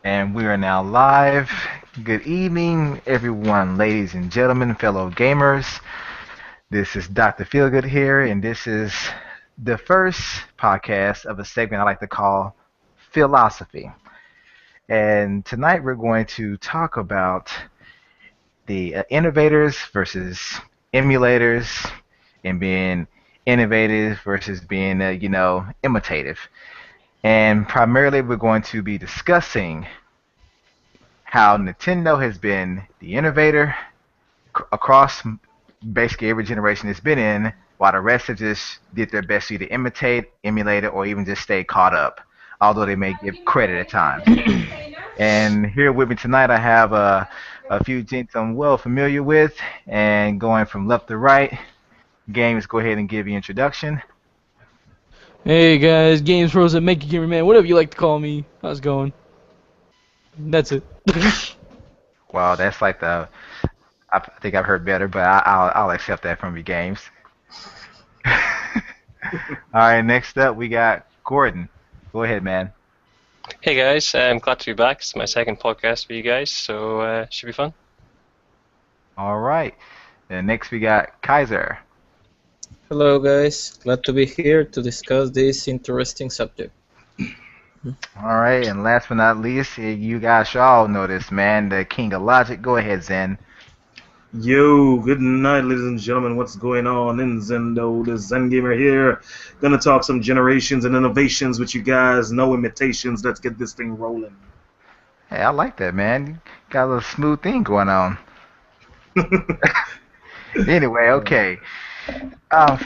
And we are now live. Good evening, everyone, ladies and gentlemen, fellow gamers. This is DrFeelGood here, and this is the first podcast of a segment I like to call Philosophy. And tonight we're going to talk about the innovators versus emulators, and being innovative versus being, imitative. And primarily, we're going to be discussing how Nintendo has been the innovator across basically every generation it's been in, while the rest have just did their best to either imitate, emulate it, or even just stay caught up, although they may give credit at times. And here with me tonight, I have a few gents I'm well familiar with, and going from left to right, Games, go ahead and give your introduction. Hey guys, Games Pros and Make a Gamer Man, whatever you like to call me. How's it going? That's it. Wow, that's like I think I've heard better, but I'll accept that from you, Games. All right, next up we got Gordon. Go ahead, man. Hey guys, I'm glad to be back. It's my second podcast for you guys, so should be fun. All right. And next we got Kaiser. Hello guys, glad to be here to discuss this interesting subject. All right, and last but not least, you guys should all know this, man, the king of logic. Go ahead, Zen. Yo, good night, ladies and gentlemen. What's going on in Zendo? The Zen Gamer here. Gonna talk some generations and innovations with you guys. No imitations. Let's get this thing rolling. Hey, I like that, man. You got a little smooth thing going on. Anyway, okay.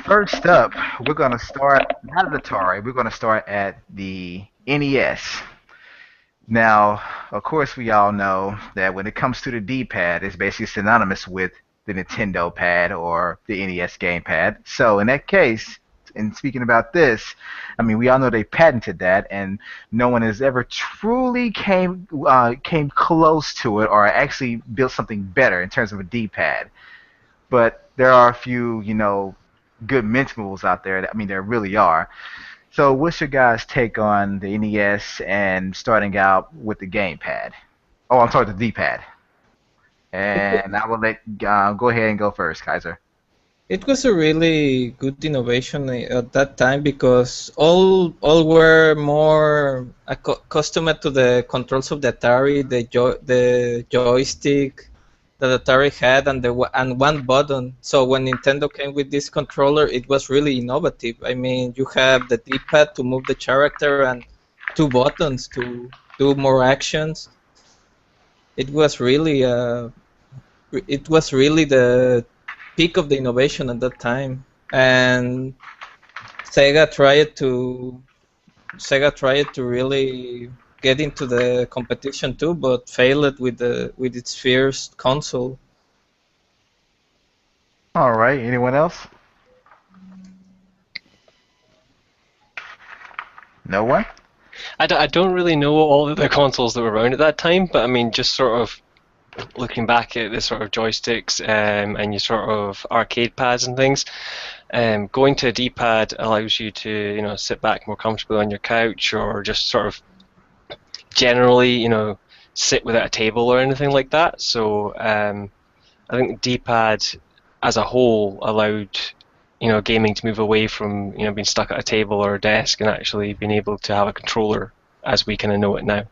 First up, we're gonna start not at Atari. We're gonna start at the NES. Now, of course, we all know that when it comes to the D-pad, it's basically synonymous with the Nintendo pad or the NES gamepad. So in that case, and speaking about this, I mean, we all know they patented that, and no one has ever truly came close to it or actually built something better in terms of a D-pad. But there are a few, good Mensch out there. I mean, there really are. So, what's your guys' take on the NES and starting out with the gamepad? Oh, I'm sorry, the D-pad. And I will let go ahead and go first, Kaiser. It was a really good innovation at that time because all were more accustomed to the controls of the Atari, the joystick that Atari had, and one button. So when Nintendo came with this controller, it was really innovative. I mean, you have the D-pad to move the character and two buttons to do more actions. It was really the peak of the innovation at that time, and Sega tried to really get into the competition too, but failed with its first console. All right. Anyone else? No one? I don't really know all the other consoles that were around at that time, but I mean, just sort of looking back at the sort of joysticks and your sort of arcade pads and things, going to a D-pad allows you to, sit back more comfortably on your couch or just sort of generally, sit without a table or anything like that. So I think D-pad as a whole allowed, gaming to move away from, being stuck at a table or a desk and actually being able to have a controller as we kind of know it now.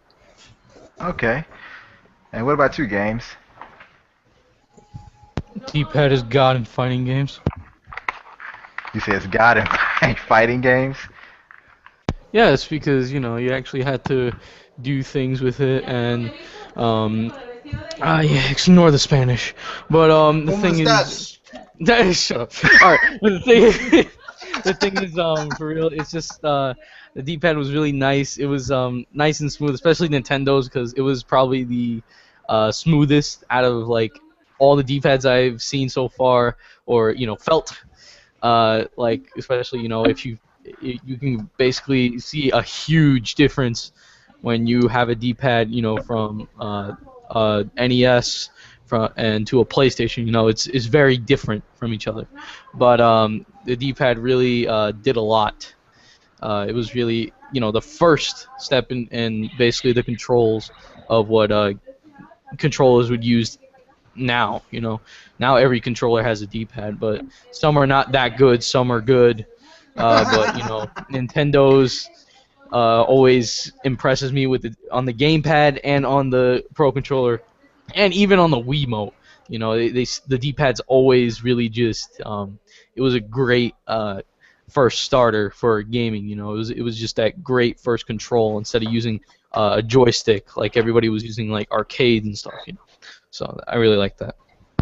Okay. And what about you, Games? D-pad is God in fighting games. You say it's God in fighting games? Yeah, it's because, you actually had to do things with it, and yeah, ignore the Spanish. But the thing is, shut up. All right, but the thing is, for real, it's just the D-pad was really nice. It was nice and smooth, especially Nintendo's, because it was probably the smoothest out of like all the D-pads I've seen so far, or felt. Like especially if you can basically see a huge difference when you have a D-pad, from NES and to a PlayStation. It's very different from each other. But the D-pad really did a lot. It was really, the first step in basically the controls of what controllers would use now. Now every controller has a D-pad, but some are not that good, some are good. But Nintendo's always impresses me on the gamepad and on the Pro Controller, and even on the Wiimote. The D-pad's always really just it was a great first starter for gaming. It was just that great first control instead of using a joystick like everybody was using like arcade and stuff. So I really like that.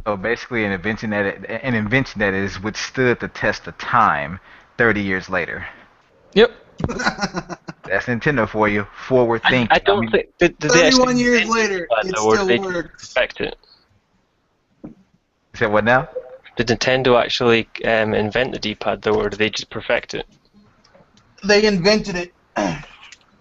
So basically, an invention that has withstood the test of time 30 years later. Yep. That's Nintendo for you. Forward thinking. I don't think. Did they 31 actually years invent later, that, it though, or still did they works. perfect it? You said what now? Did Nintendo actually invent the D-pad though, or did they just perfect it? They invented it.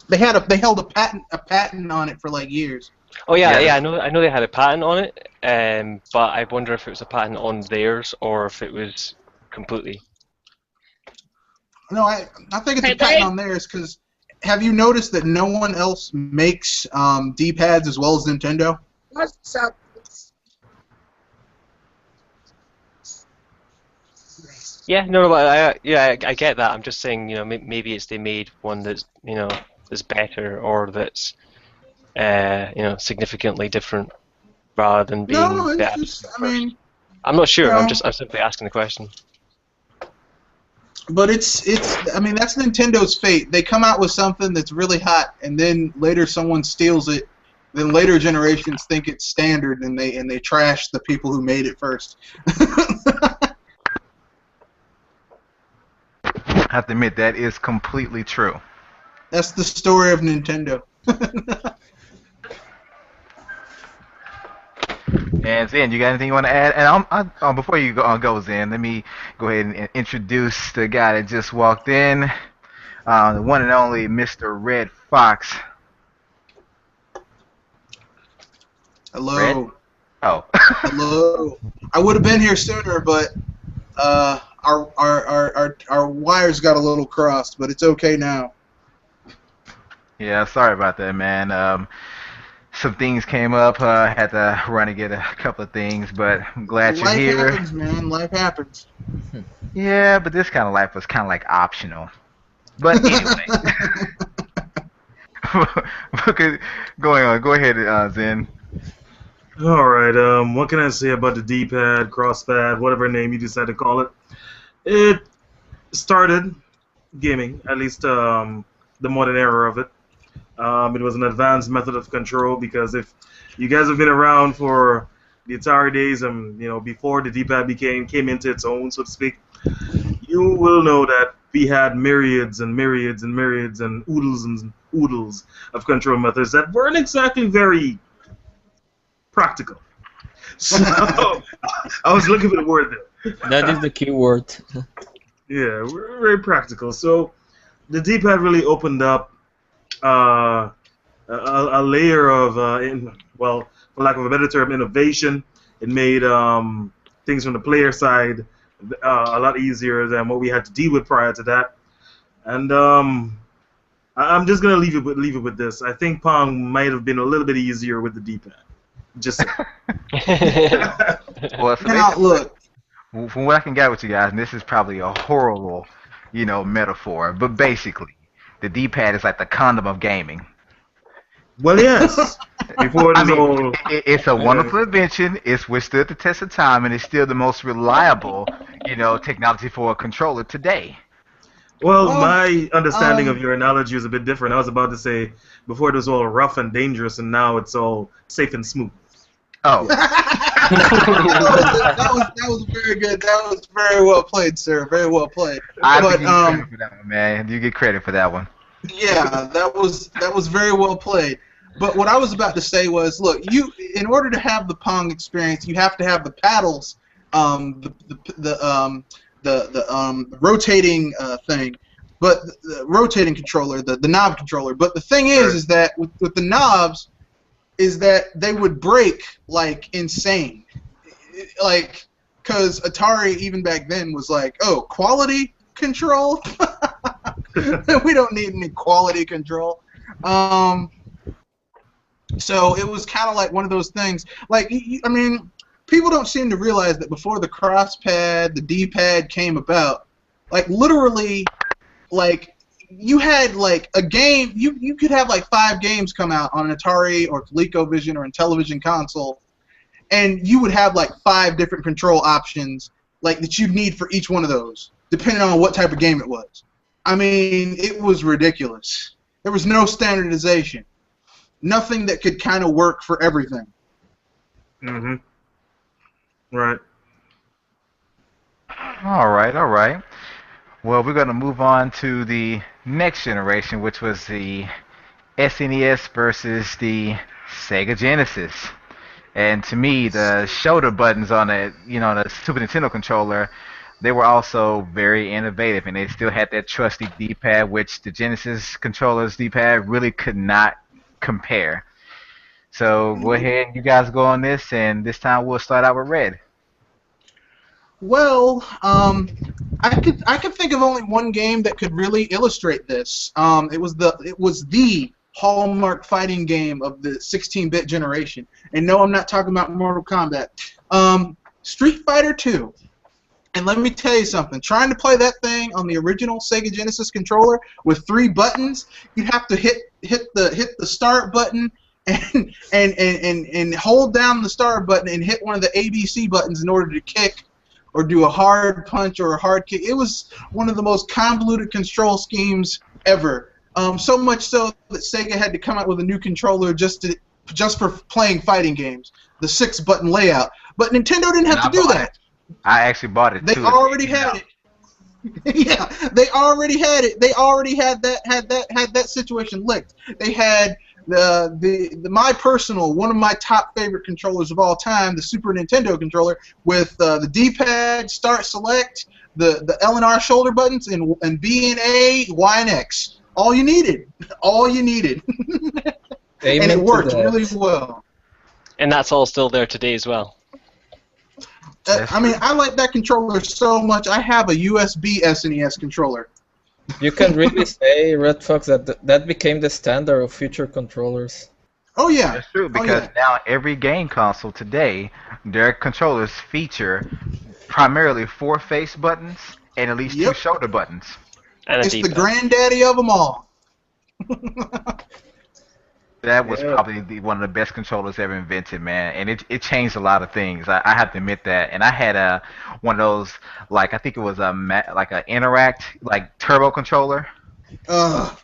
They held a patent on it for like years. Oh yeah, Yeah. I know they had a patent on it, but I wonder if it was a patent on theirs or if it was completely. No, I think it's a patent on theirs because have you noticed that no one else makes D-pads as well as Nintendo? What's up? Yeah, no, but I get that. I'm just saying, maybe it's they made one that's that's better or that's significantly different rather than being. No, it's the just, absolute I mean, first. I'm not sure. no. I'm simply asking the question. but I mean, that's Nintendo's fate. They come out with something that's really hot, and then later someone steals it. Then later generations think it's standard, and they trash the people who made it first. I have to admit that is completely true. That's the story of Nintendo. And Zen, you got anything you want to add? And before you go, Zen, let me go ahead and introduce the guy that just walked in, the one and only Mr. Red Fox. Hello. Red? Oh. Hello. I would have been here sooner, but our wires got a little crossed, but it's okay now. Yeah, sorry about that, man. Some things came up. Had to run and get a couple of things, but I'm glad you're here. Life happens, man. Life happens. Yeah, but this kind of life was kind of like optional. But anyway. Okay, going on. Go ahead, Zen. Alright, what can I say about the D-pad, crosspad, whatever name you decide to call it? It started gaming, at least the modern era of it. It was an advanced method of control because if you guys have been around for the Atari days and before the D-pad came into its own, so to speak, you will know that we had myriads and myriads and myriads and oodles of control methods that weren't exactly very practical. So I was looking for the word there. That is the key word. Yeah, we're very practical. So the D-pad really opened up a layer of, for lack of a better term, innovation. It made things from the player side a lot easier than what we had to deal with prior to that. And I'm just gonna leave it with this. I think Pong might have been a little bit easier with the D-pad. Just saying. Well, so Now, look. from what I can get with you guys, and this is probably a horrible, metaphor, but basically, the D-pad is like the condom of gaming. Well, yes. Before it was all. It's a wonderful invention. It's withstood the test of time, and it's still the most reliable, technology for a controller today. Well, my understanding of your analogy is a bit different. I was about to say before it was all rough and dangerous, and now it's all safe and smooth. Oh. that was very good. That was very well played, sir. Very well played. I give you credit for that one, man. You get credit for that one. Yeah, that was very well played. But what I was about to say was, look, in order to have the Pong experience, you have to have the paddles, the rotating thing, but the rotating controller, the knob controller. But the thing is that with the knobs, is that they would break like insane, like because Atari even back then was like, oh, quality control. We don't need any quality control. So it was kind of like one of those things. Like, I mean, people don't seem to realize that before the cross pad, the D-pad came about, like literally, like you had like a game. You could have like 5 games come out on an Atari or ColecoVision or a television console, and you would have like 5 different control options like that you'd need for each one of those, depending on what type of game it was. I mean, it was ridiculous. There was no standardization. Nothing that could kind of work for everything. Mm-hmm. Right. All right, all right. Well, we're going to move on to the next generation, which was the SNES versus the Sega Genesis. And to me, the shoulder buttons on the Super Nintendo controller, they were also very innovative, and they still had that trusty D-pad, which the Genesis controller's D-pad really could not compare. So go ahead, you guys go on this, and this time we'll start out with Red. Well, I could think of only one game that could really illustrate this. It was the hallmark fighting game of the 16-bit generation. And no, I'm not talking about Mortal Kombat. Street Fighter 2. And let me tell you something. Trying to play that thing on the original Sega Genesis controller with 3 buttons, you'd have to hit the start button and hold down the start button and hit one of the ABC buttons in order to kick or do a hard punch or a hard kick. It was one of the most convoluted control schemes ever. So much so that Sega had to come out with a new controller just for playing fighting games, the 6-button layout. But Nintendo didn't have to do that. I actually bought it too. They already had it. Yeah, they already had it. They already had that situation licked. They had my personal, one of my top favorite controllers of all time, the Super Nintendo controller with the D-pad, start, select, the L and R shoulder buttons, and B and A, Y and X. All you needed. All you needed. And it worked really well. And that's all still there today as well. I mean, I like that controller so much. I have a USB SNES controller. You can really say, Red Fox, that became the standard of future controllers. Oh yeah, that's true, because now every game console today, their controllers feature primarily 4 face buttons and at least 2 shoulder buttons. And it's the granddaddy of them all. That was probably one of the best controllers ever invented, man, and it changed a lot of things. I have to admit that. And I had one of those, like I think it was like a Interact like turbo controller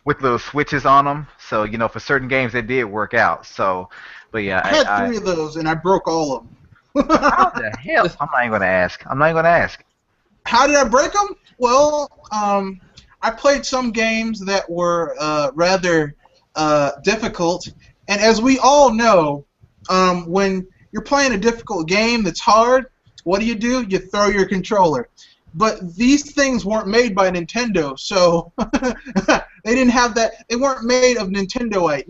with little switches on them. So for certain games it did work out. So, but yeah, I had 3 of those and I broke all of them. How the hell? I'm not even gonna ask. How did I break them? Well, I played some games that were rather difficult, and as we all know, when you're playing a difficult game that's hard, what do? You throw your controller. But these things weren't made by Nintendo, so they didn't have that. They weren't made of Nintendoite,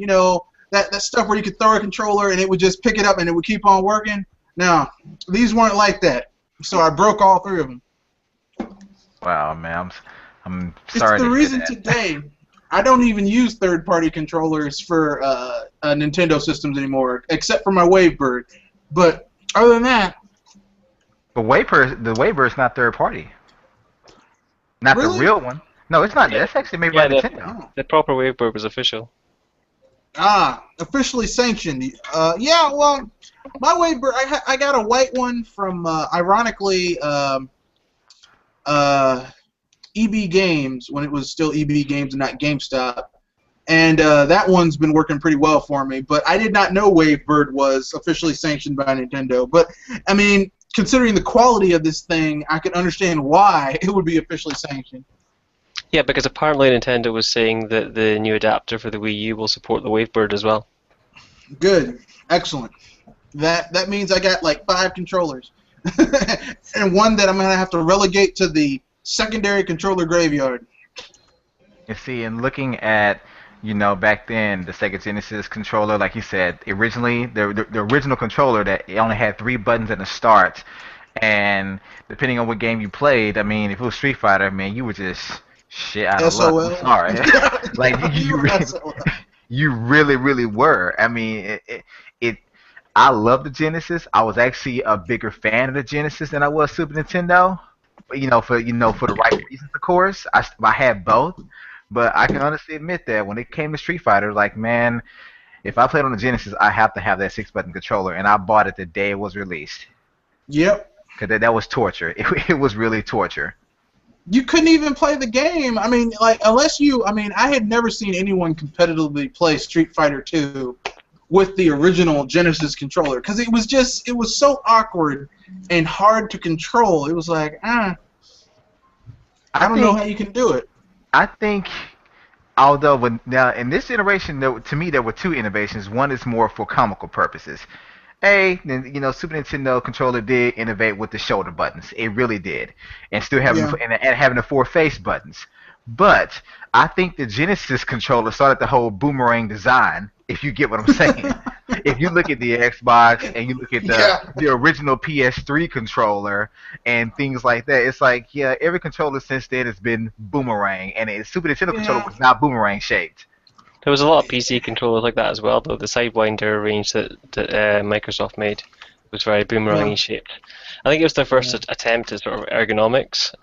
that stuff where you could throw a controller and it would just pick it up and it would keep on working. No, these weren't like that, so I broke all 3 of them. Wow, man, I'm sorry. It's the reason today I don't even use third-party controllers for Nintendo systems anymore, except for my Wavebird. But other than that, the Wavebird's not third-party. Not really? The real one. No, it's not. That's actually made by Nintendo. The proper Wavebird was official. Officially sanctioned. Yeah, well, my Wavebird, I got a white one from, ironically, EB Games, when it was still EB Games and not GameStop, and that one's been working pretty well for me. But I did not know Wavebird was officially sanctioned by Nintendo. But I mean, considering the quality of this thing, I can understand why it would be officially sanctioned. Yeah, because apparently Nintendo was saying that the new adapter for the Wii U will support the Wavebird as well. Good, excellent. That means I got like 5 controllers, and one that I'm gonna have to relegate to the secondary controller graveyard. You see, and looking at, back then, the Sega Genesis controller, like you said, originally, the original controller that it only had 3 buttons and a start, and depending on what game you played, I mean, if it was Street Fighter, man, you were just shit out of luck. I'm SOL. sorry. Like You were SOL. you really, really were. I mean, it. I love the Genesis. I was actually a bigger fan of the Genesis than I was Super Nintendo. For the right reasons, of course. I had both, but I can honestly admit that when it came to Street Fighter, like man, if I played on the Genesis, I have to have that 6-button controller, and I bought it the day it was released. Yep. Cause that was torture. It was really torture. You couldn't even play the game. I mean, like unless you. I mean, I had never seen anyone competitively play Street Fighter 2 with the original Genesis controller because it was so awkward and hard to control. It was like, I don't know how you can do it. I think, although now in this generation, to me there were two innovations. One is more for comical purposes. Super Nintendo controller did innovate with the shoulder buttons. It really did, and still having and having the 4 face buttons. But I think the Genesis controller started the whole boomerang design. If you get what I'm saying. If you look at the Xbox and you look at the original PS3 controller and things like that, it's like every controller since then has been boomerang, and a Super Nintendo controller was not boomerang shaped. There was a lot of PC controllers like that as well, though. The Sidewinder range that Microsoft made was very boomerang shaped. I think it was their first attempt at sort of ergonomics,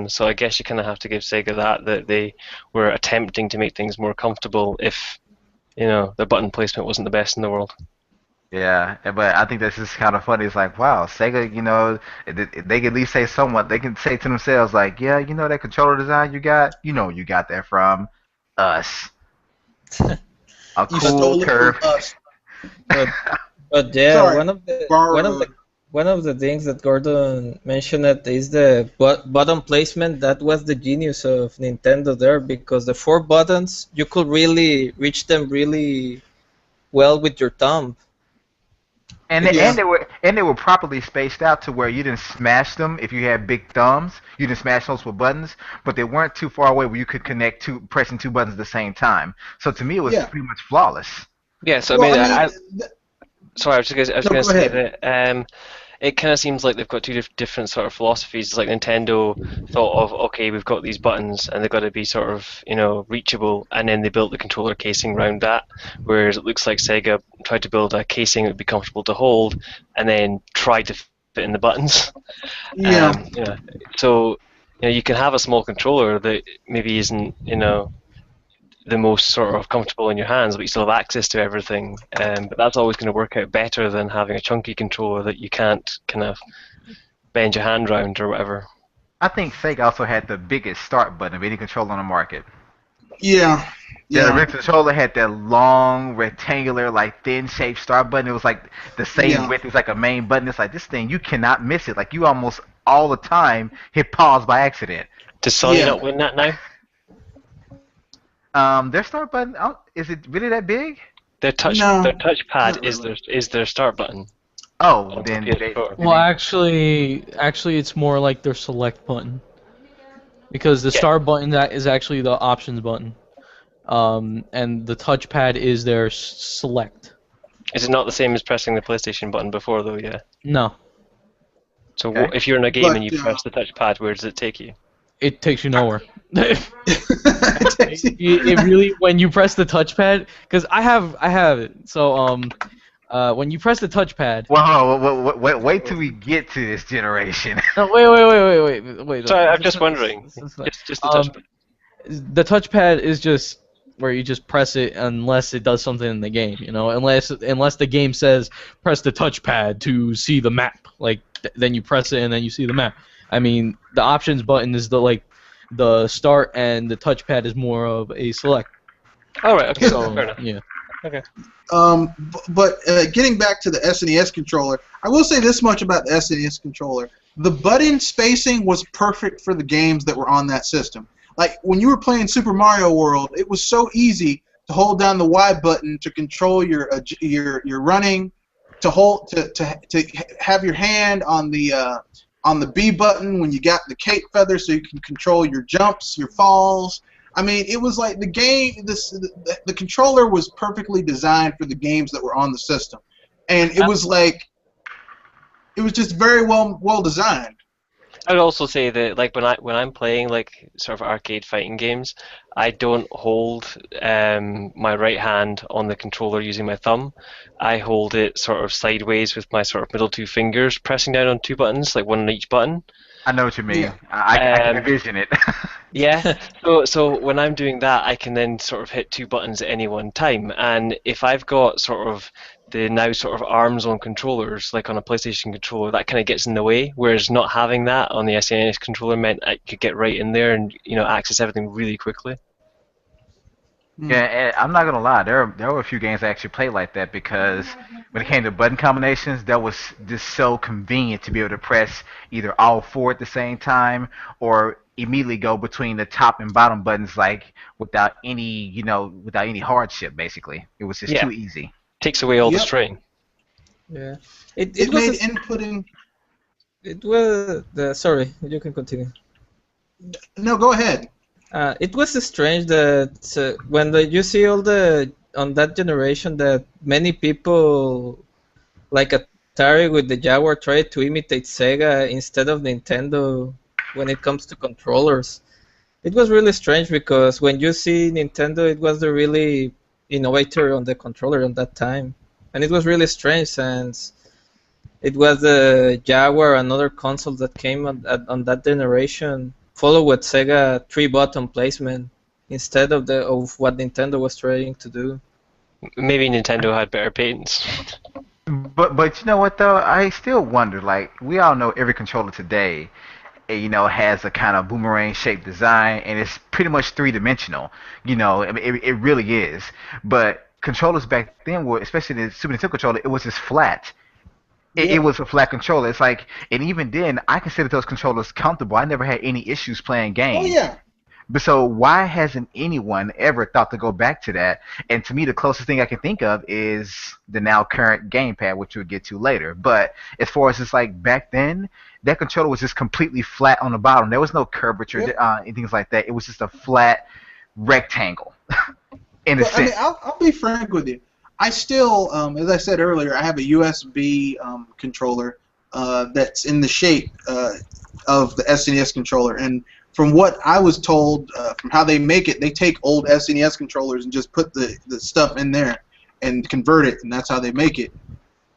so I guess you kind of have to give Sega that they were attempting to make things more comfortable if, the button placement wasn't the best in the world. Yeah, but I think that's just kind of funny. It's like, wow, Sega, they can at least say somewhat. They can say to themselves, like, yeah, that controller design you got, you got that from us. A You cool stole it curve. from us. But yeah, Sorry, one of the things that Gordon mentioned is the button placement. That was the genius of Nintendo there, because the 4 buttons you could really reach them really well with your thumb. And they were properly spaced out to where you didn't smash them if you had big thumbs. You didn't smash those with buttons, but they weren't too far away where you could connect pressing 2 buttons at the same time. So to me, it was pretty much flawless. Yeah, so sorry, I was going to say that it kind of seems like they've got two different sort of philosophies. It's like Nintendo thought of, okay, we've got these buttons and they've got to be sort of, reachable, and then they built the controller casing around that, whereas it looks like Sega tried to build a casing that would be comfortable to hold and then tried to fit in the buttons. So, you can have a small controller that maybe isn't, the most sort of comfortable in your hands, but you still have access to everything. But that's always going to work out better than having a chunky controller that you can't kind of bend your hand around or whatever. I think Sega also had the biggest start button of any controller on the market. Yeah. The original controller had that long, rectangular, like thin-shaped start button. It was like the same width as like a main button. It's like this thing, you cannot miss it. Like you almost all the time hit pause by accident. Does Sony not win that now? Their start button, is it really that big? Their touchpad is their start button. Oh, then Well, actually, it's more like their select button, because the start button that is actually the options button, and the touchpad is their select. Is it not the same as pressing the PlayStation button before, though? Yeah. No. So if you're in a game and you press the touchpad, where does it take you? It takes you nowhere. It really, when you press the touchpad, because I have it. So when you press the touchpad. Wow, wait till we get to this generation. No, wait. Sorry, I'm just wondering. Just the touchpad. The touchpad is just where you just press it unless it does something in the game. Unless the game says press the touchpad to see the map. Like then you press it and then you see the map. I mean, the options button is the start, and the touchpad is more of a select. All right. Okay. So, fair enough. Yeah. Okay. But getting back to the SNES controller, I will say this much about the SNES controller: the button spacing was perfect for the games that were on that system. Like when you were playing Super Mario World, it was so easy to hold down the Y button to control your running, to have your hand on the B button when you got the cape feather, so you can control your jumps, your falls. I mean, it was like the game. The controller was perfectly designed for the games that were on the system, and it was just very well designed. I would also say that like when I'm playing like sort of arcade fighting games, I don't hold my right hand on the controller using my thumb. I hold it sort of sideways with my sort of middle two fingers, pressing down on two buttons, like one on each button. I know what you Yeah. mean. I can Um, envision it. Yeah, so when I'm doing that, I can then sort of hit two buttons at any one time. And if I've got sort of the now sort of arms on controllers, like on a PlayStation controller, that kind of gets in the way. Whereas not having that on the SNES controller meant I could get right in there and access everything really quickly. Hmm. Yeah, and I'm not gonna lie. There were a few games I actually played like that because when it came to button combinations, that was just so convenient to be able to press either all four at the same time or immediately go between the top and bottom buttons like without any hardship. Basically, it was just Yeah, too easy. takes away all the Yep. strain. Yeah. It It was made a, inputting. it was the sorry, you can continue. No, go ahead. It was strange that you see all the on that generation that many people like Atari with the Jaguar tried to imitate Sega instead of Nintendo when it comes to controllers. It was really strange because when you see Nintendo, it was the really innovator on the controller on that time, and it was really strange since it was the Jaguar and other consoles that came on that generation followed with Sega three-button placement instead of what Nintendo was trying to do. Maybe Nintendo had better patents. But you know what though? I still wonder. Like we all know, every controller today, has a kind of boomerang shaped design, and it's pretty much three dimensional. I mean, it really is. But controllers back then were, especially the Super Nintendo controller, it was just flat. It Yep. was a flat controller. It's like, and even then, I considered those controllers comfortable. I never had any issues playing Oh games. yeah. But so why hasn't anyone ever thought to go back to that? And to me, the closest thing I can think of is the now current gamepad, which we'll get to later. But as far as it's like back then, that controller was just completely flat on the bottom. There was no curvature Yep. and things like that. It was just a flat rectangle in a But I mean, sense. I'll be frank with you. I still, as I said earlier, I have a USB controller that's in the shape of the SNES controller, and from what I was told, from how they make it, they take old SNES controllers and just put the stuff in there and convert it, and that's how they make it.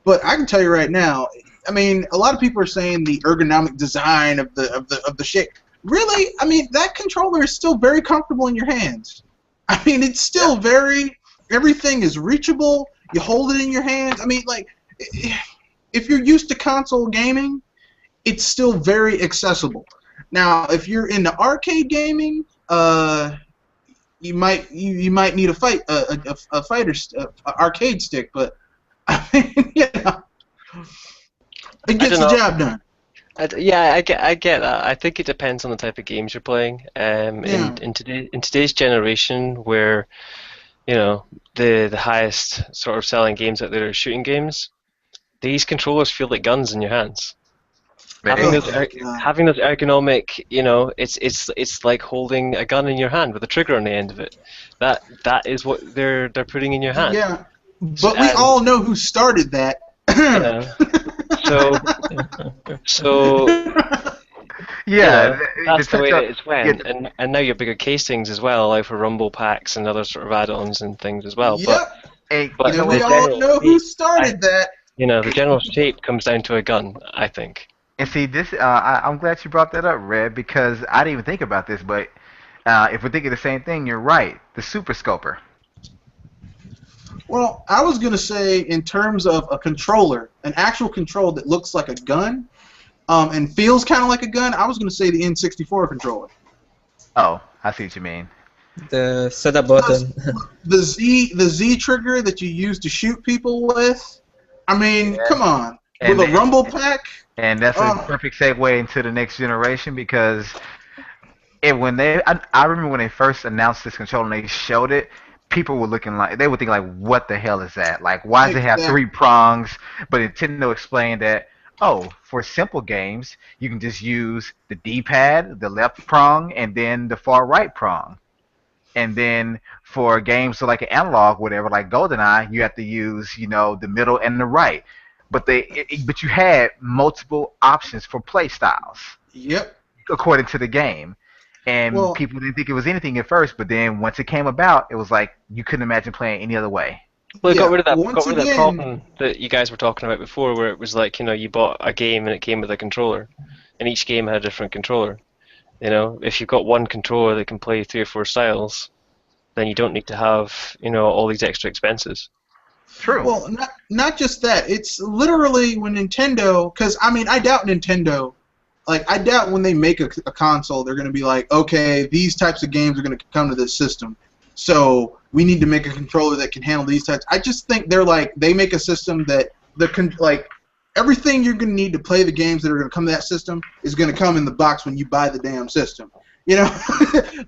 But I can tell you right now, I mean, a lot of people are saying the ergonomic design of the shape. Really, I mean, that controller is still very comfortable in your hands. I mean, it's still very. Everything is reachable. You hold it in your hands. I mean, like, if you're used to console gaming, it's still very accessible. Now, if you're into arcade gaming, you might need a arcade stick, but I mean, it I gets don't the know. job done. Yeah, I get that. I think it depends on the type of games you're playing. Yeah. In today's generation, where the highest sort of selling games out there are shooting games, these controllers feel like guns in your hands. Having Man, those Oh God. having those ergonomic, it's like holding a gun in your hand with a trigger on the end of it. That is what they're putting in your hand. Yeah, So, but we and all know who started that. you know, so so yeah, the that's the way that touch-up. it's Yeah, went, and now your bigger casings as well allow for rumble packs and other sort of add-ons and things as well. But Yep, you but know and we the what? all general know who shape, started that. the general shape comes down to a gun, I think. And see, I'm glad you brought that up, Red, because I didn't even think about this. But if we're thinking the same thing, you're right. The Super Scoper. Well, I was gonna say in terms of a controller, an actual controller that looks like a gun, and feels kind of like a gun. I was gonna say the N64 controller. Oh, I see what you mean. The set a Because button. the Z trigger that you use to shoot people with. I mean, Yeah. come on, And with a rumble pack. and that's a Oh, perfect segue into the next generation because I remember when they first announced this controller and they showed it, people were looking like they were thinking like, what the hell is that? Like, why does it have exactly. three prongs? But Nintendo explained that, oh, for simple games, you can just use the D-pad, the left prong, and then the far right prong. And then for games so like an analog, whatever, like GoldenEye, you have to use, the middle and the right. but you had multiple options for play styles Yep. according to the game. And Well, people didn't think it was anything at first, but then once it came about, it was like you couldn't imagine playing any other way. Well, it yeah. got Once rid of that again, problem that you guys were talking about before, where it was like, you bought a game and it came with a controller, and each game had a different controller. If you've got one controller that can play 3 or 4 styles, then you don't need to have, all these extra expenses. True. well, not just that. It's literally when Nintendo, because I mean, I doubt Nintendo. Like, I doubt when they make a console, they're going to be like, okay, these types of games are going to come to this system, so we need to make a controller that can handle these types. I just think they make a system that everything you're going to need to play the games that are going to come to that system is going to come in the box when you buy the damn system.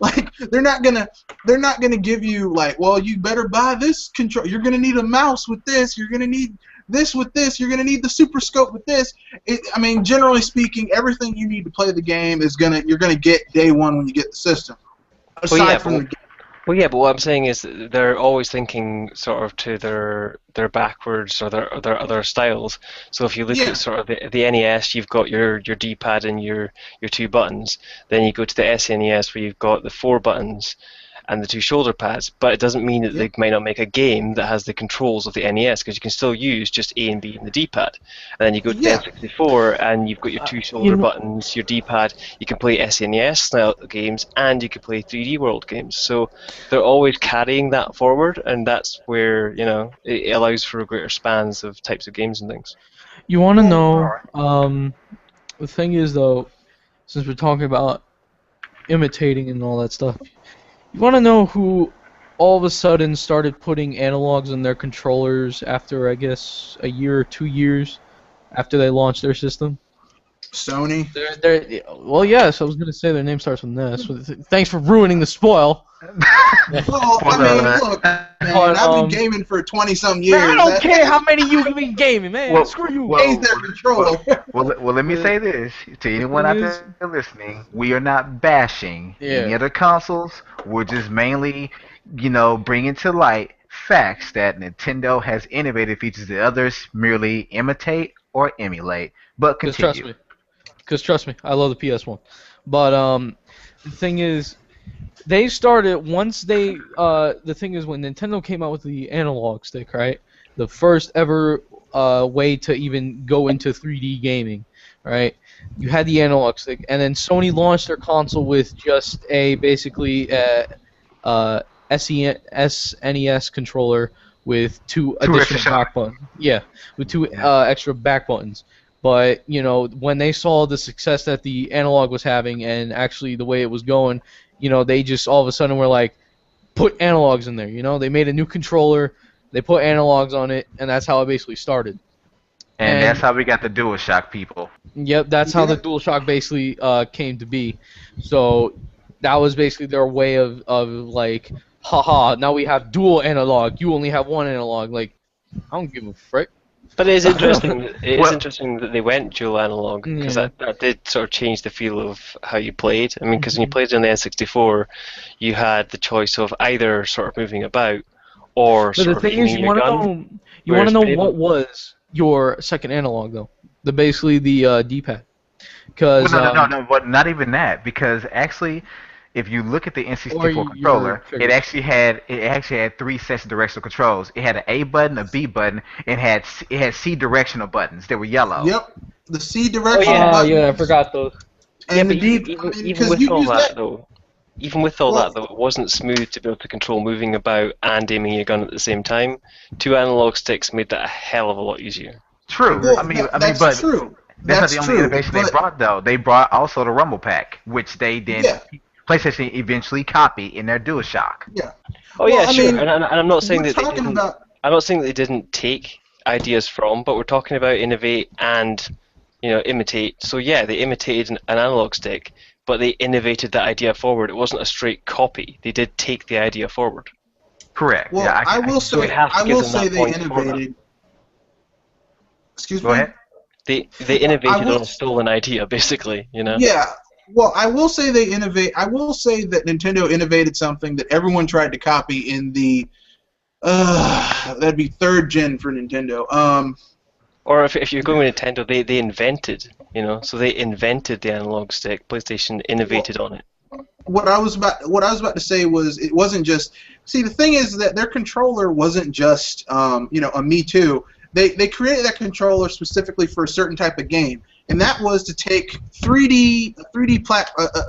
Like they're not gonna give you like, well, you better buy this control. You're gonna need a mouse with this. You're gonna need this with this. You're gonna need the Super Scope with this. I mean, generally speaking, everything you need to play the game you're gonna get day one when you get the system. Aside from the Well, yeah, but what I'm saying is that they're always thinking sort of to their backwards or their other styles. So if you look at sort of the NES, you've got your D-pad and your 2 buttons. Then you go to the SNES where you've got the 4 buttons and the 2 shoulder pads. But it doesn't mean that they might not make a game that has the controls of the NES, because you can still use just A and B in the D-pad. And then you go to the N64 and you've got your 2 shoulder buttons, your D-pad. You can play SNES style games and you can play 3D World games. So they're always carrying that forward, and that's where it allows for greater spans of types of games and things. You want to know? The thing is, though, since we're talking about imitating and all that stuff, you want to know who all of a sudden started putting analogs in their controllers after, I guess, a year or 2 years after they launched their system? Sony. Well, yes, I was going to say their name starts with an S. Thanks for ruining the spoil. Well, I mean, look, man, I've been gaming for 20-some years. Man, I don't care how many you've been gaming, man. Screw you. Their controller. Well, let me say this to anyone out there listening: we are not bashing any other consoles. We're just mainly, bringing to light facts that Nintendo has innovative features that others merely imitate or emulate. But continue. Because trust me, I love the PS1. But the thing is, they started once they. The thing is, when Nintendo came out with the analog stick, right? The first ever way to even go into 3D gaming, right? You had the analog stick, and then Sony launched their console with just basically SNES controller with 2 additional back buttons. Yeah, with 2 extra back buttons. But when they saw the success that the analog was having and actually the way it was going, they just all of a sudden were like, put analogs in there. They made a new controller, they put analogs on it, and that's how it basically started. And that's how we got the DualShock, people. Yep, that's how the DualShock basically came to be. So that was basically their way of like, haha, now we have dual analog. You only have one analog. Like, I don't give a frick. But it is interesting. It is interesting that they went dual analog, because that did sort of change the feel of how you played. I mean, because when you played on the N64, you had the choice of either sort of moving about or but sort the thing of is, aiming your gun. You want to know what was your second analog though? Basically the D-pad. Because no, but not even that. Because actually, if you look at the N64 controller, it actually had 3 sets of directional controls. It had an A button, a B button, and it had C directional buttons. They were yellow. Yep, the C directional buttons. Yeah, I forgot those. And the D, even with all that though, it wasn't smooth to be able to control moving about and aiming your gun at the same time. 2 analog sticks made that a hell of a lot easier. True. Well, that's true. That's not the only innovation they brought, though. They brought also the Rumble Pack, which they then PlayStation eventually copied in their DualShock. Yeah. Oh yeah, sure. And I'm not saying that I'm not saying that they didn't take ideas from, but we're talking about innovate and imitate. So yeah, they imitated an analog stick, but they innovated that idea forward. It wasn't a straight copy. They did take the idea forward. Correct. Well, yeah, I will say they innovated. Excuse me. Go ahead. They innovated on a stolen idea, basically. Yeah. Well, I will say they innovate. I will say that Nintendo innovated something that everyone tried to copy in the that'd be 3rd gen for Nintendo. Or if you're going with Nintendo, they invented, so they invented the analog stick. PlayStation innovated on it. What I was about to say was it wasn't just. See, the thing is that their controller wasn't just a Me Too. They created that controller specifically for a certain type of game, and that was to take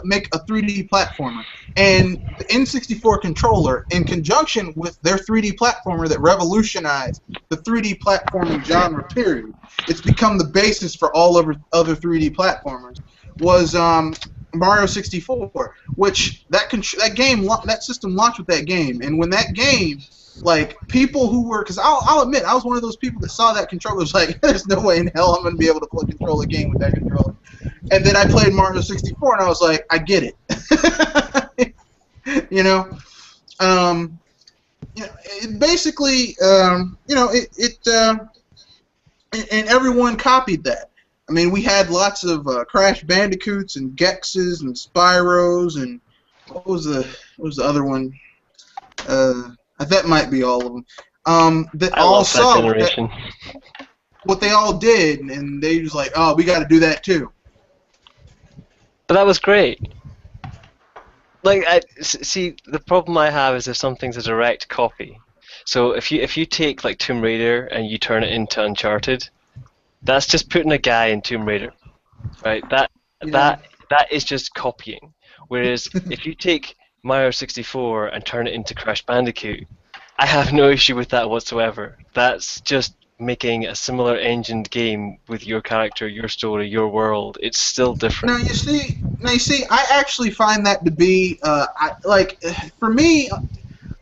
make a 3D platformer. And the N64 controller, in conjunction with their 3D platformer that revolutionized the 3D platforming genre, period, it's become the basis for all other 3D platformers, was Mario 64, which that system launched with that game. And when that game, like, people who were, because I'll admit, I was one of those people that saw that controller, was like, there's no way in hell I'm going to be able to control a game with that controller. And then I played Mario 64, and I was like, I get it. It basically, and everyone copied that. I mean, we had lots of Crash Bandicoots and Gexes and Spyros, and what was the other one? That might be all of them. That I all love that saw generation. what they all did, and they was like, oh, we got to do that too. But that was great. Like, see, the problem I have is if something's a direct copy. So if you take like Tomb Raider and you turn it into Uncharted, that's just putting a guy in Tomb Raider, right? That is just copying. Whereas if you take Mario 64 and turn it into Crash Bandicoot, I have no issue with that whatsoever. That's just making a similar engined game with your character, your story, your world. It's still different. Now you see, I actually find that to be for me,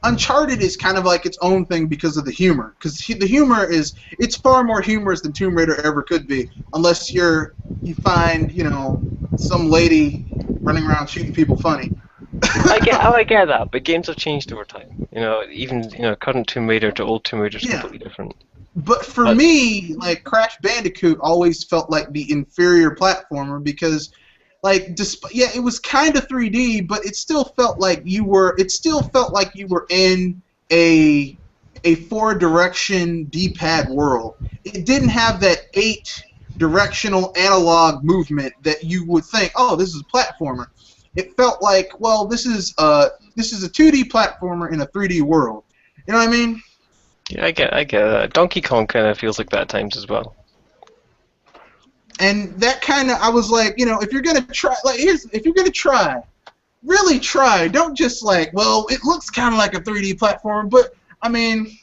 Uncharted is kind of like its own thing because of the humor. Because the humor it's far more humorous than Tomb Raider ever could be, unless you find some lady running around shooting people funny. I get that, but games have changed over time. Even current Tomb Raider to old Tomb Raider is completely different. But for me, like, Crash Bandicoot always felt like the inferior platformer because, like, it was kind of 3D, but it still felt like you were in a 4-direction D-pad world. It didn't have that 8-directional analog movement that you would think, oh, this is a platformer. It felt like, well, this is a 2D platformer in a 3D world. You know what I mean? Yeah, I get that. Donkey Kong kind of feels like that at times as well. And that kind of, I was like, if you're gonna try, really try. Don't just like, well, it looks kind of like a 3D platform, but I mean,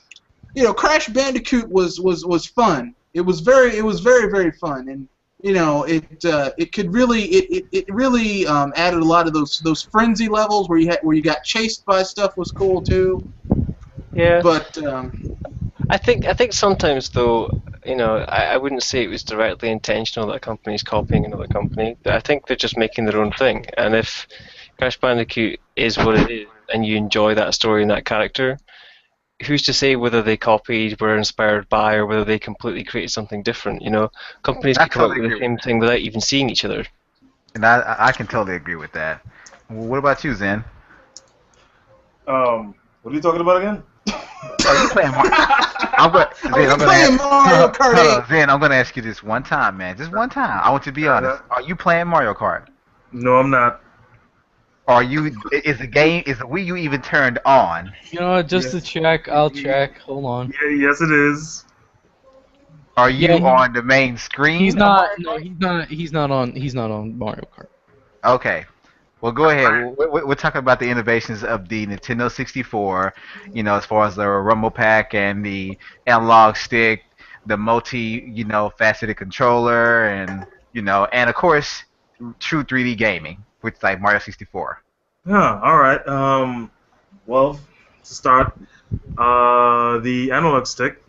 Crash Bandicoot was fun. It was very, very fun, and it could really, it really added a lot of those frenzy levels where you got chased by stuff was cool too. Yeah. But I think sometimes though, I wouldn't say it was directly intentional that a company is copying another company. I think they're just making their own thing. And if Crash Bandicoot is what it is, and you enjoy that story and that character, who's to say whether they copied, were inspired by, or whether they completely created something different? Companies can come up with the same thing without even seeing each other. And I can totally agree with that. What about you, Zen? What are you talking about again? Are you playing Mario? Mario Kart 8. Zen, I'm gonna ask you this one time, man. Just one time. I want you to be honest. Are you playing Mario Kart? No, I'm not. Are you? Is the Wii U even turned on? Just to check, I'll check. Hold on. Yeah, yes, it is. Are you on the main screen? He's not. No, he's not on. He's not on Mario Kart. Okay. Well, go ahead. We're talking about the innovations of the Nintendo 64, as far as the Rumble Pack and the analog stick, the faceted controller, and of course, true 3D gaming, which is like Mario 64. Yeah. All right. Well, to start, the analog stick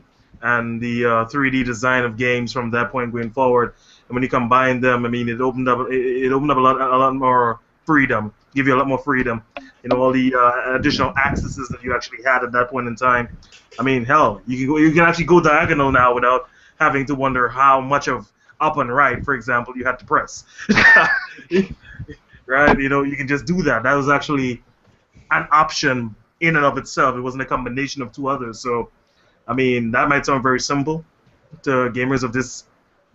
and the 3D design of games from that point going forward, and when you combine them, I mean, it opened up a lot more freedom, give you a lot more freedom. All the additional accesses that you actually had at that point in time. I mean, hell, you can actually go diagonal now without having to wonder how much of up and right, for example, you had to press. Right? You can just do that. That was actually an option in and of itself. It wasn't a combination of two others. So, I mean, that might sound very simple, to gamers of this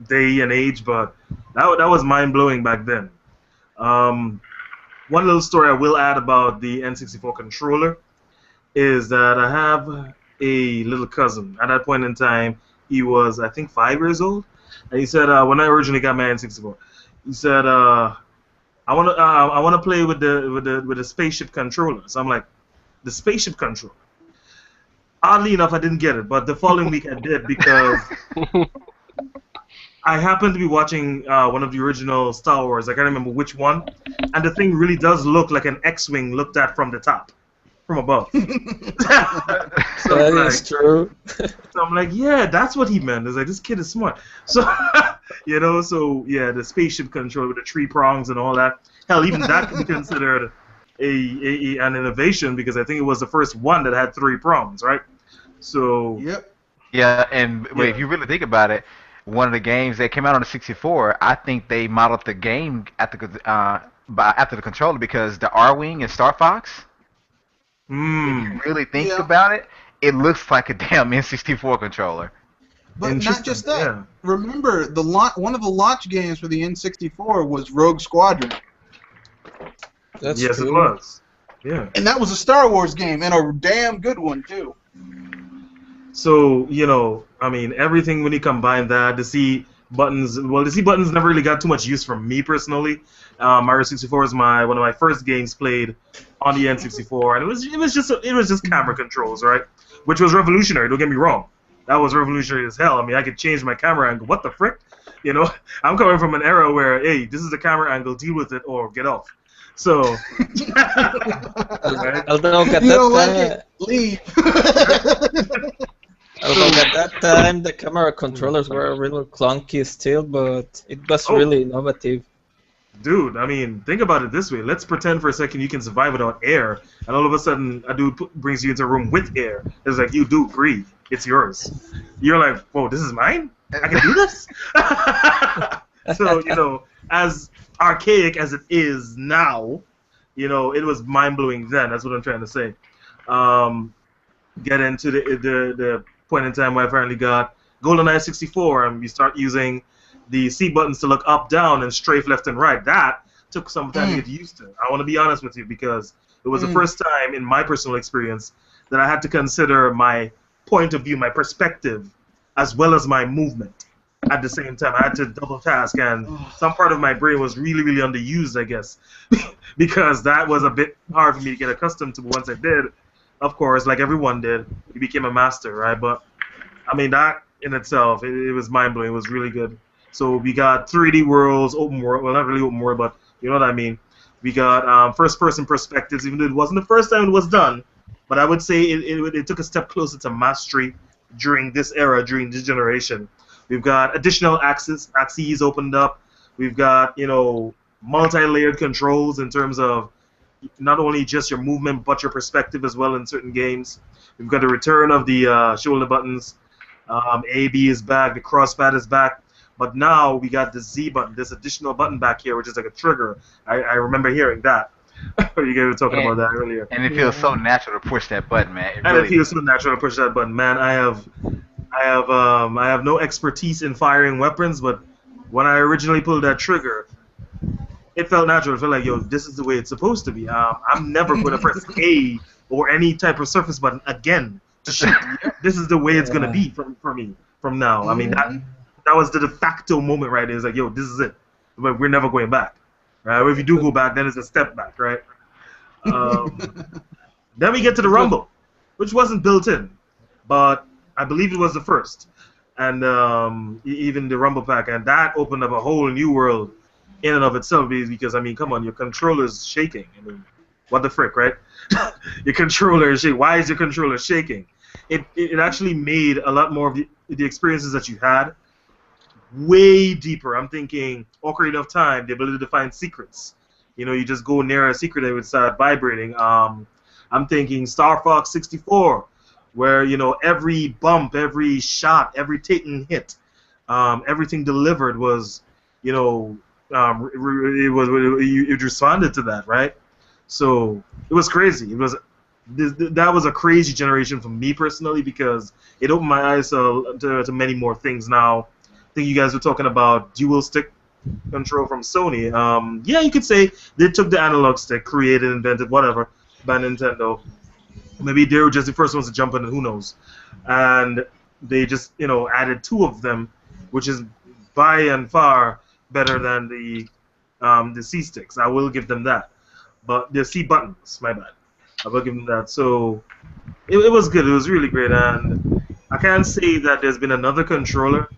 day and age, but that was mind blowing back then. Um, One little story I will add about the N64 controller is that I have a little cousin. At that point in time, he was, I think, 5 years old, and he said when I originally got my N64, he said I want to play with the spaceship controller. So I'm like, the spaceship controller. Oddly enough, I didn't get it, but the following week I did because I happened to be watching one of the original Star Wars. I can't remember which one, and the thing really does look like an X-wing looked at from the top, from above. So That is true. So I'm like, yeah, that's what he meant. It's like, this kid is smart. So, so yeah, the spaceship controller with the 3 prongs and all that. Hell, even that can be considered an innovation because I think it was the first one that had 3 prongs, right? So. Yep. Yeah, and if you really think about it, one of the games that came out on the 64, I think they modeled the game after the controller because the R-Wing and Star Fox. If you really think about it, it looks like a damn N64 controller. But not just that. Yeah. Remember, one of the launch games for the N64 was Rogue Squadron. That's Yes, true. it was. Yeah. And that was a Star Wars game, and a damn good one, too. So, I mean, everything when you combine that, the C buttons never really got too much use from me personally. Mario 64 was one of my first games played on the N64, and it was just camera controls, right? Which was revolutionary. Don't get me wrong, that was revolutionary as hell. I mean, I could change my camera angle. What the frick? I'm coming from an era where, hey, this is the camera angle, deal with it or get off. So, Although at You don't like that it? Leave. at that time the camera controllers were a little clunky still, but it was really innovative. dude, I mean, think about it this way. Let's pretend for a second you can survive without air, and all of a sudden a dude brings you into a room with air. It's like, you do breathe. It's yours. You're like, whoa, this is mine? I can do this? So, as archaic as it is now, it was mind-blowing then. That's what I'm trying to say. Get into the point in time where I finally got GoldenEye 64, and we start using the C buttons to look up, down, and strafe left and right. That took some time to get used to. I want to be honest with you because it was the first time in my personal experience that I had to consider my point of view, my perspective, as well as my movement at the same time. I had to double task, and some part of my brain was really, really underused, I guess, because that was a bit hard for me to get accustomed to. But once I did, of course, like everyone did, you became a master, right? But I mean, that in itself, it was mind-blowing. It was really good. So we got 3D worlds, open world. Well, not really open world, but you know what I mean. We got first-person perspectives, even though it wasn't the first time it was done. But I would say it took a step closer to mastery during this era, during this generation. We've got additional axes opened up. We've got, multi-layered controls in terms of not only just your movement, but your perspective as well in certain games. We've got the return of the shoulder buttons. A, B is back. The crosspad is back. But now we got the Z button, this additional button back here, which is like a trigger. I remember hearing that. You guys were talking about that earlier. And it feels so natural to push that button, man. It feels so natural to push that button, man. I have no expertise in firing weapons, but when I originally pulled that trigger, it felt natural. It felt like, yo, this is the way it's supposed to be. I'm never going to press A or any type of surface button again to shoot. This is the way it's going to be for me from now. I mean, that was the de facto moment, right? It was like, yo, this is it. But we're never going back. Right? Or if you do go back, then it's a step back, right? Then we get to the Rumble, which wasn't built in, but I believe it was the first. And even the Rumble Pack, and that opened up a whole new world in and of itself, because, I mean, come on, your controller's shaking. I mean, what the frick, right? Your controller is shaking. Why is your controller shaking? It actually made a lot more of the experiences that you had way deeper. I'm thinking Ocarina of Time, the ability to find secrets. You just go near a secret and it would start vibrating. I'm thinking Star Fox 64, where every bump, every shot, every taken hit, everything delivered was, it responded to that, right? So it was crazy. It was that was a crazy generation for me personally because it opened my eyes to many more things. Now, I think you guys were talking about dual stick control from Sony. Yeah, you could say they took the analog stick, created, invented, whatever, by Nintendo. Maybe they were just the first ones to jump in, who knows? And they just, added two of them, which is by and far better than the C sticks. I will give them that. But the C buttons, my bad. I will give them that. So it was good. It was really great, and I can't say that there's been another controller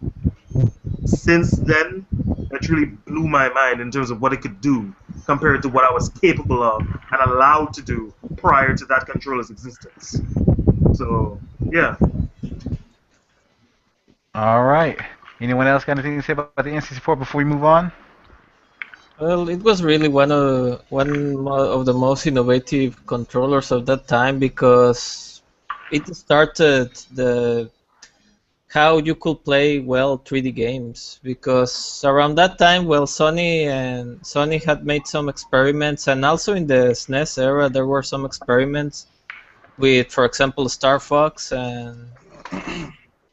since then that really blew my mind in terms of what it could do compared to what I was capable of and allowed to do prior to that controller's existence. So, yeah. All right. Anyone else got anything to say about the N64 before we move on? Well, it was really one of the most innovative controllers of that time because it started the how you could play well 3D games. Because around that time, well, Sony had made some experiments, and also in the SNES era, there were some experiments with, for example, Star Fox and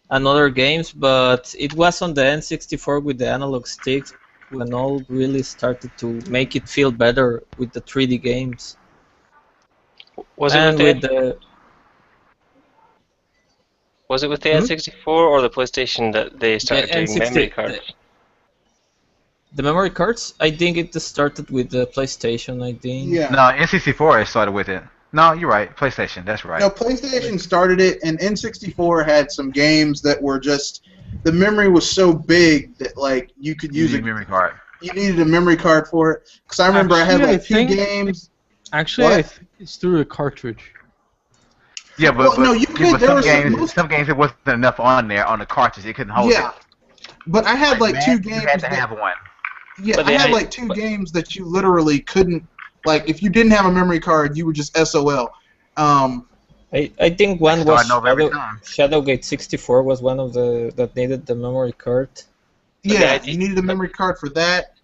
other games. But it was on the N64 with the analog sticks when all really started to make it feel better with the 3D games. Was it with the N64 or the PlayStation that they started doing memory cards? The memory cards? I think it started with the PlayStation, I think. Yeah. No, N64 started with it. No, you're right. PlayStation, that's right. No, PlayStation started it, and N64 had some games that were just... The memory was so big that, like, you could use a memory card. You needed a memory card for it. Because I remember I had, like, two games... Actually, I think it's through a cartridge. Yeah, but no, you could. There some games it wasn't enough on there on the cartridge. It couldn't hold it. Yeah, but I had like two games. You had to have one. Yeah, I had like two games that you literally couldn't. Like, if you didn't have a memory card, you were just SOL. I think one was Shadowgate 64 was one of the that needed the memory card. Yeah, you needed a memory card for that.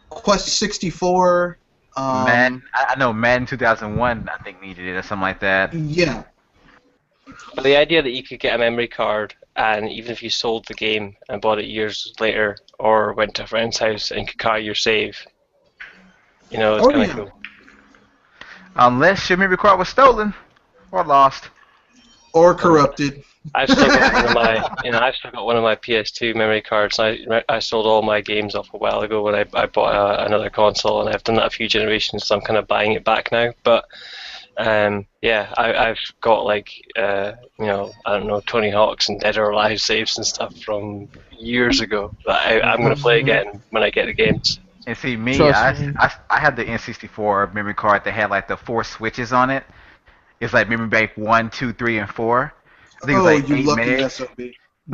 Quest 64. I know Madden 2001 I think needed it or something like that. Yeah. But the idea that you could get a memory card and even if you sold the game and bought it years later or went to a friend's house and could carry your save, it's kind of cool. Unless your memory card was stolen or lost. Or corrupted. I've still got one of my PS2 memory cards. I sold all my games off a while ago when I bought another console, and I've done that a few generations, so I'm kind of buying it back now. But I've got like I don't know, Tony Hawk's and Dead or Alive saves and stuff from years ago that I'm gonna play again when I get the games. And see, I had the N64 memory card that had like the 4 switches on it. It's like memory bank 1, 2, 3, and 4. I think it's like 8 meg. SOB.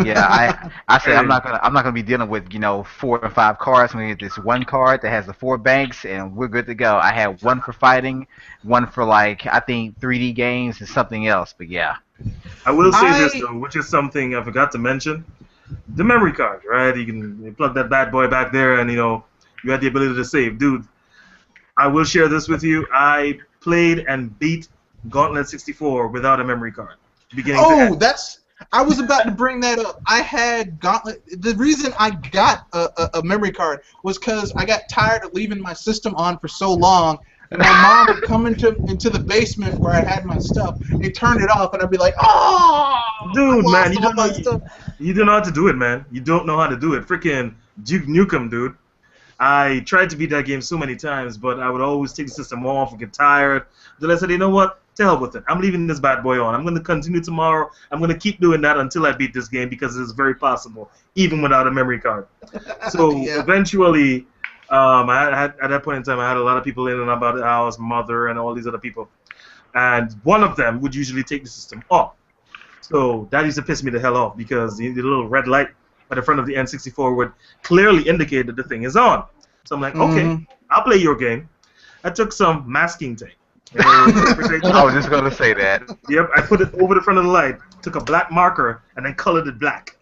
Yeah, I said I'm not gonna be dealing with 4 and 5 cards. I'm gonna get this one card that has the 4 banks, and we're good to go. I had one for fighting, one for like I think 3D games and something else. But yeah, I will say this though, which is something I forgot to mention: the memory card. Right, you can plug that bad boy back there, and you had the ability to save, dude. I will share this with you. I played and beat Gauntlet 64 without a memory card. I was about to bring that up. I had Gauntlet. The reason I got a memory card was because I got tired of leaving my system on for so long, and my mom would come into the basement where I had my stuff and turn it off, and I'd be like, "Oh, dude, man, you don't know how to do it, man. You don't know how to do it. Freaking Duke Nukem, dude. I tried to beat that game so many times, but I would always take the system off and get tired. Then I said, you know what? To hell with it. I'm leaving this bad boy on. I'm going to continue tomorrow. I'm going to keep doing that until I beat this game because it's very possible, even without a memory card. So eventually, at that point in time, I had a lot of people in and about the house, mother, and all these other people. And one of them would usually take the system off. So that used to piss me the hell off because the little red light at the front of the N64 would clearly indicate that the thing is on. So I'm like, okay, I'll play your game. I took some masking tape. I was just going to say that. Yep, I put it over the front of the light, took a black marker, and then colored it black.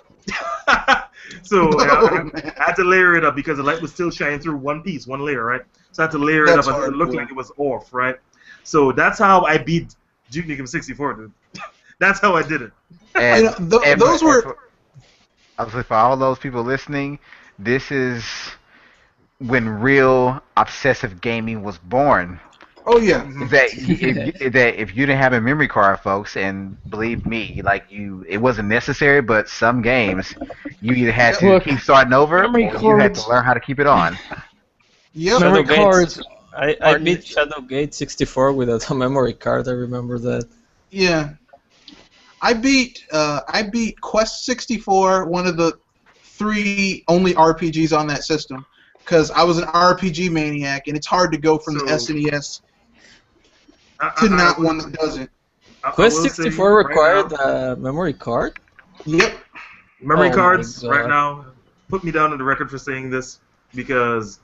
So I had to layer it up because the light was still shining through one layer, right? So I had to layer it up and it looked like it was off, right? So that's how I beat Duke Nukem 64, dude. That's how I did it. And, those were. I was like, for all those people listening, this is when real obsessive gaming was born. Oh yeah. That if you didn't have a memory card, folks, and believe me, it wasn't necessary, but some games you either had to keep starting over, or you had to learn how to keep it on. Yep. Memory cards. I beat Shadowgate 64 without a memory card. I remember that. Yeah. I beat Quest 64, one of the 3 only RPGs on that system, because I was an RPG maniac, and it's hard to go from the SNES to not one that doesn't. Quest 64 required a memory card? Yep. Memory cards right now. Put me down on the record for saying this because,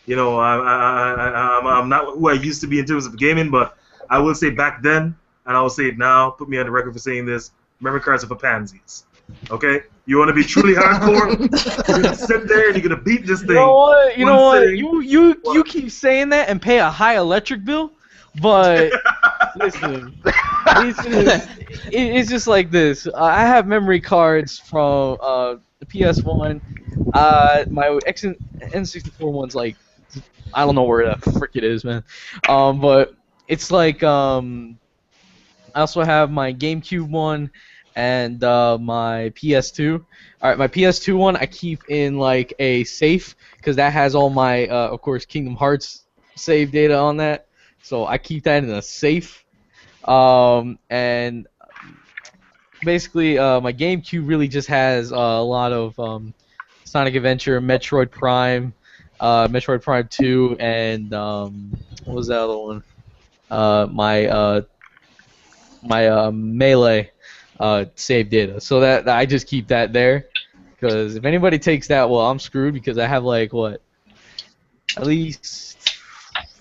I'm not who I used to be in terms of gaming, but I will say back then, and I will say it now. Put me on the record for saying this. Memory cards are for pansies. Okay? You want to be truly hardcore? You're gonna sit there and you're gonna beat this thing. You know what? You keep saying that and pay a high electric bill, but listen, it's just like this. I have memory cards from the PS1. My N64 one's like, I don't know where the frick it is, man. But it's like I also have my GameCube one and my PS2. All right, my PS2 one I keep in like a safe because that has all my, of course, Kingdom Hearts save data on that. So I keep that in a safe. And basically, my GameCube really just has a lot of Sonic Adventure, Metroid Prime 2, and what was that other one? My Melee save data. So that I just keep that there, because if anybody takes that, well, I'm screwed because I have like what, at least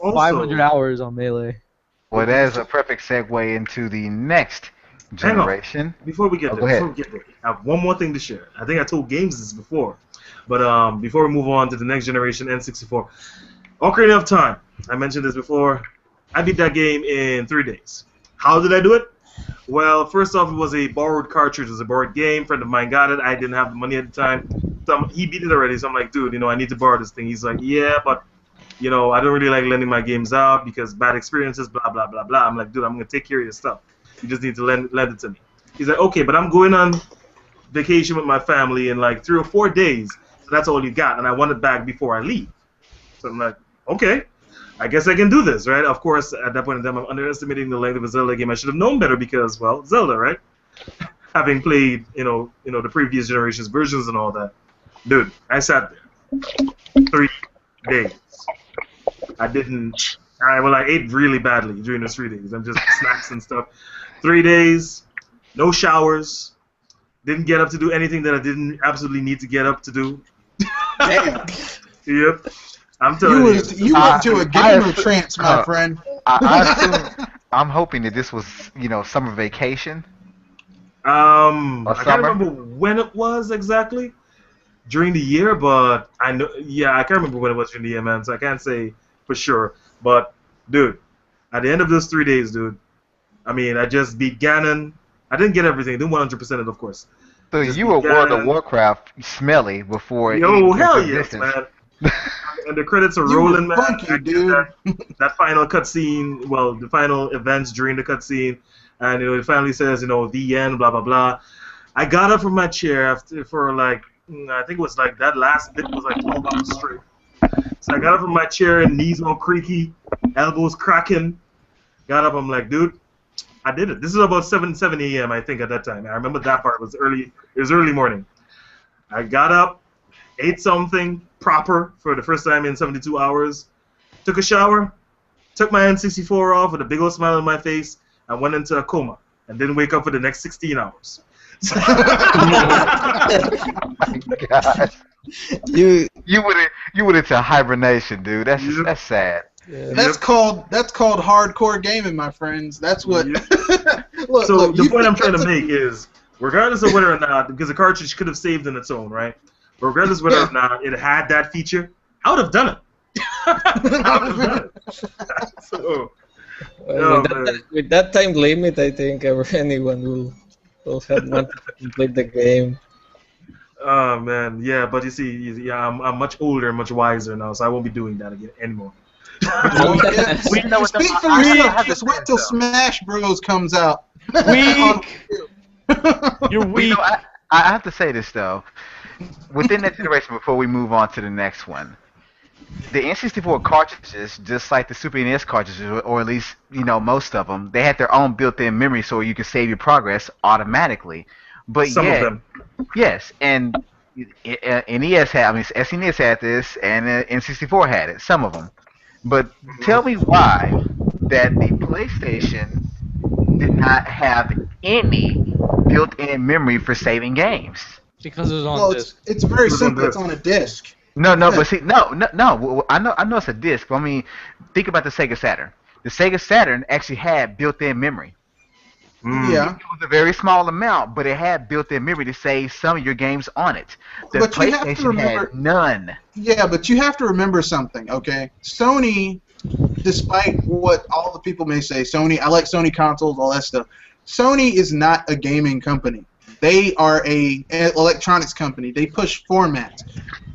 500 hours on Melee. Well, that is a perfect segue into the next generation. Hang on. Before we get there, I have one more thing to share. I think I told Games this before, but before we move on to the next generation, N64, Ocarina of Time. I mentioned this before. I beat that game in 3 days. How did I do it? Well, first off, it was a borrowed cartridge. It was a borrowed game. A friend of mine got it. I didn't have the money at the time. So he beat it already. So I'm like, dude, I need to borrow this thing. He's like, yeah, but, I don't really like lending my games out because bad experiences, blah, blah, blah, blah. I'm like, dude, I'm going to take care of your stuff. You just need to lend it to me. He's like, okay, but I'm going on vacation with my family in like 3 or 4 days. So that's all you got. And I want it back before I leave. So I'm like, okay. I guess I can do this, right? Of course, at that point in time, I'm underestimating the length of a Zelda game. I should have known better because, well, Zelda, right? Having played, the previous generation's versions and all that. Dude, I sat there 3 days. I ate really badly during those 3 days. I'm just snacks and stuff. 3 days, no showers, didn't get up to do anything that I didn't absolutely need to get up to do. Damn. Yep. I'm telling you. You went to a gamer trance, my friend. I'm hoping that this was, summer vacation. I can't remember when it was exactly during the year, but I can't remember when it was during the year, man. So I can't say for sure. But dude, at the end of those 3 days, dude, I just beat Ganon. I didn't get everything. I didn't 100% it, of course. So you were World of Warcraft smelly before. Yo, hell yes, man. And the credits are rolling, man. Funky, dude. That final cutscene, well, the final events during the cutscene, and it finally says, the end, blah blah blah. I got up from my chair I think it was like that last bit was like 12 hours straight. So I got up from my chair and knees all creaky, elbows cracking. Got up, I'm like, dude, I did it. This is about 7 a.m. I think at that time. I remember that part was early. It was early morning. I got up, ate something proper for the first time in 72 hours, took a shower, took my N64 off with a big old smile on my face, and went into a coma and didn't wake up for the next 16 hours. God. You went into hibernation, dude. That's sad. Yeah. That's called hardcore gaming, my friends. That's what. Look, the point I'm trying to make is, regardless of whether or not, because the cartridge could have saved in its own, right? But regardless of whether or not it had that feature, I would have done it. I would have done it. So, Oh, With that time limit, I think anyone will have wanted to complete the game. oh man, yeah, but you see, yeah, I'm much older, much wiser now, so I won't be doing that again anymore. Well, yeah, We know what the speak for I still yourself. have to Just say wait it, till though. Smash Bros comes out. Weak. You're We weak. know, I have to say this though. Within that generation, before we move on to the next one, the N64 cartridges, just like the Super NES cartridges, or at least most of them, they had their own built-in memory, so you could save your progress automatically. But Some of yet, them. yes, and NES had, I mean, SNES had this, and N64 had it. Some of them. But tell me why that the PlayStation did not have any built-in memory for saving games. Because it was on Well, disc. it's very It was on simple. It's this. on a disc. No, no, but see, no, no, no. I know it's a disc. But I mean, think about the Sega Saturn. The Sega Saturn actually had built-in memory. Yeah, It was a very small amount, but it had built-in memory to save some of your games on it. The but you have to PlayStation remember. had none. Yeah, but you have to remember something, okay? Sony, despite what all the people may say, Sony, I like Sony consoles, all that stuff. Sony is not a gaming company. They are an electronics company. They push formats.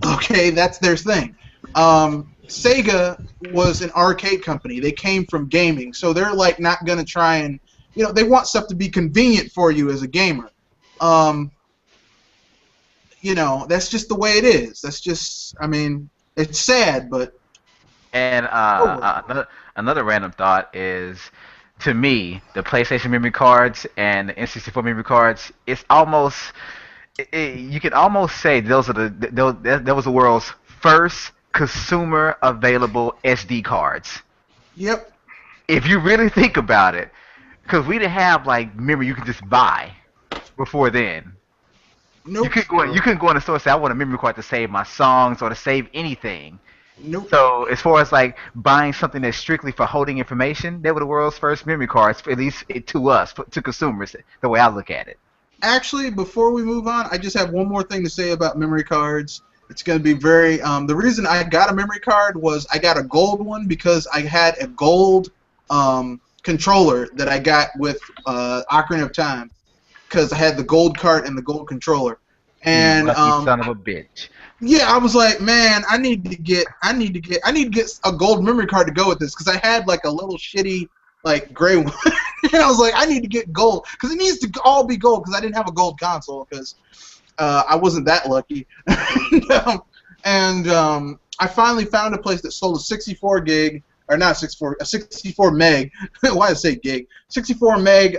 Okay, that's their thing. Sega was an arcade company. They came from gaming, so they're like not gonna try and they want stuff to be convenient for you as a gamer. That's just the way it is. That's just, I mean, it's sad, but And another random thought is, to me, the PlayStation memory cards and the N64 memory cards, it's almost, you can almost say those are that was the world's first consumer available SD cards. yep. If you really think about it, because we didn't have like memory you could just buy before then. Nope. You couldn't go in the store and say I want a memory card to save my songs or to save anything. Nope. So as far as like buying something that's strictly for holding information, they were the world's first memory cards, at least to us, to consumers, the way I look at it. Actually, before we move on, I just have one more thing to say about memory cards. It's going to be very. The reason I got a memory card was I got a gold one because I had a gold controller that I got with Ocarina of Time because I had the gold cart and the gold controller. And Lucky son of a bitch. yeah, I was like, man, I need to get a gold memory card to go with this because I had like a little shitty like gray one, and I was like, I need to get gold because it needs to all be gold because I didn't have a gold console because I wasn't that lucky, and I finally found a place that sold a 64 gig or not 64, a 64 meg. Why did I say gig? 64 meg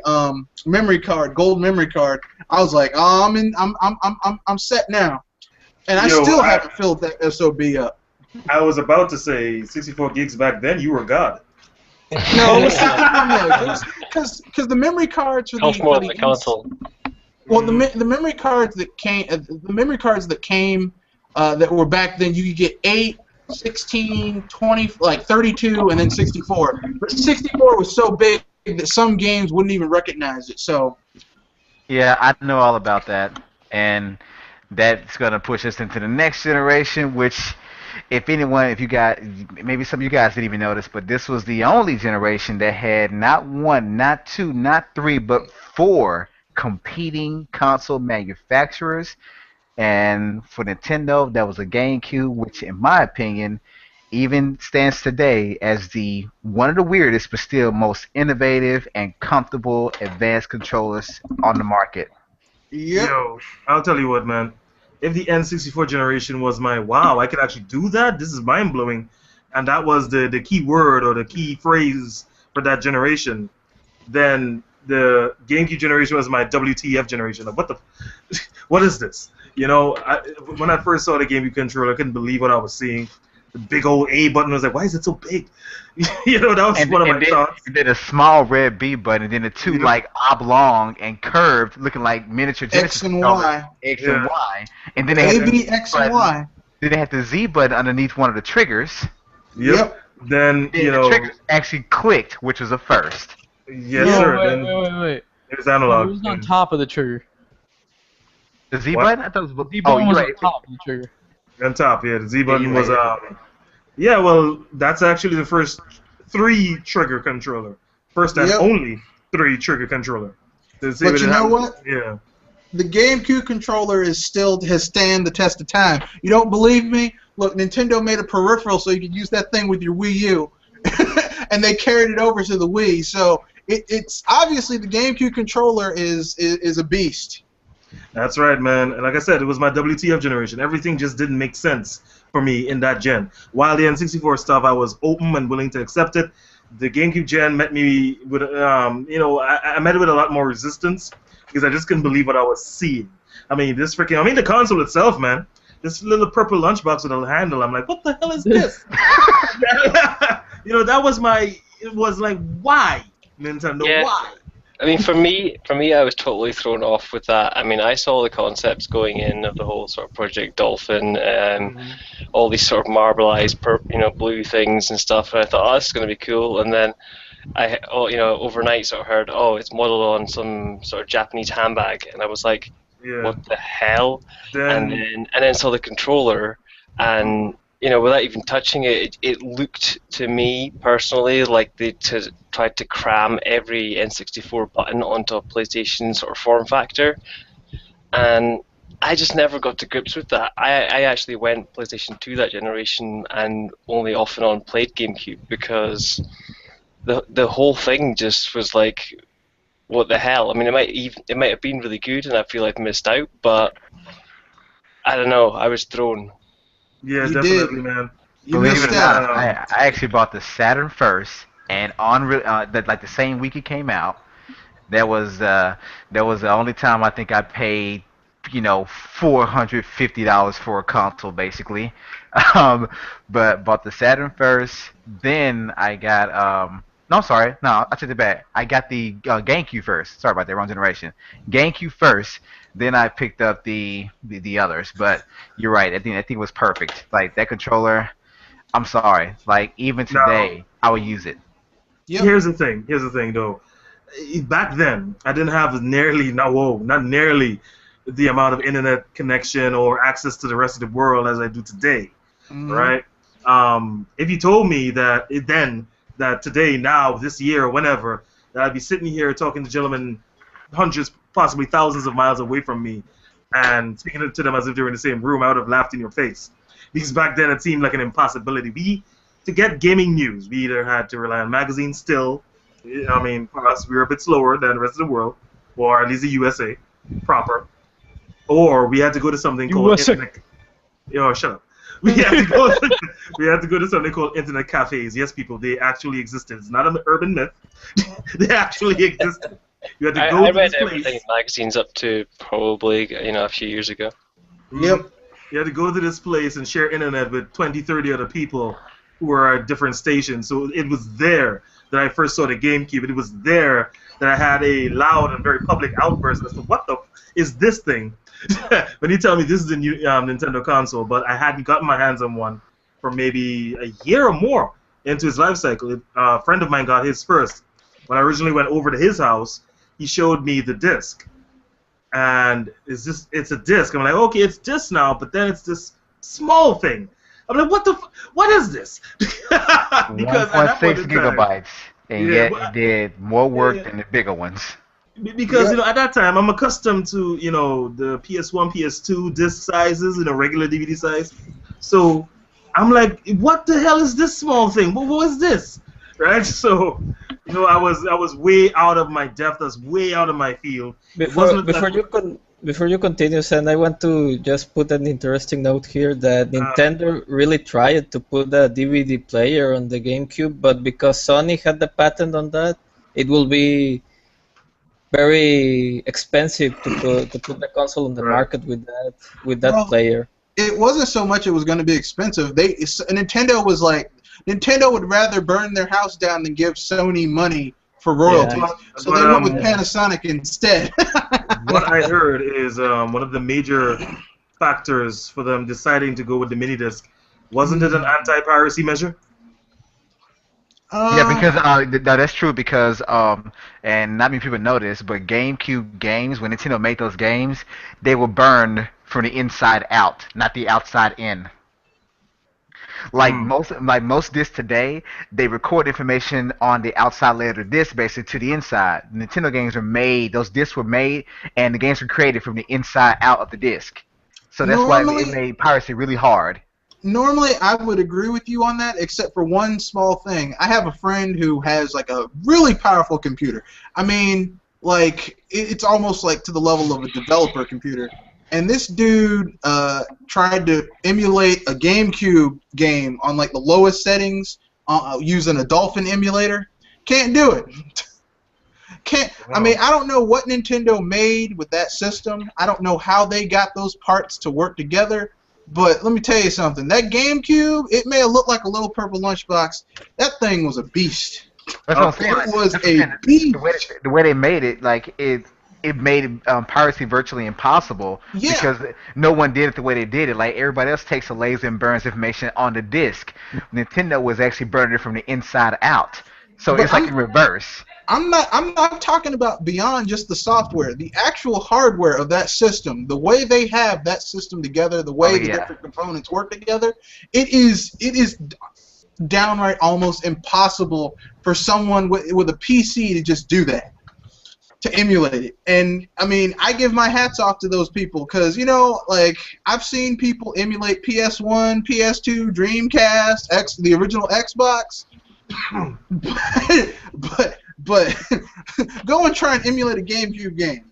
memory card, gold memory card. I was like, oh, I'm set now. And I still haven't filled that SOB up. I was about to say 64 gigs back then. You were God. No, it was 64 meg. Because the memory cards for Cost more than the console. Well, the memory cards that came that were back then, you could get 8, 16, 20, like 32, and then 64. But 64 was so big that some games wouldn't even recognize it. So. Yeah, I know all about that, and that's gonna push us into the next generation. Which, if you got, maybe some of you guys didn't even notice, but this was the only generation that had not one, not two, not three, but 4 competing console manufacturers. And for Nintendo, that was a GameCube, which, in my opinion, even stands today as the one of the weirdest, but still most innovative and comfortable advanced controllers on the market. Yep. Yo, I'll tell you what, man. If the N64 generation was my wow, I could actually do that. This is mind blowing, and that was the key word or the key phrase for that generation. Then the GameCube generation was my WTF generation. Like, what is this? When I first saw the GameCube controller, I couldn't believe what I was seeing. The big old A button, I was like, why is it so big? That was one of my thoughts. And then a small red B button, and then the two like oblong and curved, looking like miniature Genesis X and controllers. Y. X and Y. And then they A, had the B, X, and Y. Then they had the Z button underneath one of the triggers. Yep. Then, the triggers actually clicked, which was a first. Yes, sir. Wait. It was analog. It was on top of the trigger. The Z button? I thought it was. The Z button was right. on top of the trigger. On top, yeah. The Z button was right. yeah, well, that's actually the first 3-trigger controller. First and only 3-trigger controller. But you know what? Yeah. The GameCube controller has stand the test of time. You don't believe me? Look, Nintendo made a peripheral so you could use that thing with your Wii U, and they carried it over to the Wii. So it's obviously the GameCube controller is a beast. That's right, man. And like I said, it was my WTF generation. Everything just didn't make sense for me in that gen. While the N64 stuff, I was open and willing to accept it. The GameCube gen met me with, I met it with a lot more resistance because I just couldn't believe what I was seeing. I mean, the console itself, man. This little purple lunchbox with a handle. I'm like, what the hell is this? That was it was like, why, Nintendo, why? I mean, for me, I was totally thrown off with that. I mean, I saw the concepts going in of the whole sort of Project Dolphin, all these sort of marbleized, blue things and stuff, and I thought, oh, this is going to be cool. And then overnight sort of heard, oh, it's modeled on some sort of Japanese handbag, and I was like, what the hell? And then saw the controller, and without even touching it, it looked to me personally like they tried to cram every N64 button onto a PlayStation sort of form factor, and I just never got to grips with that. I actually went PlayStation 2 that generation and only off and on played GameCube because the whole thing just was like, what the hell? I mean, it might have been really good, and I feel like I missed out, but I don't know. I was thrown. Yeah, you definitely, man. Believe it or not, I actually bought the Saturn first, and the same week it came out. That was the only time I think I paid, $450 for a console, basically. But bought the Saturn first. Then I got no, sorry, no, I took it back. I got the GameCube first. Sorry about that, wrong generation. GameCube first. Then I picked up the others. But you're right. I think it was perfect. Like that controller. I'm sorry. Like even today, I would use it. Yep. Here's the thing, though. Back then, I didn't have not nearly the amount of internet connection or access to the rest of the world as I do today, right? If you told me that today, now, this year, or whenever, that I'd be sitting here talking to gentlemen hundreds, possibly thousands of miles away from me, and speaking to them as if they were in the same room, I would have laughed in your face. Because back then it seemed like an impossibility. To get gaming news, we either had to rely on magazines still. I mean, for us, we were a bit slower than the rest of the world, or at least the USA proper. Or we had to go to something called internet. Yo, shut up. We had to go to something called internet cafes. Yes, people, they actually existed. It's not an urban myth. They actually existed. You had to go I to read this everything place. in magazines up to probably a few years ago. Yep. You had to go to this place and share internet with 20, 30 other people who were at different stations. So it was there that I first saw the GameCube. It was there that I had a loud and very public outburst as to what the is this thing? When you tell me this is the new Nintendo console, but I hadn't gotten my hands on one for maybe a year or more into its life cycle. A friend of mine got his first. When I originally went over to his house, he showed me the disc. And it's a disc. I'm like, okay, it's disc now, but then it's this small thing. I'm like, what is this? Because 1.6 gigabytes, and yet it did more work than the bigger ones. Because at that time I'm accustomed to the PS1, PS2 disc sizes in a regular DVD size. So I'm like, what the hell is this small thing? What is this? Right? So I was way out of my depth. I was way out of my field. Before you continue, Sen, I want to just put an interesting note here that Nintendo really tried to put a DVD player on the GameCube, but because Sony had the patent on that, it will be very expensive to put the console on the market with that player. It wasn't so much it was going to be expensive. Nintendo was like, Nintendo would rather burn their house down than give Sony money for royalties. So they went with Panasonic instead. What I heard is one of the major factors for them deciding to go with the mini disc. Wasn't it an anti-piracy measure? Yeah, because that's true. Because and not many people know this, but GameCube games, when Nintendo made those games, they were burned from the inside out, not the outside in. Most discs today, they record information on the outside layer of the disc, basically to the inside. Nintendo games were made; those discs were made, and the games were created from the inside out of the disc. So that's why it Normally, made piracy really hard. normally I would agree with you on that, except for one small thing. I have a friend who has like a really powerful computer. I mean, like it's almost like to the level of a developer computer. And this dude tried to emulate a GameCube game on like the lowest settings using a Dolphin emulator. Can't do it. Can't. I mean, I don't know what Nintendo made with that system. I don't know how they got those parts to work together. But let me tell you something. That GameCube, it may have looked like a little purple lunchbox. That thing was a beast. That's what I'm saying. It was a beast. The way they made it, like it made piracy virtually impossible Yeah. because no one did it the way they did it. Like everybody else takes a laser and burns information on the disc. Nintendo was actually burning it from the inside out. So But it's like in reverse. I'm not talking about beyond just the software. The actual hardware of that system, the way they have that system together, the way the different components work together, it is downright almost impossible for someone with a PC to just do that, to emulate it. And I mean, I give my hats off to those people because, you know, like I've seen people emulate PS1, PS2, Dreamcast, the original Xbox. but go and try and emulate a GameCube game.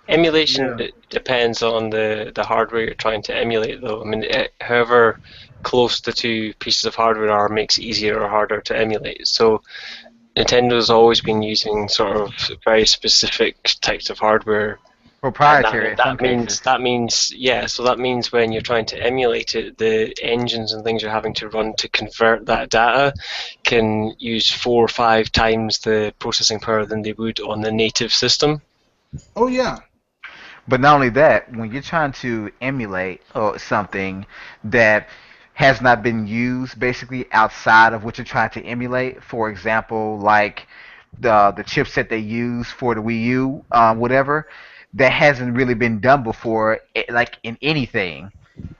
Emulation depends on the hardware you're trying to emulate, though. I mean, however close the two pieces of hardware are makes it easier or harder to emulate. So Nintendo's always been using sort of very specific types of hardware. Proprietary. That means when you're trying to emulate it, the engines and things you're having to run to convert that data can use 4 or 5 times the processing power than they would on the native system. Oh yeah. But not only that, when you're trying to emulate something that has not been used basically outside of what you're trying to emulate, for example, like the chipset they use for the Wii U, whatever, that hasn't really been done before, like in anything.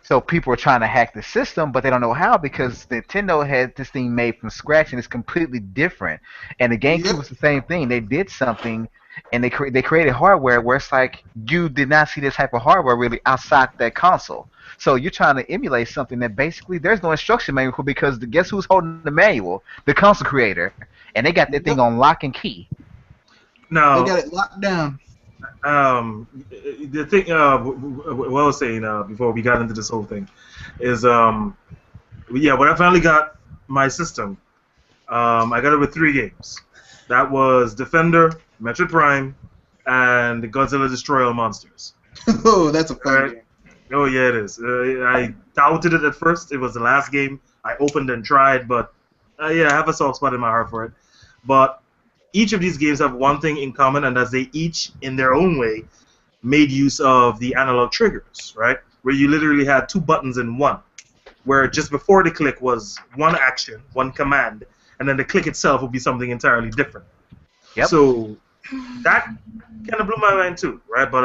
So people are trying to hack the system, but they don't know how because Nintendo had this thing made from scratch and it's completely different. And the GameCube was the same thing. They did something, and they created hardware where it's like you did not see this type of hardware really outside that console. So you're trying to emulate something that basically there's no instruction manual because guess who's holding the manual? The console creator, and they got that thing on lock and key. No, They got it locked down. The thing, what I was saying before we got into this whole thing is, when I finally got my system, I got it with 3 games. That was Defender, Metroid Prime, and Godzilla Destroy All Monsters. Oh, that's a fun game. Oh yeah, it is. I doubted it at first. It was the last game I opened and tried, but I have a soft spot in my heart for it. But each of these games have one thing in common, and that's they each, in their own way, made use of the analog triggers, right? Where you literally had 2 buttons in one, where just before the click was one action, one command, and then the click itself would be something entirely different. Yep. So that kind of blew my mind too, right? But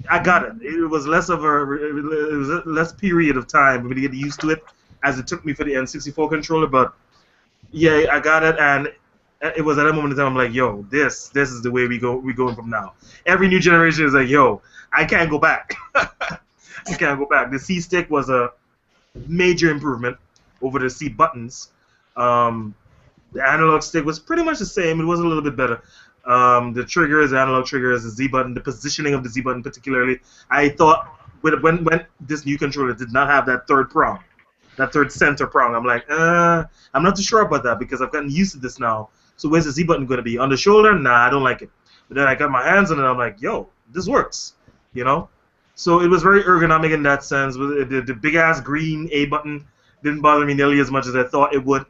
I got it. It was less period of time for me to get used to it as it took me for the N64 controller. But yeah, I got it, and it was at that moment in time I'm like, yo, this is the way we going from now. Every new generation is like, yo, I can't go back. I can't go back. The C stick was a major improvement over the C buttons. The analog stick was pretty much the same. It was a little bit better. The triggers, the analog triggers, the Z button, the positioning of the Z button particularly. I thought when this new controller did not have that third prong, that third center prong, I'm like, I'm not too sure about that because I've gotten used to this now. So where's the Z button going to be? On the shoulder? Nah, I don't like it. But then I got my hands on it, I'm like, yo, this works, you know? So it was very ergonomic in that sense. The big-ass green A button didn't bother me nearly as much as I thought it would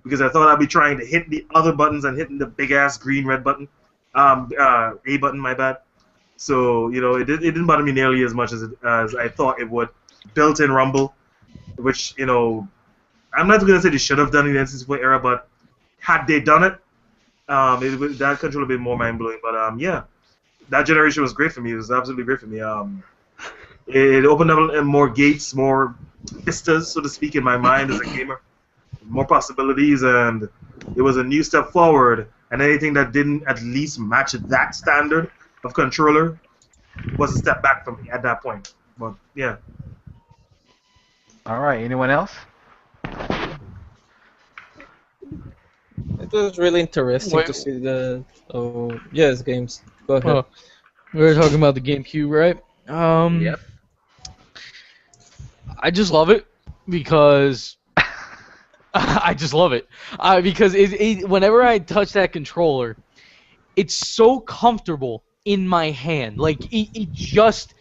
because I thought I'd be trying to hit the other buttons and hitting the big-ass green red button. A button, my bad. So, you know, it didn't bother me nearly as much as I thought it would. Built-in rumble, which, you know, I'm not going to say they should have done in the N64 era, but had they done it, that control would be more mind-blowing. But, yeah, that generation was great for me. It was absolutely great for me. It opened up more gates, more vistas, so to speak, in my mind as a gamer. More possibilities, and it was a new step forward. And anything that didn't at least match that standard of controller was a step back for me at that point. But yeah. All right. Anyone else? It was really interesting Wait, to see the. Oh yes, games. Go ahead. oh, we were talking about the GameCube, right? Yep. I just love it because I just love it. Because whenever I touch that controller, it's so comfortable in my hand. Like it just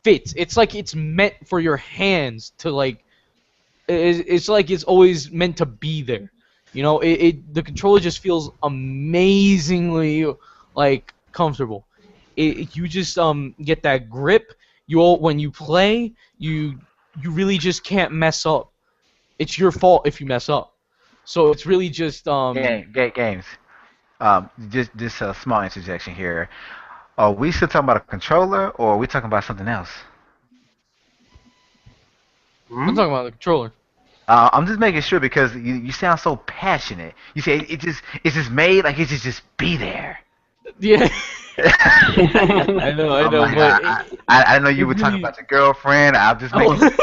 fits. It's like it's meant for your hands to like. It's like it's always meant to be there. You know, the controller just feels amazingly like comfortable. You just get that grip. When you play, you really just can't mess up. It's your fault if you mess up. So it's really just Games. Just a small interjection here. Are we still talking about a controller, or are we talking about something else? I'm talking about the controller. I'm just making sure because you sound so passionate. You say it's just made like it just be there. Yeah. I know, I'm like, but I know you it were talking really- about your girlfriend. I'm just making. But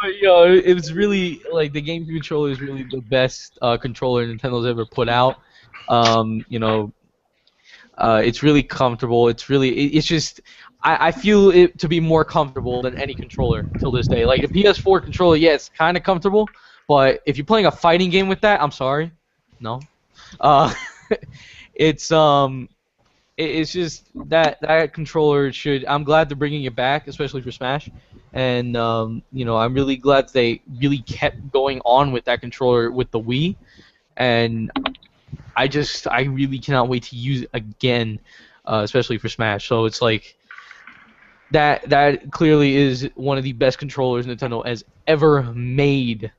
it was really like the GameCube controller is really the best controller Nintendo's ever put out. You know, it's really comfortable. It's just I feel it to be more comfortable than any controller till this day. Like the PS4 controller, yeah, it's kind of comfortable, but if you're playing a fighting game with that, I'm sorry, no. Uh, it's it's just that controller should. I'm glad they're bringing it back, especially for Smash, and you know, I'm really glad they really kept going on with that controller with the Wii, and I really cannot wait to use it again, especially for Smash. So it's like that clearly is one of the best controllers Nintendo has ever made,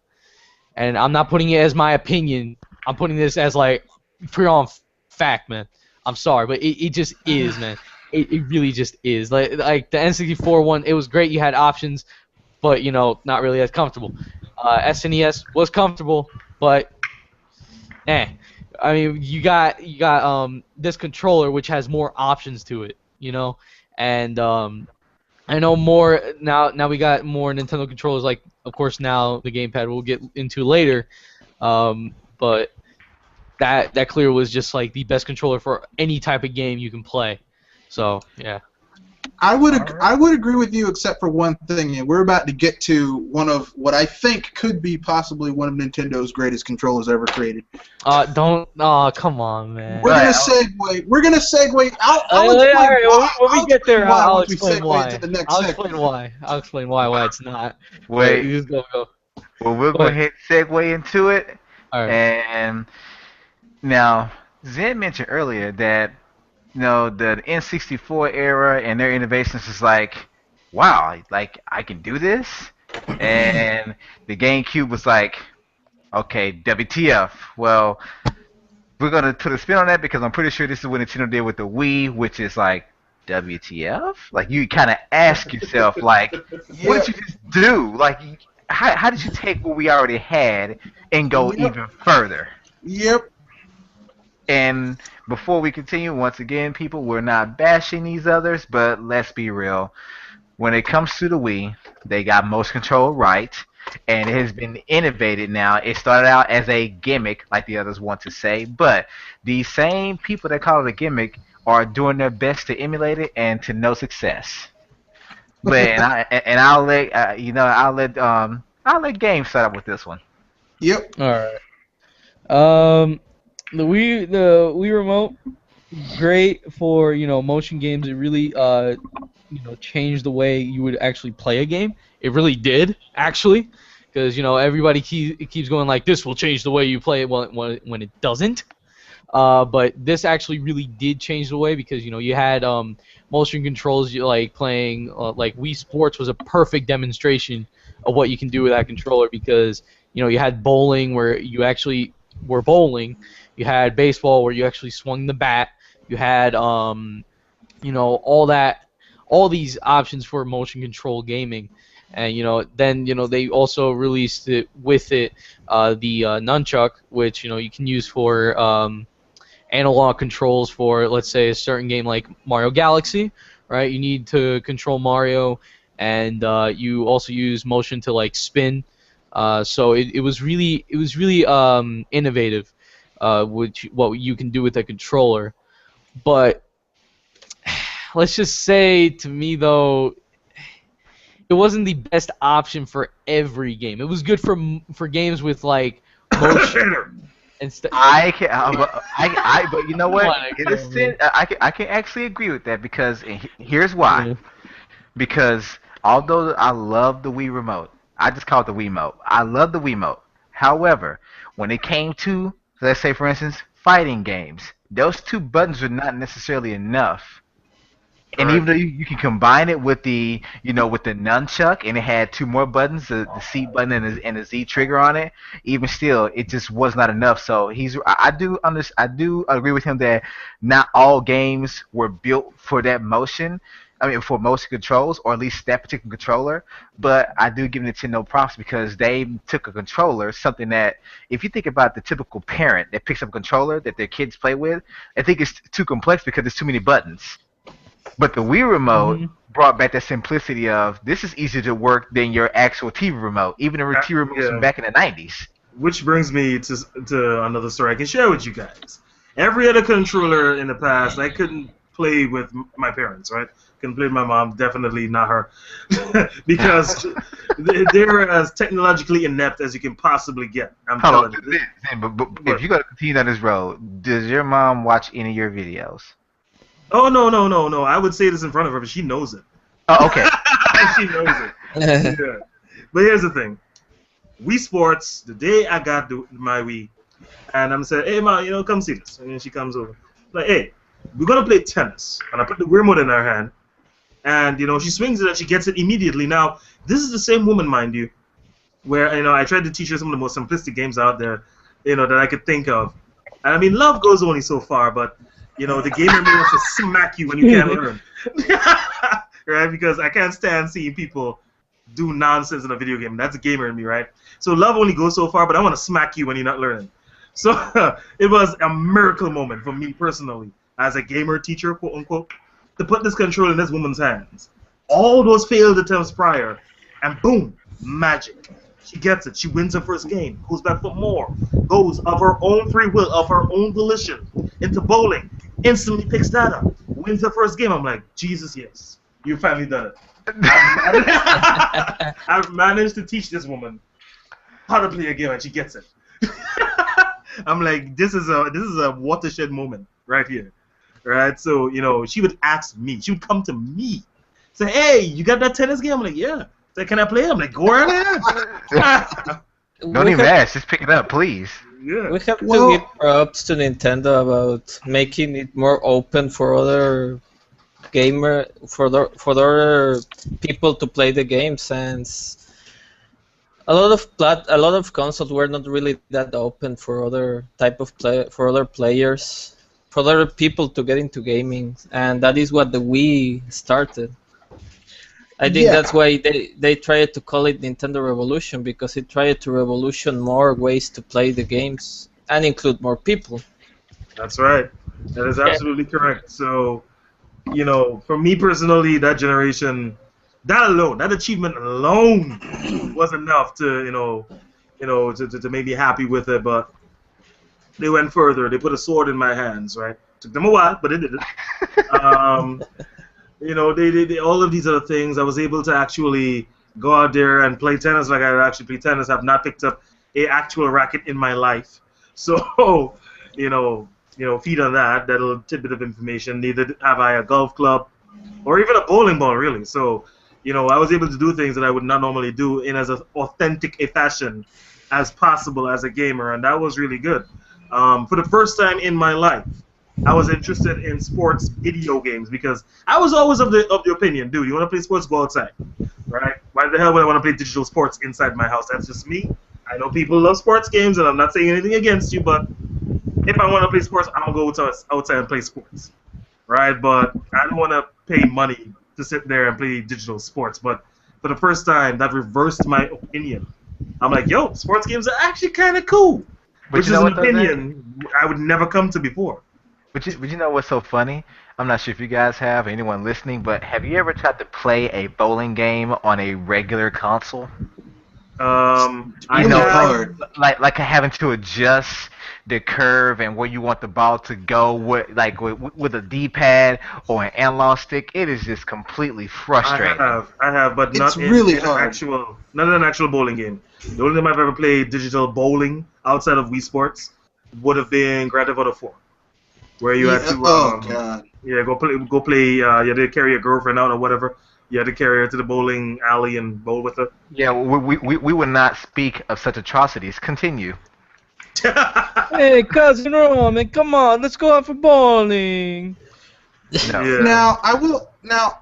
and I'm not putting it as my opinion. I'm putting this as like pure on fact, man. I'm sorry, but it just is, man. It really just is. Like the N64 one, it was great. You had options, but you know, not really as comfortable. SNES was comfortable, but eh. I mean, you got this controller which has more options to it, you know, and I know more now. Now we got more Nintendo controllers, like of course now the gamepad we'll get into later, but that clear was just like the best controller for any type of game you can play. So yeah. I would agree with you except for one thing, and we're about to get to one of what I think could be possibly one of Nintendo's greatest controllers ever created. Don't. Oh, come on, man. We're gonna segue. We're gonna segue. I'll explain Alright, why. when we get there, I'll once we explain segue why. into the next I'll segment. explain why. I'll explain why it's not. Wait. You just go. Well, we'll go ahead and segue into it. All right. And now, Zen mentioned earlier that the N64 era and their innovations is like, wow, like I can do this. And the GameCube was like, okay, WTF. Well, we're gonna put a spin on that because I'm pretty sure this is what Nintendo did with the Wii, which is like, WTF? Like you kind of ask yourself, like, what did you just do? Like, how did you take what we already had and go even further? Yep. And before we continue, once again, people, we're not bashing these others, but let's be real. When it comes to the Wii, they got motion control right, and it has been innovated now. It started out as a gimmick, like the others want to say, but these same people that call it a gimmick are doing their best to emulate it and to no success. But I'll let I'll let Game start up with this one. Yep. All right. The Wii remote, great for motion games. It really changed the way you would actually play a game. It really did actually, because everybody keeps going like this will change the way you play it when it doesn't. But this actually really did change the way because you had motion controls. Like playing like Wii Sports was a perfect demonstration of what you can do with that controller because you had bowling where you actually were bowling. You had baseball where you actually swung the bat. You had all these options for motion control gaming, And then they also released it with it the nunchuck, which you can use for analog controls for, let's say, a certain game like Mario Galaxy, right? You need to control Mario, and you also use motion to like spin. So it was really innovative, which what you can do with a controller. But let's just say, to me though, it wasn't the best option for every game. It was good for games with like motion and stuff. I can, but you know what? Come on, In a sense, I can actually agree with that because here's why. Yeah. Because although I love the Wii remote, I just call it the Wiimote. I love the Wiimote. However, when it came to, let's say for instance, fighting games, those two buttons were not necessarily enough. And Right. even though you can combine it with with the nunchuck, and it had two more buttons, the C button and the Z trigger on it, even still, it just was not enough. So I do agree with him that not all games were built for that motion. I mean, for motion controls, or at least that particular controller. But I do give Nintendo props because they took a controller, something that, if you think about the typical parent that picks up a controller that their kids play with, I think it's too complex because there's too many buttons. But the Wii remote hmm brought back that simplicity of this is easier to work than your actual TV remote, even the TV remotes from Yeah. back in the 90s. Which brings me to another story I can share with you guys. Every other controller in the past, I couldn't play with my parents, right? Couldn't play with my mom, definitely not her, because they're as technologically inept as you can possibly get. I'm Hold on, telling you. but But- if you're going to continue down this road, does your mom watch any of your videos? Oh no no no no! I would say this in front of her, but she knows it. Oh, okay. She knows it. Yeah. But here's the thing. Wii Sports, the day I got my Wii, and I'm saying, hey, Ma, come see this. And then she comes over. Like, hey, we're going to play tennis. And I put the remote in her hand. And, she swings it and she gets it immediately. Now, this is the same woman, mind you, where, I tried to teach her some of the most simplistic games out there, that I could think of. And, I mean, love goes only so far, but, the gamer in me wants to smack you when you can't learn. Right? Because I can't stand seeing people do nonsense in a video game. That's a gamer in me, right? So love only goes so far, but I want to smack you when you're not learning. So it was a miracle moment for me personally, as a gamer teacher, quote unquote, to put this control in this woman's hands. All those failed attempts prior, and boom, magic. She gets it. She wins her first game, goes back for more, goes of her own free will, of her own volition, into bowling, instantly picks that up, wins her first game. I'm like, Jesus, yes, you finally done it. I've managed to teach this woman how to play a game, and she gets it. I'm like, this is a watershed moment right here, right? So she would ask me, she would come to me, say, hey, you got that tennis game? I'm like, yeah. Say, can I play it? I'm like, go right ahead. Don't even ask. Just pick it up, please. Yeah. We have to Well- give props to Nintendo about making it more open for other for other people to play the game, since a lot of consoles were not really that open for other type of for other players, for other people to get into gaming, and that is what the Wii started. I think Yeah. that's why they tried to call it Nintendo Revolution, because it tried to revolution more ways to play the games and include more people. That's right. That is absolutely correct. So, for me personally, that generation, that alone, that achievement alone, was enough to, to make me happy with it. But they went further. They put a sword in my hands, right? Took them a while, but they did it. They all of these other things. I was able to actually go out there and play tennis like I actually play tennis. I've not picked up a actual racket in my life. So, feed on that little tidbit of information. Neither have I a golf club or even a bowling ball, really. So, I was able to do things that I would not normally do in as authentic a fashion as possible as a gamer, and that was really good. For the first time in my life, I was interested in sports video games because I was always of the opinion, dude, you want to play sports, go outside, right? Why the hell would I want to play digital sports inside my house? That's just me. I know people love sports games, and I'm not saying anything against you, but if I want to play sports, I'm going to go outside and play sports, right? But I don't want to pay money to sit there and play digital sports. But for the first time, that reversed my opinion. I'm like, yo, sports games are actually kind of cool. But Which you is know an what, though, Zach? opinion I would never come to before. But you know what's so funny? I'm not sure if you guys have, or anyone listening, but have you ever tried to play a bowling game on a regular console? I You know, hard. like having to adjust the curve and where you want the ball to go with a D-pad or an analog stick. It is just completely frustrating. I have, but It's not in, really in an hard. actual, not in an actual bowling game. The only time I've ever played digital bowling outside of Wii Sports would have been Grand Theft Auto 4, where you had to, Oh God. yeah, go play. You had to carry your girlfriend out or whatever. You had to carry her to the bowling alley and bowl with her. Yeah, we would not speak of such atrocities. Continue. Hey, cousin Roman, come on, let's go out for bowling. No. Yeah. Now I will. Now,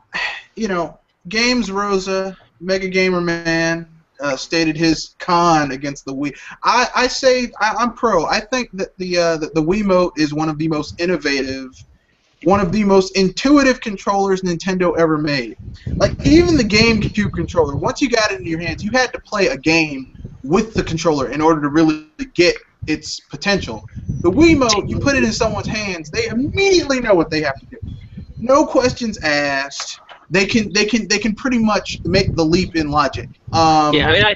you know, Games Rosa, Mega Gamer Man, stated his con against the Wii. I say I'm pro. I think that the Wiimote is one of the most innovative, one of the most intuitive controllers Nintendo ever made. Like even the GameCube controller, once you got it in your hands, you had to play a game with the controller in order to really get its potential. The Wiimote, you put it in someone's hands, they immediately know what they have to do. No questions asked. They can pretty much make the leap in logic. Yeah,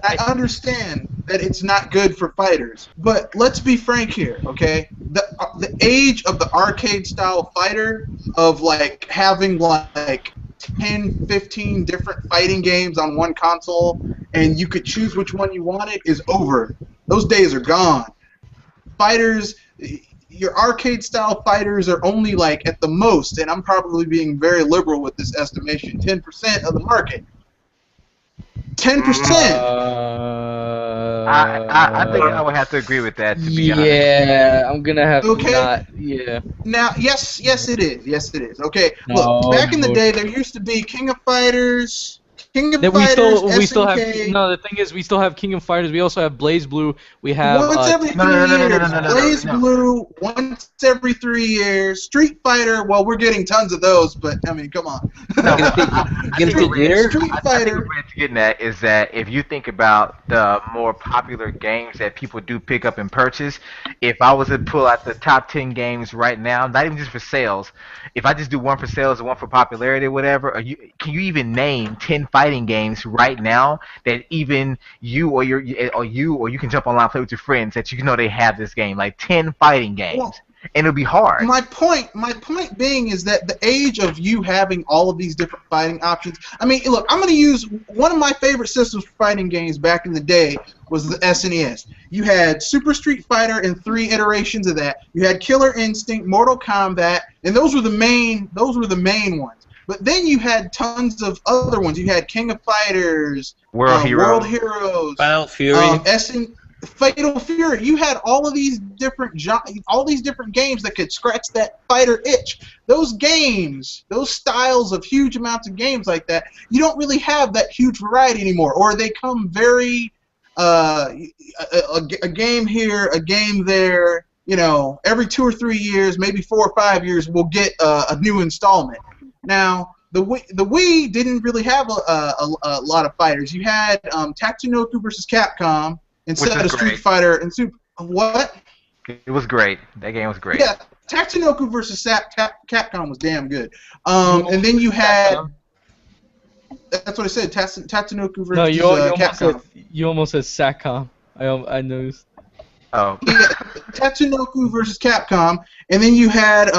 I understand that it's not good for fighters, but let's be frank here, okay? The age of the arcade style fighter, of like having like 10, 15 different fighting games on one console, and you could choose which one you wanted, is over. Those days are gone. Fighters, your arcade style fighters are only like at the most, and I'm probably being very liberal with this estimation, 10% of the market. 10%. I think I would have to agree with that. To be honest. Yeah, I'm gonna have Okay. to not. Yeah. Now, yes, it is. Yes, it is. Okay, No, look, back in the no. day, there used to be King of Fighters, That we still have. SNK. No, the thing is, we still have King of Fighters. We also have Blaze Blue. We have. Once every 3 years, Blaze no. Blue. Once every 3 years, Street Fighter. Well, we're getting tons of those, but I mean, come on. Guilty Gear? Street I think Fighter. what Rand's getting at is that if you think about the more popular games that people do pick up and purchase, if I was to pull out the top 10 games right now, not even just for sales, if I just do one for sales and one for popularity or whatever, can you even name 10 fighting games right now that even you or you can jump online and play with your friends that you know they have this game, like 10 fighting games, Well, and it'll be hard. My point being is that the age of you having all of these different fighting options. I mean, look, I'm going to use one of my favorite systems for fighting games back in the day was the SNES. You had Super Street Fighter and 3 iterations of that. You had Killer Instinct, Mortal Kombat, and those were the main ones. But then you had tons of other ones. You had King of Fighters, World World Heroes. Heroes, Final Fury. Fatal Fury. You had all of these different games that could scratch that fighter itch. Those games, those styles of huge amounts of games like that, you don't really have that huge variety anymore, or they come very a game here, a game there. You know, every 2 or 3 years, maybe 4 or 5 years, we'll get a new installment. Now, the Wii didn't really have a lot of fighters. You had Tatsunoko versus Capcom instead of Street Fighter and Super. What? It was great. That game was great. Yeah, Tatsunoko versus Capcom was damn good. And then you had. That's what I said. Tatsunoko versus No, you Capcom. you almost said Satcom. I noticed. Oh. Yeah, Tatsunoko versus Capcom, and then you had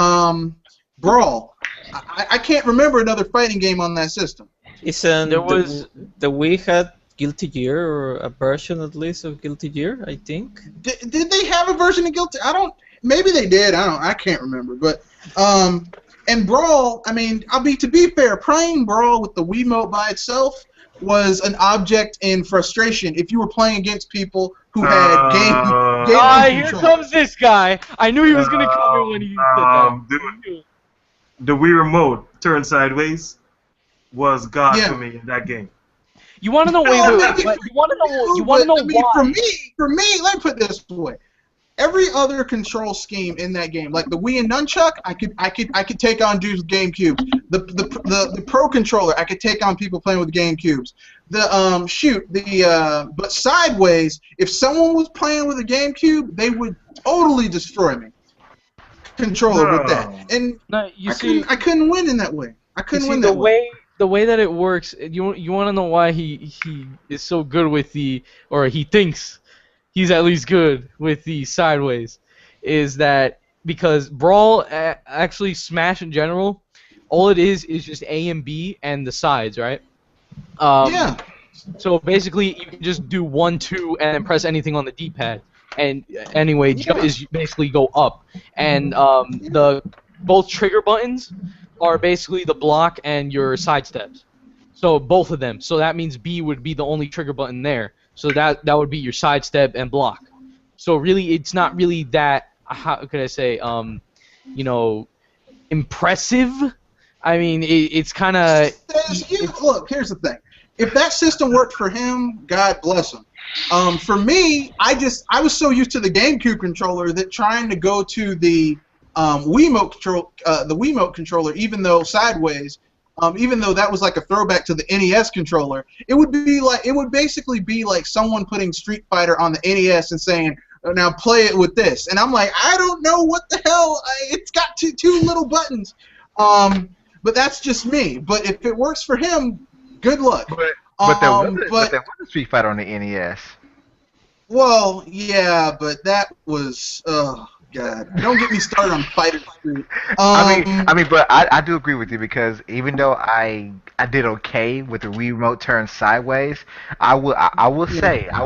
Brawl. I can't remember another fighting game on that system. Isn't There was- the Wii had Guilty Gear, or a version at least of Guilty Gear, I think. Did they have a version of Guilty? Maybe they did. I can't remember. But and Brawl. I mean, to be fair, playing Brawl with the Wiimote by itself was an object in frustration if you were playing against people who had game Here control. comes this guy. I knew he was gonna come in when he said that. Dude, the Wii remote turned sideways was God Yeah. for me in that game. You want to know? No, Wait, maybe but for you want to know? you, You want to but, know I mean, why? For me, let me put it this way. every other control scheme in that game, like the Wii and Nunchuck, I could take on dudes with GameCubes. The Pro controller, I could take on people playing with GameCubes. But sideways, if someone was playing with a GameCube, they would totally destroy me. Controller with that, and No, I couldn't win in that way. I couldn't win that way. The way that it works, you want to know why he is so good with or he thinks he's at least good with the sideways, is that because Brawl, actually Smash in general, all it is just A and B and the sides, right? Yeah. So basically, you can just do 1, 2, and then press anything on the D-pad. And anyway, jump is basically go up, and both trigger buttons are basically the block and your side steps. So both of them. So that means B would be the only trigger button there. So that would be your side step and block. So really, it's not really that, how could I say, impressive. I mean, it's kind of. Look, here's the thing. If that system worked for him, God bless him. For me, I was so used to the GameCube controller that trying to go to the Wiimote controller, even though sideways, even though that was like a throwback to the NES controller, it would basically be like someone putting Street Fighter on the NES and saying, "Now play it with this," and I'm like, I don't know what the hell. It's got two little buttons. But that's just me. But if it works for him, good luck. But there was a Street Fighter on the NES. Well, yeah, but that was, oh God, don't get me started on Fighter Street. I mean, but I do agree with you, because even though I did okay with the Wii remote turn sideways, I will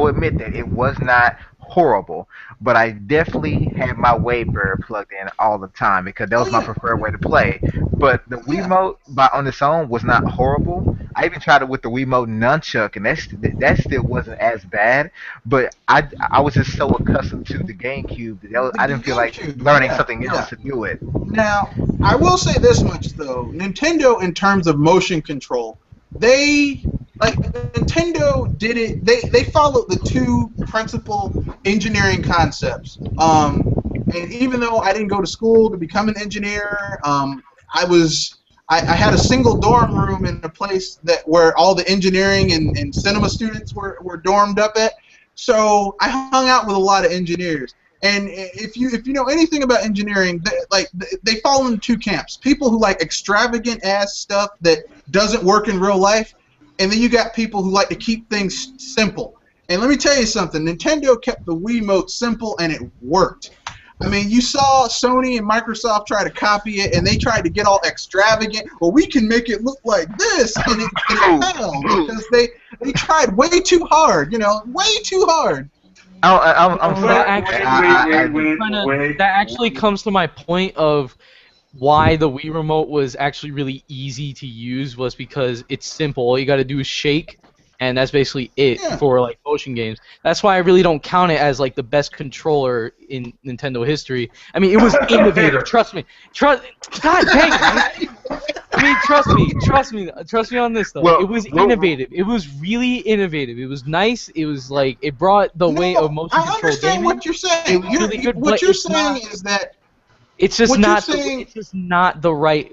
admit that it was not horrible, but I definitely had my Waybear plugged in all the time because that was my preferred way to play. But the Wiimote on its own was not horrible. I even tried it with the Wiimote Nunchuck, and that still wasn't as bad. But I was just so accustomed to the GameCube that I didn't feel like learning something else to do it. Now, I will say this much though: Nintendo, in terms of motion control, Nintendo did it. They followed the two principal engineering concepts. And even though I didn't go to school to become an engineer, I had a single dorm room in a place where all the engineering and cinema students were dormed up at. So I hung out with a lot of engineers. And if you know anything about engineering, they fall into two camps: people who like extravagant ass stuff that doesn't work in real life, and then you got people who like to keep things simple. And let me tell you something: Nintendo kept the Wiimote simple, and it worked. I mean, you saw Sony and Microsoft try to copy it, and they tried to get all extravagant. Well, we can make it look like this, and it failed because they tried way too hard. Way too hard. That actually comes to my point of why the Wii Remote was actually really easy to use, was because it's simple. All you got to do is shake, and that's basically it for like motion games. That's why I really don't count it as like the best controller in Nintendo history. I mean, it was innovative. Trust me. God dang it. I mean, trust me on this though. It was innovative. It was really innovative. It was nice. It was like it brought the way of motion control gaming. I understand what you're saying. It was really good, what you're saying is that it's just not the right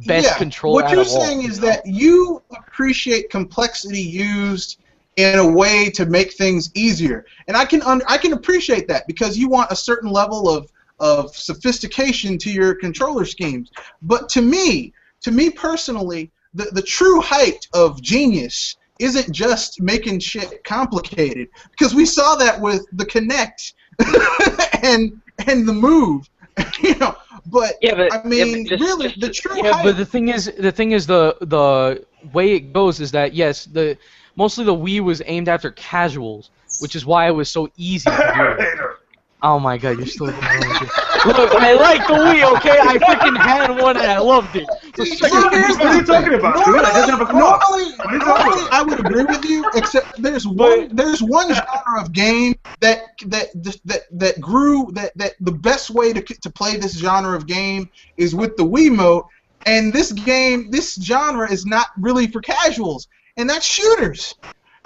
best control. What you're saying is that you appreciate complexity used in a way to make things easier, and I can appreciate that because you want a certain level of sophistication to your controller schemes. But to me personally, the true height of genius isn't just making shit complicated, because we saw that with the Kinect and the Move. But I mean, really, the true height. But the thing is, the way it goes is that yes, mostly the Wii was aimed after casuals, which is why it was so easy to do. Oh my God, you're still going with it. Look, I like the Wii, okay? I freaking had one and I loved it. What are you talking about? Normally, I would agree with you, except there's one genre of game that grew. That the best way to play this genre of game is with the Wiimote, and this genre is not really for casuals, and that's shooters.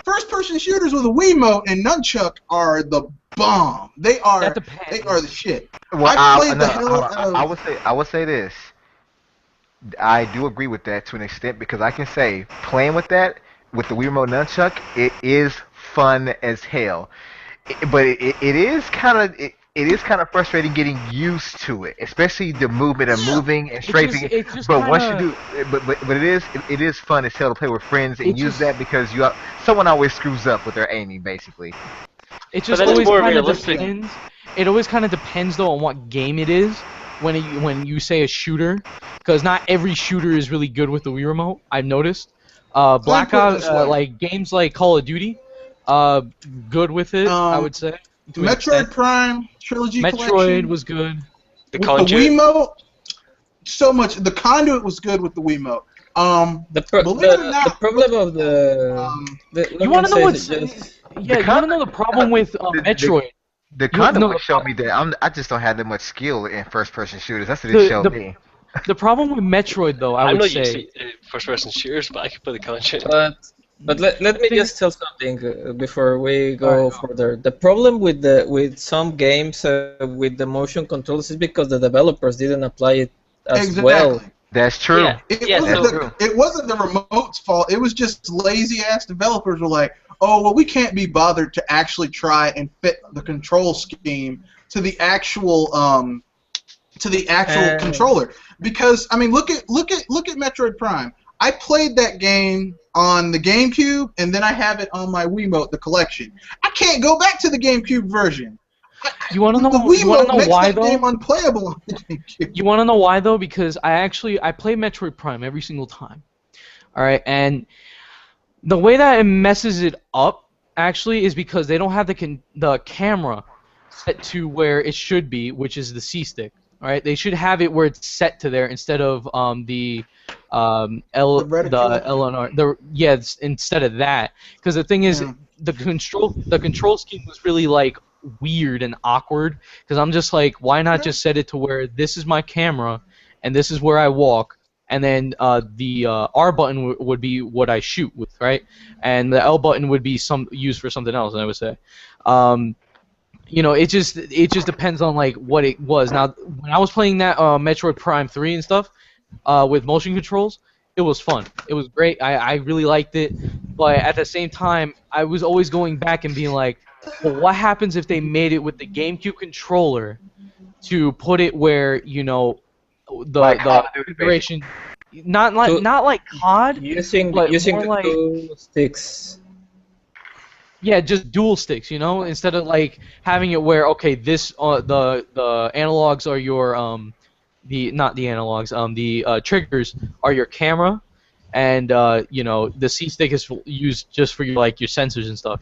First-person shooters with a Wiimote and Nunchuck are the bomb. They That are depends. the shit. Well, I played no, the hell hold on. out of. I would say this. I do agree with that to an extent because I can say playing with that with the Wii Remote Nunchuck, it is fun as hell. But it is kind of it is kind of frustrating getting used to it, especially the movement of Yeah, moving and It's just strafing. it's just But kind once you of do, but it is fun as hell to play with friends it and use just that because someone always screws up with their aiming basically. it But just then it's always more kind of realistic. depends. It always kind of depends though on what game it is. When you say a shooter, because not every shooter is really good with the Wii remote. I've noticed. let me Black put it Ops, this way. like games like Call of Duty, uh, good with it. I Um, would say to an extent. Metroid Prime Trilogy Metroid Collection was good. The with the conduit. Wiimote, so much. The conduit was good with the Wiimote. Believe it or The not, problem of the, um, let You me want to know say what's just The yeah? You want to conduit, know the problem with the, the, Metroid? the You conduit know would show me that I just don't have that much skill in first person shooters. That's what it the showed the me. the problem with Metroid though, I I'm would not used to say first-person shooters, but I can play the conduit. let the me thing. just tell something before we All right, go further. The problem with the with some games with the motion controls is because the developers didn't apply it as well. exactly. That's true. Yeah, yeah. That's So true. It wasn't the remote's fault. It was just lazy ass developers were like, oh well, we can't be bothered to actually try and fit the control scheme to the actual And controller. Because I mean, look at Metroid Prime. I played that game on the GameCube, and then I have it on my Wiimote, the collection. I can't go back to the GameCube version. You want to The know? You want to Wiimote know makes why that game though? unplayable on the GameCube. You want to know why though? Because I play Metroid Prime every single time. All right, and the way that it messes it up actually is because they don't have the camera set to where it should be, which is the C stick. All right, they should have it where it's set to there instead of The the reticule. LNR instead of that, because the thing is Yeah. the control scheme was really like weird and awkward, because I'm just like, why not just set it to where this is my camera and this is where I walk, and then the R button would be what I shoot with, right, and the L button would be some used for something else, I would say. um, it just depends on like what it was. Now, when I was playing that Metroid Prime 3 and stuff with motion controls, it was fun. It was great. I really liked it, but at the same time, I was always going back and being like, well, what happens if they made it with the GameCube controller to put it where Like Call the of Duty, basically. configuration, not like to not like COD, but using more the like, two sticks. yeah, just dual sticks, instead of like having it where, okay, this the analogs are your the not the analogs, the triggers are your camera, and the C stick is used just for your sensors and stuff,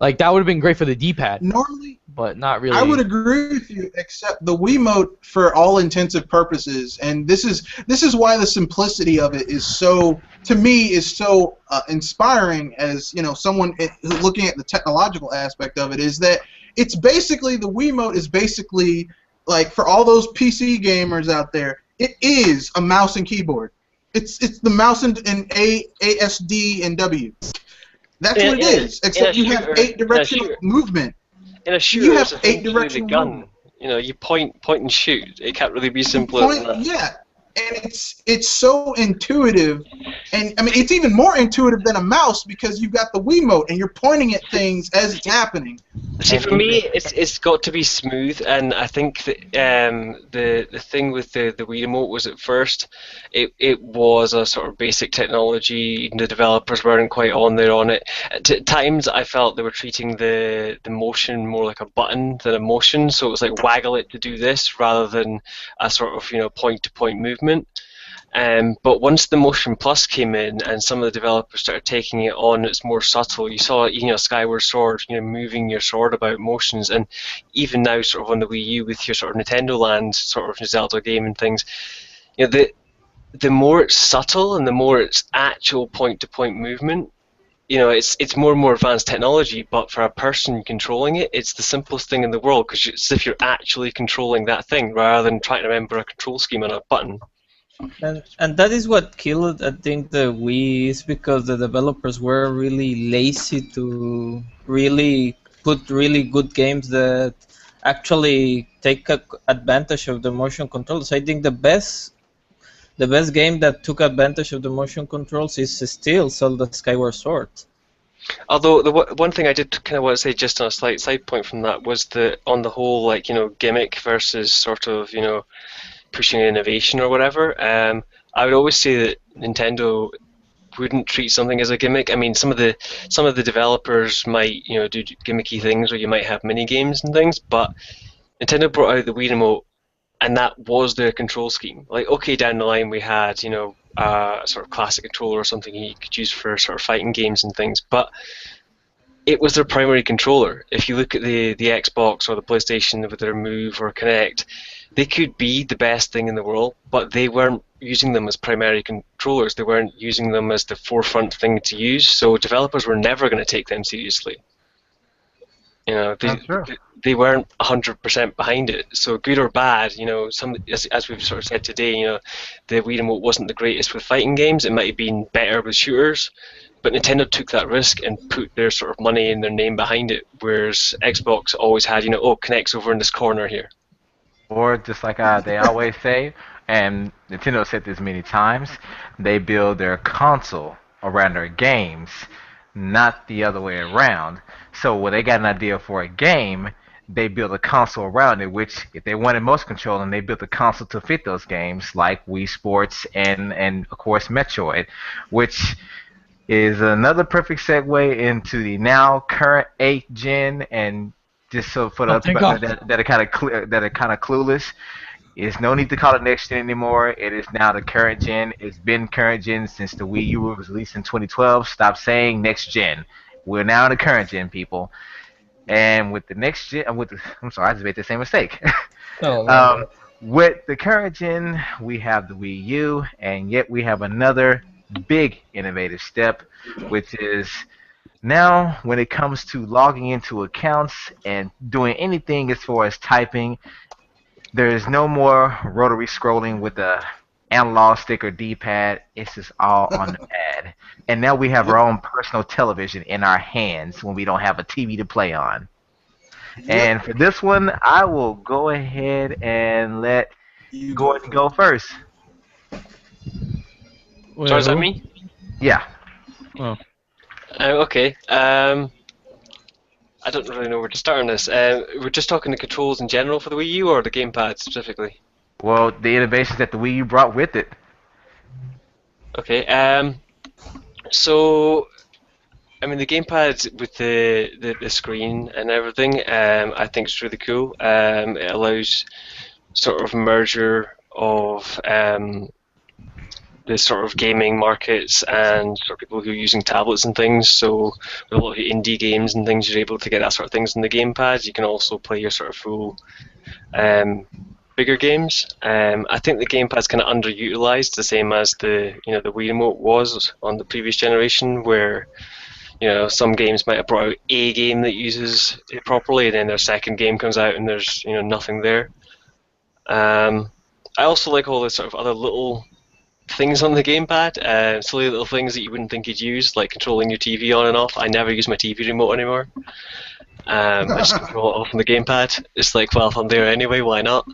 like that would have been great for the D-pad, Normally, but not I would really. agree with you, except the Wiimote, for all intensive purposes, and this is why the simplicity of it is so, to me, is so inspiring. As someone looking at the technological aspect of it, is that it's basically, the Wiimote is basically, like, for all those PC gamers out there, it is a mouse and keyboard. It's the mouse and A S D and W. That's what it is. Except you have 8 directional movement. in a You shooter, have it's a 8 thing to do with the directional gun. movement. You point and shoot. It can't really be You simpler than that. yeah, and it's so intuitive, and I mean it's even more intuitive than a mouse because you've got the Wiimote and you're pointing at things as it's happening. See, for me, it's got to be smooth, and I think that the thing with the Wii remote was, at first it was a sort of basic technology. The developers weren't quite on there on it. At times, I felt they were treating the motion more like a button than a motion, so it was like waggle it to do this rather than a sort of point-to-point movement. But once the Motion Plus came in and some of the developers started taking it on, it's more subtle. You saw, Skyward Sword, moving your sword about motions, and even now, sort of on the Wii U with your sort of Nintendo Land sort of Zelda game and things, the more it's subtle and the more it's actual point-to-point movement, it's more and more advanced technology. But for a person controlling it, it's the simplest thing in the world because it's as if you're actually controlling that thing rather than trying to remember a control scheme on a button. And that is what killed, I think, the Wii, is because the developers were really lazy to really put really good games that actually take advantage of the motion controls. I think the best game that took advantage of the motion controls is still Zelda Skyward Sword. Although one thing I did kind of want to say, just on a slight side point from that, was that on the whole, like, gimmick versus sort of, pushing innovation or whatever. I would always say that Nintendo wouldn't treat something as a gimmick. I mean, some of the developers might, do gimmicky things, or you might have mini games and things, but Nintendo brought out the Wii Remote, and that was their control scheme. Like, okay, down the line we had, a sort of classic controller or something you could use for sort of fighting games and things, but it was their primary controller. If you look at the Xbox or the PlayStation with their Move or Kinect, they could be the best thing in the world, but they weren't using them as primary controllers. They weren't using them as the forefront thing to use, so developers were never going to take them seriously. They weren't 100% behind it. So good or bad, as we've sort of said today, the Wii Remote wasn't the greatest with fighting games. It might have been better with shooters, but Nintendo took that risk and put their sort of money and their name behind it, whereas Xbox always had, Kinect's over in this corner here. Or just like they always say, and Nintendo said this many times, they build their console around their games, not the other way around. So when they got an idea for a game, they build a console around it, which if they wanted motion control, and they built a console to fit those games, like Wii Sports and of course Metroid, which is another perfect segue into the now current 8th gen. And just so for the that are kind of clueless, it's no need to call it next gen anymore. It is now the current gen. It's been current gen since the Wii U was released in 2012. Stop saying next gen. We're now in the current gen, people. And with the next gen, I'm sorry, I just made the same mistake. With the current gen, we have the Wii U, and yet we have another big innovative step, which is now when it comes to logging into accounts and doing anything as far as typing, there is no more rotary scrolling with the analog stick or D-pad. It's just all on the pad. And now we have our own personal television in our hands when we don't have a TV to play on. And for this one, I will go ahead and let Gordon go first. So is that me? Yeah. Oh. Okay. I don't really know where to start on this. We're just talking the controls in general for the Wii U, or the gamepad specifically? Well, the innovations that the Wii U brought with it. Okay. So, I mean, the gamepad with the screen and everything, I think is really cool. It allows sort of merger of the sort of gaming markets and sort of people who are using tablets and things. So with a lot of indie games and things, you're able to get that sort of things in the gamepad. You can also play your sort of full bigger games. I think the gamepad's kind of underutilized, the same as the the Wii Remote was on the previous generation, where some games might have brought out a game that uses it properly, and then their second game comes out and there's nothing there. I also like all the sort of other little things on the gamepad, silly little things that you wouldn't think you'd use, like controlling your TV on and off. I never use my TV remote anymore. I just control it off on the gamepad. It's like, well, if I'm there anyway, why not?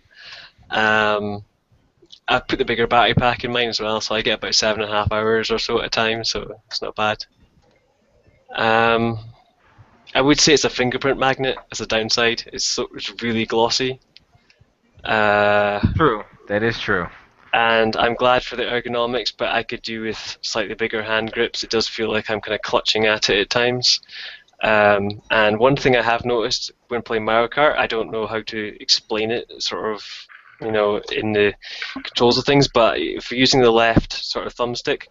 I've put the bigger battery pack in mine as well, so I get about 7.5 hours or so at a time, so it's not bad. I would say it's a fingerprint magnet as a downside. It's really glossy. True. That is true. And I'm glad for the ergonomics, but I could do with slightly bigger hand grips. It does feel like I'm kind of clutching at it at times. And one thing I have noticed when playing Mario Kart, I don't know how to explain it, sort of, in the controls of things, but if you're using the left sort of thumbstick,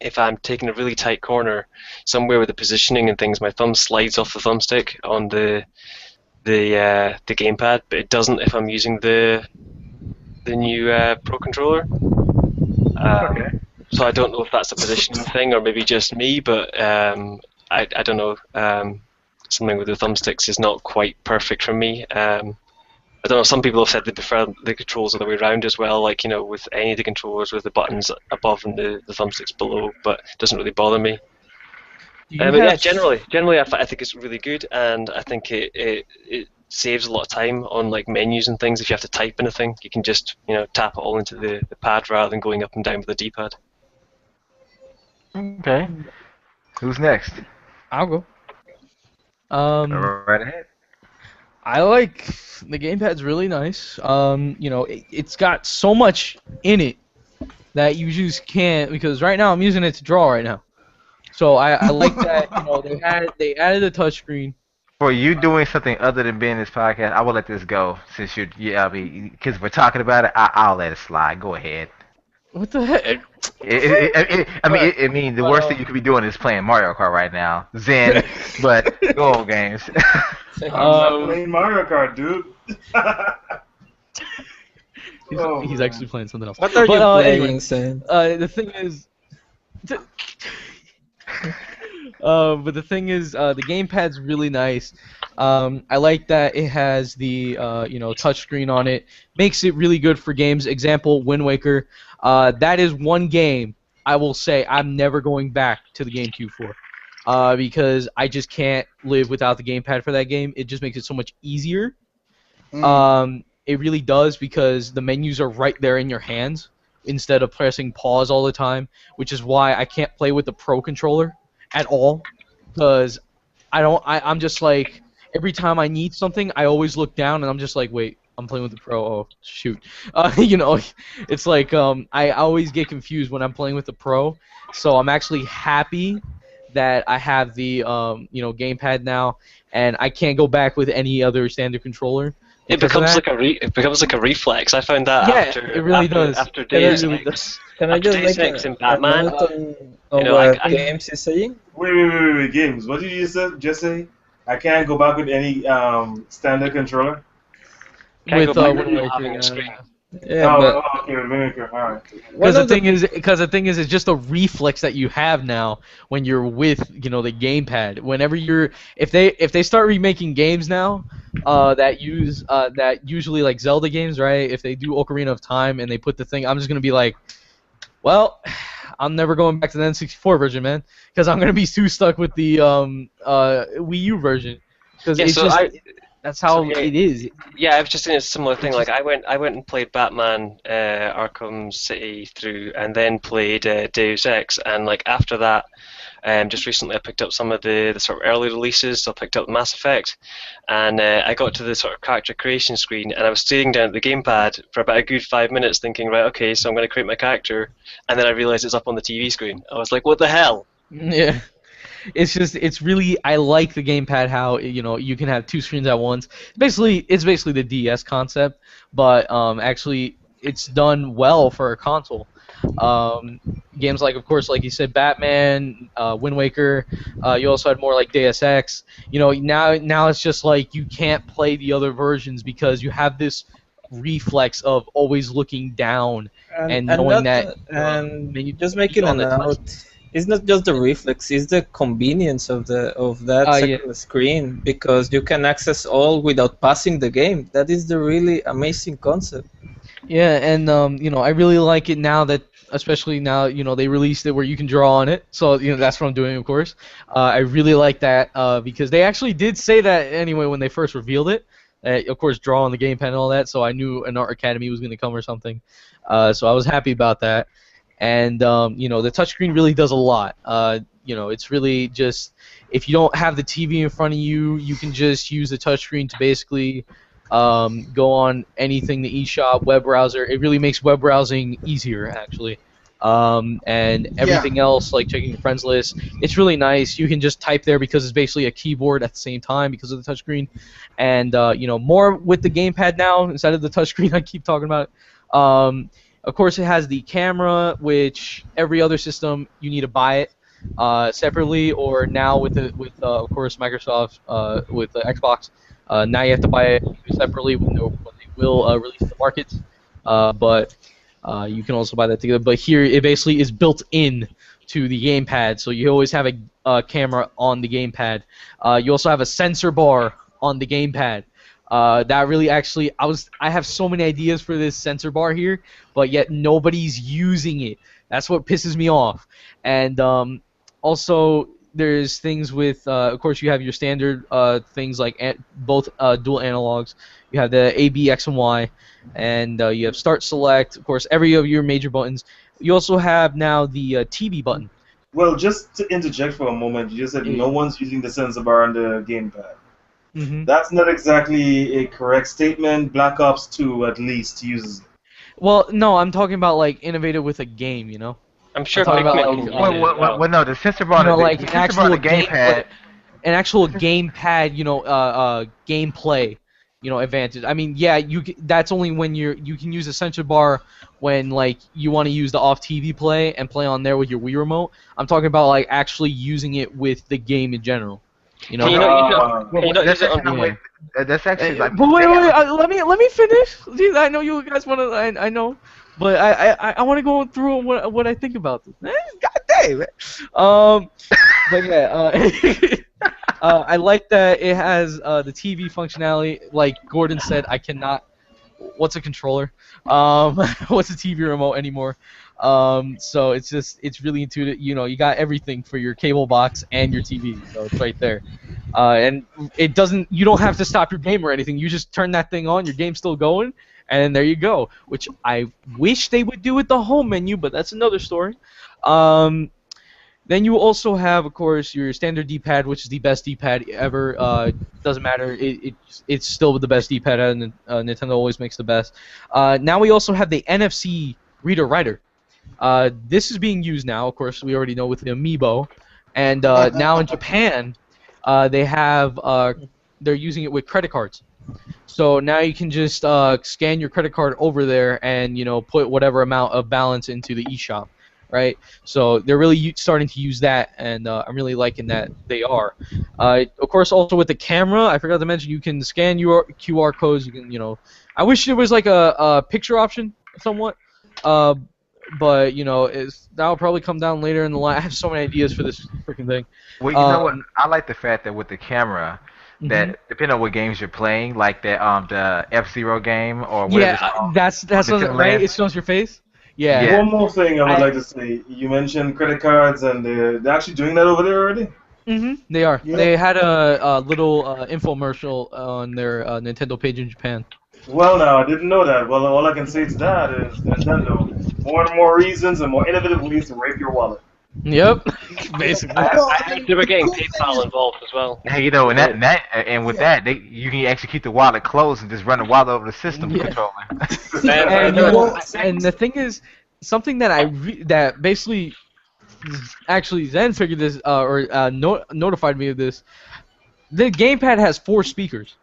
if I'm taking a really tight corner, somewhere with the positioning and things, my thumb slides off the thumbstick on the gamepad, but it doesn't if I'm using the new Pro controller. Okay. So I don't know if that's a positioning thing or maybe just me, but I don't know. Something with the thumbsticks is not quite perfect for me. I don't know. Some people have said they prefer the controls other way around as well, like with any of the controllers with the buttons above and the thumbsticks below, but it doesn't really bother me. Do you But yeah, have? generally, I think it's really good, and I think it saves a lot of time on like menus and things. If you have to type anything, you can just tap it all into the pad rather than going up and down with the D-pad. Okay. Who's next? I'll go. Go Um, right ahead. I like the gamepad's really nice. It's got so much in it that you just can't, because right now I'm using it to draw right now. So I like that. They added a touchscreen. For you doing something other than being this podcast, I will let this go since I mean, because we're talking about it. I'll let it slide. Go ahead. What the heck? I mean, the worst thing you could be doing is playing Mario Kart right now, Zen. But go on, games. I'm not playing Mario Kart, dude. He's actually playing something else. What are But, you playing, anyway, Sam? the thing is, but the thing is, the gamepad's really nice. I like that it has the touchscreen on it. Makes it really good for games. Example, Wind Waker. That is one game I will say I'm never going back to the GameCube for. Because I just can't live without the gamepad for that game. It just makes it so much easier. It really does, because the menus are right there in your hands instead of pressing pause all the time, which is why I can't play with the Pro controller at all, because I'm just like, every time I need something, I always look down and I'm just like, wait, I'm playing with the Pro. Oh shoot, it's like I always get confused when I'm playing with the Pro. So I'm actually happy that I have the gamepad now, and I can't go back with any other standard controller. It becomes like a reflex. I found that it really does. After Deus really Ex. Can I After just Deus make Ex and Batman. on what Games is saying? Wait, games. What did you just say? I can't go back with any standard controller. Can't With go back Wind with having Waker, a screen. Yeah, but Okay, Maker. All right. because the thing is, it's just a reflex that you have now when you're with the gamepad. Whenever if they start remaking games now, that usually like Zelda games, right? If they do Ocarina of Time and they put the thing, I'm just gonna be like, well, I'm never going back to the N64 version, man, because I'm gonna be too stuck with the Wii U version, because that's how it is. Yeah, I was just saying a similar thing. Like I went and played Batman Arkham City through, and then played Deus Ex, and like after that, just recently I picked up some of the sort of early releases. So I picked up Mass Effect, and I got to the sort of character creation screen, and I was staring down at the gamepad for about a good 5 minutes, thinking, right, okay, so I'm going to create my character, and then I realized it's up on the TV screen. I was like, what the hell? Yeah. It's really, I like the gamepad how you can have two screens at once. It's basically the DS concept, but actually it's done well for a console. Games like, of course, like you said, Batman, Wind Waker. You also had more like Deus Ex. Now it's just like you can't play the other versions because you have this reflex of always looking down and knowing that. And just making a note. It's not just the reflex; it's the convenience of that second screen, because you can access all without passing the game. That is the really amazing concept. Yeah, and I really like it now that, especially now, they released it where you can draw on it. So that's what I'm doing, of course. I really like that because they actually did say that anyway when they first revealed it. Of course, draw on the gamepad and all that. So I knew an Art Academy was going to come or something. So I was happy about that. And the touchscreen really does a lot. It's really just, if you don't have the TV in front of you, you can just use the touchscreen to basically go on anything, the eShop, web browser. It really makes web browsing easier, actually. And everything else, like checking your friends list, it's really nice. You can just type there because it's basically a keyboard at the same time because of the touchscreen. And more with the gamepad now instead of the touchscreen I keep talking about. Of course, it has the camera, which every other system you need to buy it separately, or now with of course Microsoft with the Xbox, now you have to buy it separately when they will release the markets. But you can also buy that together. But here, it basically is built in to the gamepad, so you always have a camera on the gamepad. You also have a sensor bar on the gamepad. That really actually, I have so many ideas for this sensor bar here, but yet nobody's using it. That's what pisses me off. And also, there's things with, of course, you have your standard things like both dual analogs. You have the A, B, X, and Y, and you have start, select, of course, every of your major buttons. You also have now the TV button. Well, just to interject for a moment, you just said no one's using the sensor bar on the gamepad. Mm-hmm. That's not exactly a correct statement. Black Ops 2 at least uses it. Well, no, I'm talking about like Innovator with a game, you know. I'm sure talking about, Pikmin like, uses it as well. Well, no, the sensor bar, You know, the, like the an sensor bar on actual the gamepad. an actual gamepad, you know, gameplay, you know, advantage. I mean, yeah, that's only when you can use a sensor bar when like you want to use the off TV play and play on there with your Wii remote. I'm talking about like actually using it with the game in general. You know. Can you not use it on? That's actually like. But wait, let me finish. Jeez, I know you guys want to. I know, but I want to go through what I think about this. God damn it. But yeah, I like that it has the TV functionality. Like Gordon said, I cannot. What's a controller? What's a TV remote anymore? So it's really intuitive. You know, you got everything for your cable box and your TV, so it's right there. And it doesn't. You don't have to stop your game or anything. You just turn that thing on. Your game's still going, and there you go. Which I wish they would do with the home menu, but that's another story. Then you also have, of course, your standard D-pad, which is the best D-pad ever. Doesn't matter. It's still the best D-pad, and Nintendo always makes the best. Now we also have the NFC reader-writer. This is being used now, of course, we already know with the Amiibo. And now in Japan, they're using it with credit cards. So now you can just scan your credit card over there and, you know, put whatever amount of balance into the eShop. Right, so they're really starting to use that, and I'm really liking that they are. Of course, also with the camera, I forgot to mention you can scan your QR codes. You can, you know, I wish there was like a picture option, somewhat, but you know, that'll probably come down later in the line. I have so many ideas for this freaking thing. Well, you know what? I like the fact that with the camera, that depending on what games you're playing, like the F-Zero game or whatever it's called, that's right. It shows your face. Yeah. One more thing I would like to say. You mentioned credit cards, and they're actually doing that over there already? They are. Yeah. They had a little infomercial on their Nintendo page in Japan. Well, now, I didn't know that. Well, all I can say to that is Nintendo, more and more reasons and more innovative ways to rape your wallet. Yep, basically. They were getting PayPal involved as well. Hey, you know, and with that, you can actually keep the wallet closed and just run the wallet over the system controller. And the thing is, something that that basically actually Zen figured this notified me of this. The gamepad has 4 speakers.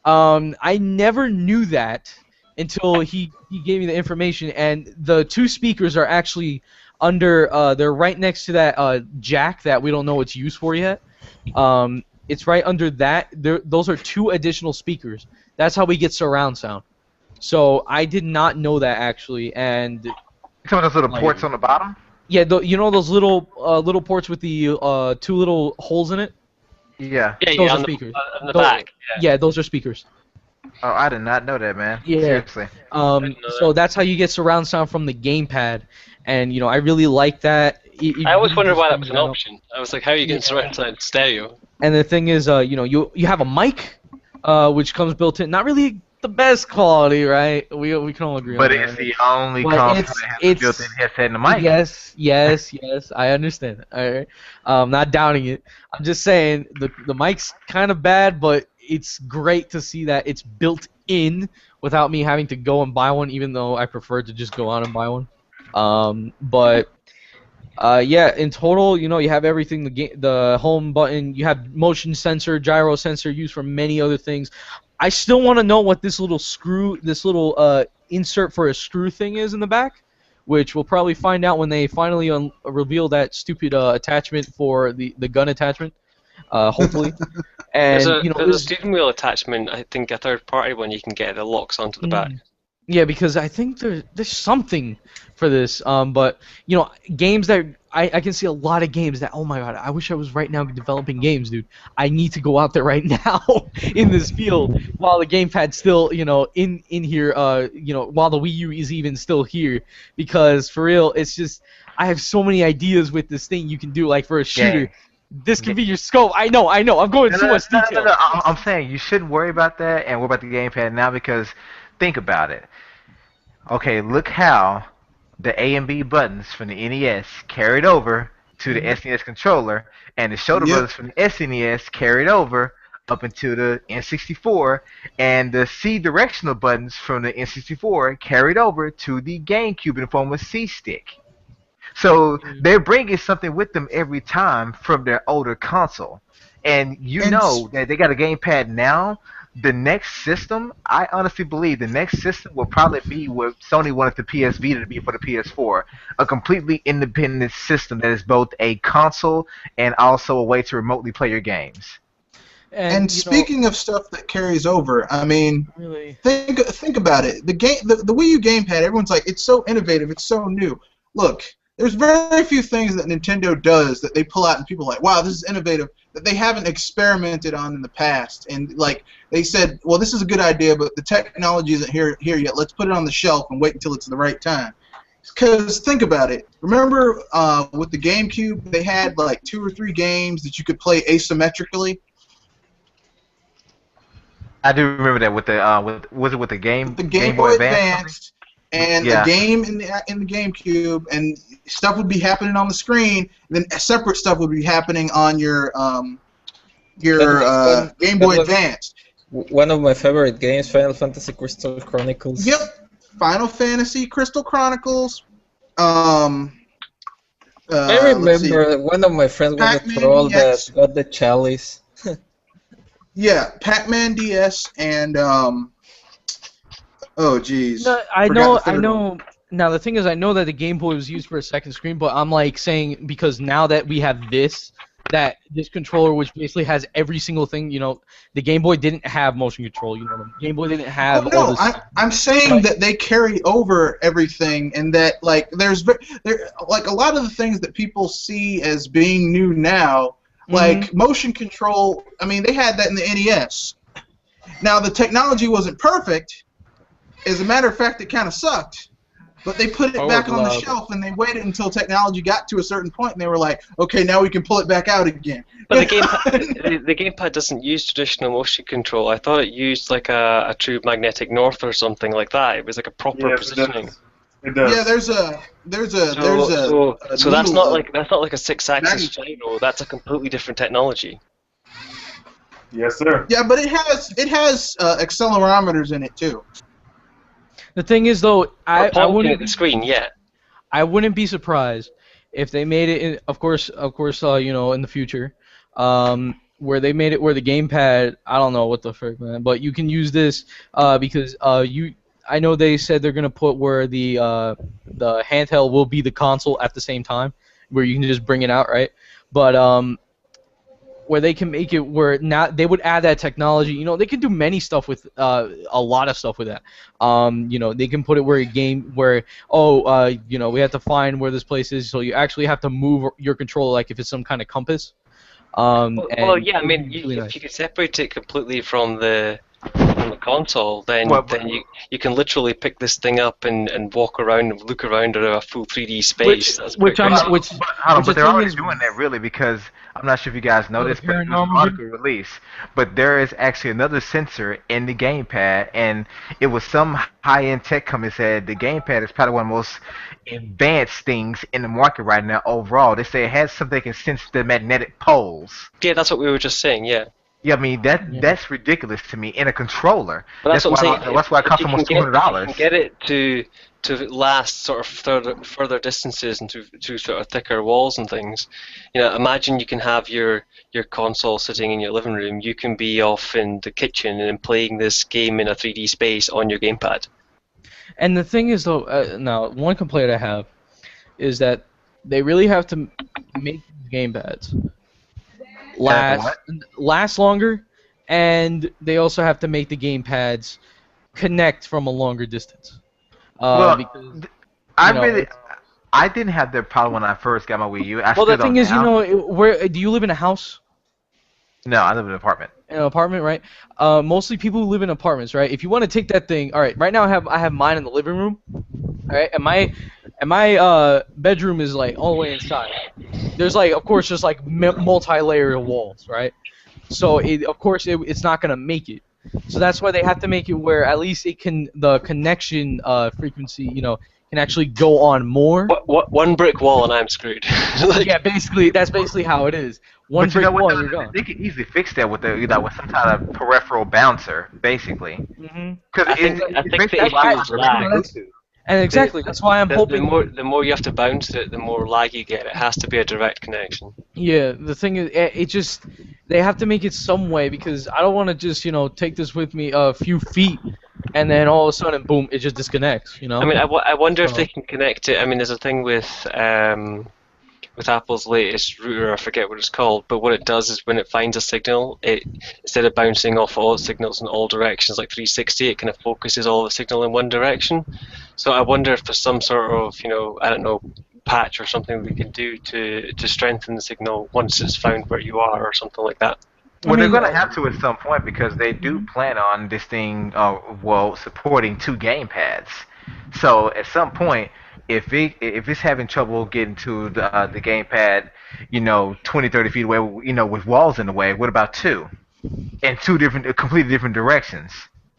I never knew that until he gave me the information, and the 2 speakers are actually they're right next to that jack that we don't know its use for yet. It's right under that. Those are 2 additional speakers. That's how we get surround sound. So I did not know that actually, and some of those little ports on the bottom. Yeah, you know those little ports with the 2 little holes in it. Yeah. Those are speakers. On the back. Yeah, those are speakers. Oh, I did not know that, man. Yeah. Seriously. So that's how you get surround sound from the gamepad, and you know I really like that. I always wondered why that was an option. I was like, how are you getting surround sound stereo? And the thing is, you know, you have a mic, which comes built in. Not really the best quality, right? We can all agree on that. But it's the only console that has a built-in headset and a mic. Yes, I understand. All right, not doubting it. I'm just saying the mic's kind of bad, but it's great to see that it's built in without me having to go and buy one, even though I prefer to just go out and buy one. Yeah, in total, you know, you have everything. The home button, you have motion sensor, gyro sensor used for many other things. I still want to know what this little insert for a screw thing is in the back, which we'll probably find out when they finally reveal that stupid attachment for the gun attachment. Hopefully. And there's a steering wheel attachment. I think a third-party one you can get that locks onto the back. Yeah, because I think there's something for this. But you know, games that I can see a lot of games that, oh my god, I wish I was right now developing games, dude. I need to go out there right now in this field while the gamepad's still, you know, in here. You know, while the Wii U is even still here, because for real, it's just I have so many ideas with this thing you can do, like for a shooter. This can be your scope. I know. I'm going No, too no, much no, no, detail. no. I'm saying you shouldn't worry about that and worry about the gamepad now because think about it. Okay, look how the A and B buttons from the NES carried over to the SNES controller, and the shoulder Yep. buttons from the SNES carried over up into the N64, and the C directional buttons from the N64 carried over to the GameCube in the form of C stick. So they're bringing something with them every time from their older console. And you And know that they got a gamepad now. The next system, I honestly believe the next system will probably be what Sony wanted the PS Vita to be for the PS4, a completely independent system that is both a console and also a way to remotely play your games. and speaking of stuff that carries over, I mean, Really, think about it. The Wii U gamepad, everyone's like, it's so innovative, it's so new. Look, there's very few things that Nintendo does that they pull out and people are like, wow, this is innovative, that they haven't experimented on in the past. And like they said, well, this is a good idea, but the technology isn't here yet. Let's put it on the shelf and wait until it's the right time. Because think about it. Remember with the GameCube, they had like 2 or 3 games that you could play asymmetrically. I do remember that with the was it with the The Game Game Boy Boy Advance? Advance and Yeah. a game in the GameCube, and stuff would be happening on the screen. And then separate stuff would be happening on your Game Boy Advance. One of my favorite games, Final Fantasy Crystal Chronicles. Yep, Final Fantasy Crystal Chronicles. I I remember one of my friends was a Pac-Man troll that DX. got the chalice. Yeah, Pac-Man DS and oh geez. no, I Forgot know. the third one. Now the thing is, I know that the Game Boy was used for a second screen, but I'm like saying because now that we have this controller, which basically has every single thing, the Game Boy didn't have motion control. The Game Boy didn't have all No, this. I'm saying that they carry over everything, and that like there like a lot of the things that people see as being new now, like motion control. I mean, they had that in the NES. Now the technology wasn't perfect. As a matter of fact, it kind of sucked. But they put it back on the shelf, and they waited until technology got to a certain point, and they were like, okay, now we can pull it back out again. But the gamepad doesn't use traditional motion control. I thought it used like a true magnetic north or something like that. It was like a proper positioning. It does. Yeah, there's a So that's needle, not like a 6-axis gyro. That's a completely different technology. Yes, sir. Yeah, but it has accelerometers in it too. The thing is, though, I Pointing wouldn't at the screen, yeah. I wouldn't be surprised if they made it. Of course, in the future, where they made it where the gamepad. I don't know what the frick, man, but you can use this because I know they said they're gonna put where the handheld will be the console at the same time, where you can just bring it out, right? But where they can make it where not they would add that technology. They can do many stuff with a lot of stuff with that. They can put it where we have to find where this place is, so you actually have to move your controller like if it's some kind of compass. Well, yeah, I mean, really if nice. you could separate it completely from the console, then you can literally pick this thing up and walk around and look around at a full 3D space. That's But But the they're thing already is- doing that really because I'm not sure if you guys know the this, but it was an paranormal article release. But there is actually another sensor in the gamepad, and it was some high-end tech company said the gamepad is probably one of the most advanced things in the market right now overall. They say it has something that can sense the magnetic poles. Yeah, that's what we were just saying, yeah. Yeah, I mean that's ridiculous to me in a controller. But that's what I'm saying. That's why it costs If you almost can $200. get it to last sort of further distances and to sort of thicker walls and things. Imagine you can have your console sitting in your living room. You can be off in the kitchen and playing this game in a 3D space on your gamepad. And the thing is, though, now one complaint I have is that they really have to make gamepads last longer, and they also have to make the gamepads connect from a longer distance. Because I didn't have that problem when I first got my Wii U. the thing is, where do you live in a house? No, I live in an apartment. In an apartment, right? Mostly people who live in apartments, right? If you want to take that thing, all right. Right now, I have mine in the living room, all right, and my bedroom is like all the way inside. There's like, of course, just like multi-layer walls, right? So of course, it's not gonna make it. So that's why they have to make it where at least the connection frequency, can actually go on more. What one brick wall and I'm screwed. Like, Yeah, basically, that's basically how it is. One But you know brick what? wall, Though? and you're gone. They could easily fix that with with some kind of peripheral bouncer, basically. Hmm. Because I think it's the basically issue like is lag. Bluetooth. And exactly, that's why I'm hoping. The more you have to bounce it, the more lag you get. It has to be a direct connection. Yeah, the thing is, it just they have to make it some way because I don't want to just take this with me a few feet and then all of a sudden, boom, it just disconnects. I mean, I wonder if So- they can connect it. I mean, there's a thing with Apple's latest router, I forget what it's called, but what it does is when it finds a signal, it instead of bouncing off all signals in all directions like 360, it kind of focuses all the signal in one direction. So I wonder if there's some sort of, I don't know, patch or something we can do to strengthen the signal once it's found where you are or something like that. Well, they're mean, going to have to at some point because they do plan on this thing, supporting 2 gamepads. So at some point, if it's having trouble getting to the gamepad, 20, 30 feet away, with walls in the way, what about 2? In 2 completely different directions.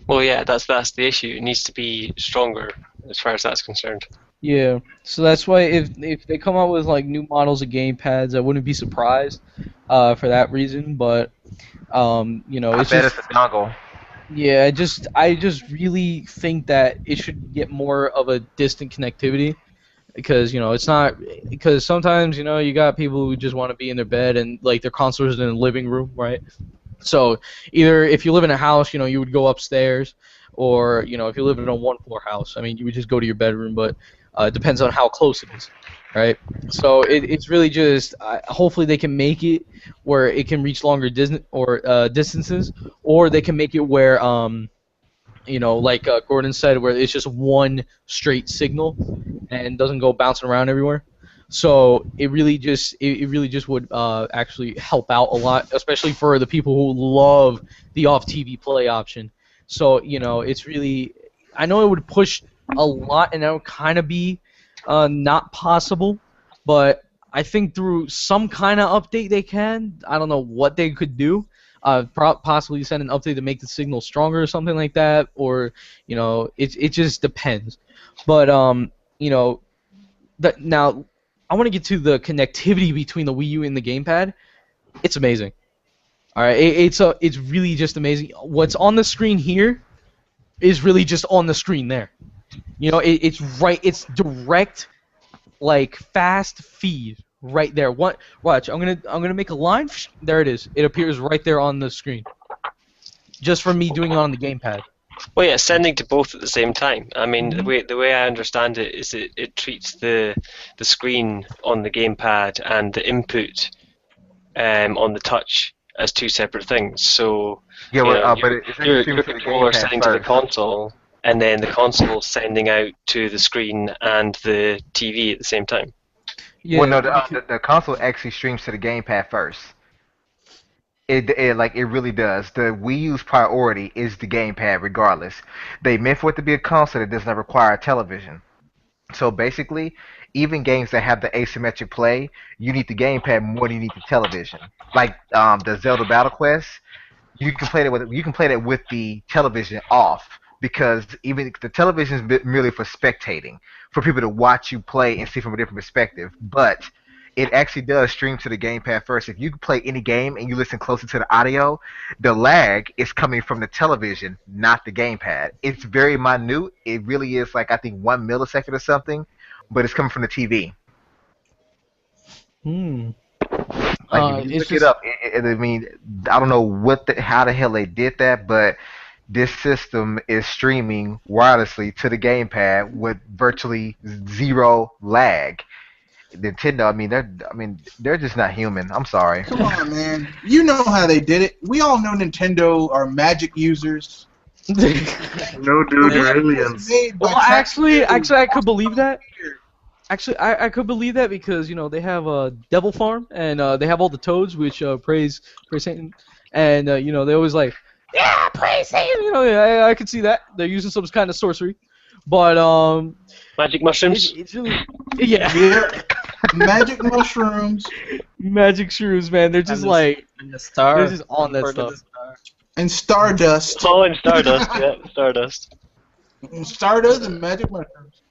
Well, yeah, that's the issue. It needs to be stronger as far as that's concerned. Yeah, so that's why if they come out with like new models of gamepads, I wouldn't be surprised for that reason. But I it's bet just it's a dongle. yeah, I just really think that it should get more of a distant connectivity because it's not because sometimes you got people who just want to be in their bed and like their console is in the living room, right? So either if you live in a house, you would go upstairs, or if you live in a one-floor house, I mean, you would just go to your bedroom, but it depends on how close it is, right? So it's really just hopefully they can make it where it can reach longer distances, or they can make it where like Gordon said, where it's just one straight signal and doesn't go bouncing around everywhere. So it really just would actually help out a lot, especially for the people who love the off TV play option. So it's really I know it would push a lot, and that would kind of be not possible, but I think through some kind of update they can. I don't know what they could do. Possibly send an update to make the signal stronger or something like that, or it just depends. But now I want to get to the connectivity between the Wii U and the gamepad. It's amazing. All right, it's really just amazing. What's on the screen here is really just on the screen there. It's right. It's direct, like fast feed right there. Watch. I'm gonna make a line. There it is. It appears right there on the screen. Just from me doing it on the gamepad. Well, yeah, sending to both at the same time. I mean, the way I understand it is it treats the screen on the gamepad and the input on the touch as 2 separate things. So Yeah, but your streaming to the controller gamepad sending to the first. console, and then the console sending out to the screen and the TV at the same time. Yeah. Well, no, the console actually streams to the gamepad first. It really does. The Wii U's priority is the gamepad, regardless. They meant for it to be a console that does not require a television. So basically, even games that have the asymmetric play, you need the gamepad more than you need the television. Like the Zelda Battle Quest, you can play that with the television off because even the television is merely for spectating, for people to watch you play and see from a different perspective. But it actually does stream to the gamepad first. If you can play any game and you listen closely to the audio, the lag is coming from the television, not the gamepad. It's very minute. It really is like I think 1 millisecond or something, but it's coming from the TV. Hmm. Like if you It's look it just up, I mean, I don't know how the hell they did that, but this system is streaming wirelessly to the gamepad with virtually zero lag. Nintendo, they're just not human. I'm sorry. Come on, man. You know how they did it. We all know Nintendo are magic users. No, dude, they're aliens. Made by Well, actually, taxpayers. I could believe that. Actually, I could believe that because they have Devil Farm and they have all the toads, which praise Satan. and you know, they always like, yeah, please save. You know, I could see that they're using some kind of sorcery, but Magic mushrooms. it's really, yeah, Yep. Magic mushrooms magic shrews, man. They're just like, and the star. they're just on that Don't forget stuff. the star. and stardust. Oh, and Stardust. Yeah, Stardust. Stardust and magic mushrooms.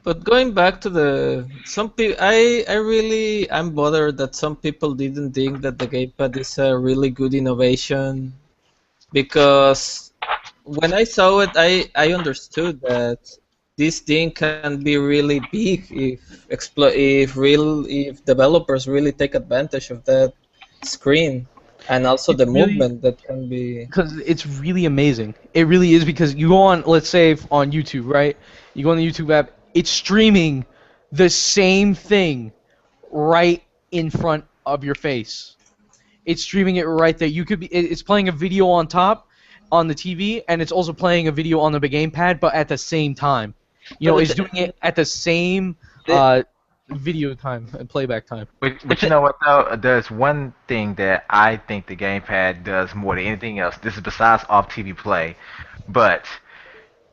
But going back to the some people, I really am bothered that some people didn't think that the gamepad is a really good innovation, because when I saw it, I understood that this thing can be really big if developers really take advantage of that screen, and also the It's really, movement that can be. because it's really amazing. It really is, because you go on, let's say on YouTube, right? You go on the YouTube app, it's streaming the same thing right in front of your face. It's streaming it right there. You could be, it's playing a video on top on the TV, and it's also playing a video on the gamepad, but at the same time. You know, But it's doing it at the same video time and playback time. But you know what though? There's one thing that I think the gamepad does more than anything else. This is besides off TV play, but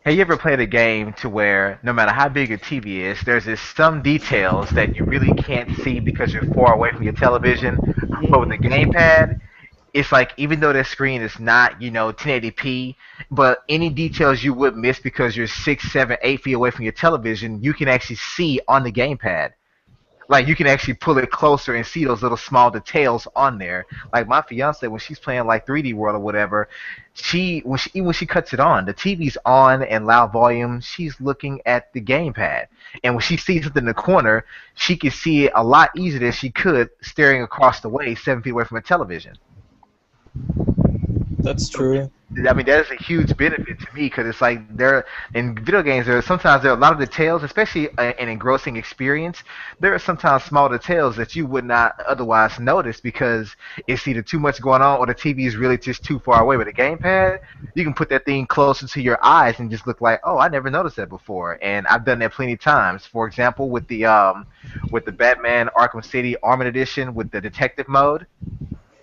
have you ever played a game to where no matter how big your TV is, there's just some details that you really can't see because you're far away from your television? But with the gamepad, it's like even though the screen is not, 1080p, but any details you would miss because you're 6, 7, 8 feet away from your television, you can actually see on the gamepad. Like you can actually pull it closer and see those little small details on there. Like my fiance, when she's playing like 3D World or whatever, when she cuts it on, the TV's on and loud volume. She's looking at the gamepad, and when she sees something in the corner, she can see it a lot easier than she could staring across the way, 7 feet away from a television. That's true. I mean, that is a huge benefit to me because it's like there in video games. Sometimes there are a lot of details, especially an engrossing experience. There are sometimes small details that you would not otherwise notice because it's either too much going on or the TV is really just too far away. With a gamepad, you can put that thing closer to your eyes and just look like, oh, I never noticed that before. And I've done that plenty of times. For example, with the Batman Arkham City Armored Edition with the detective mode.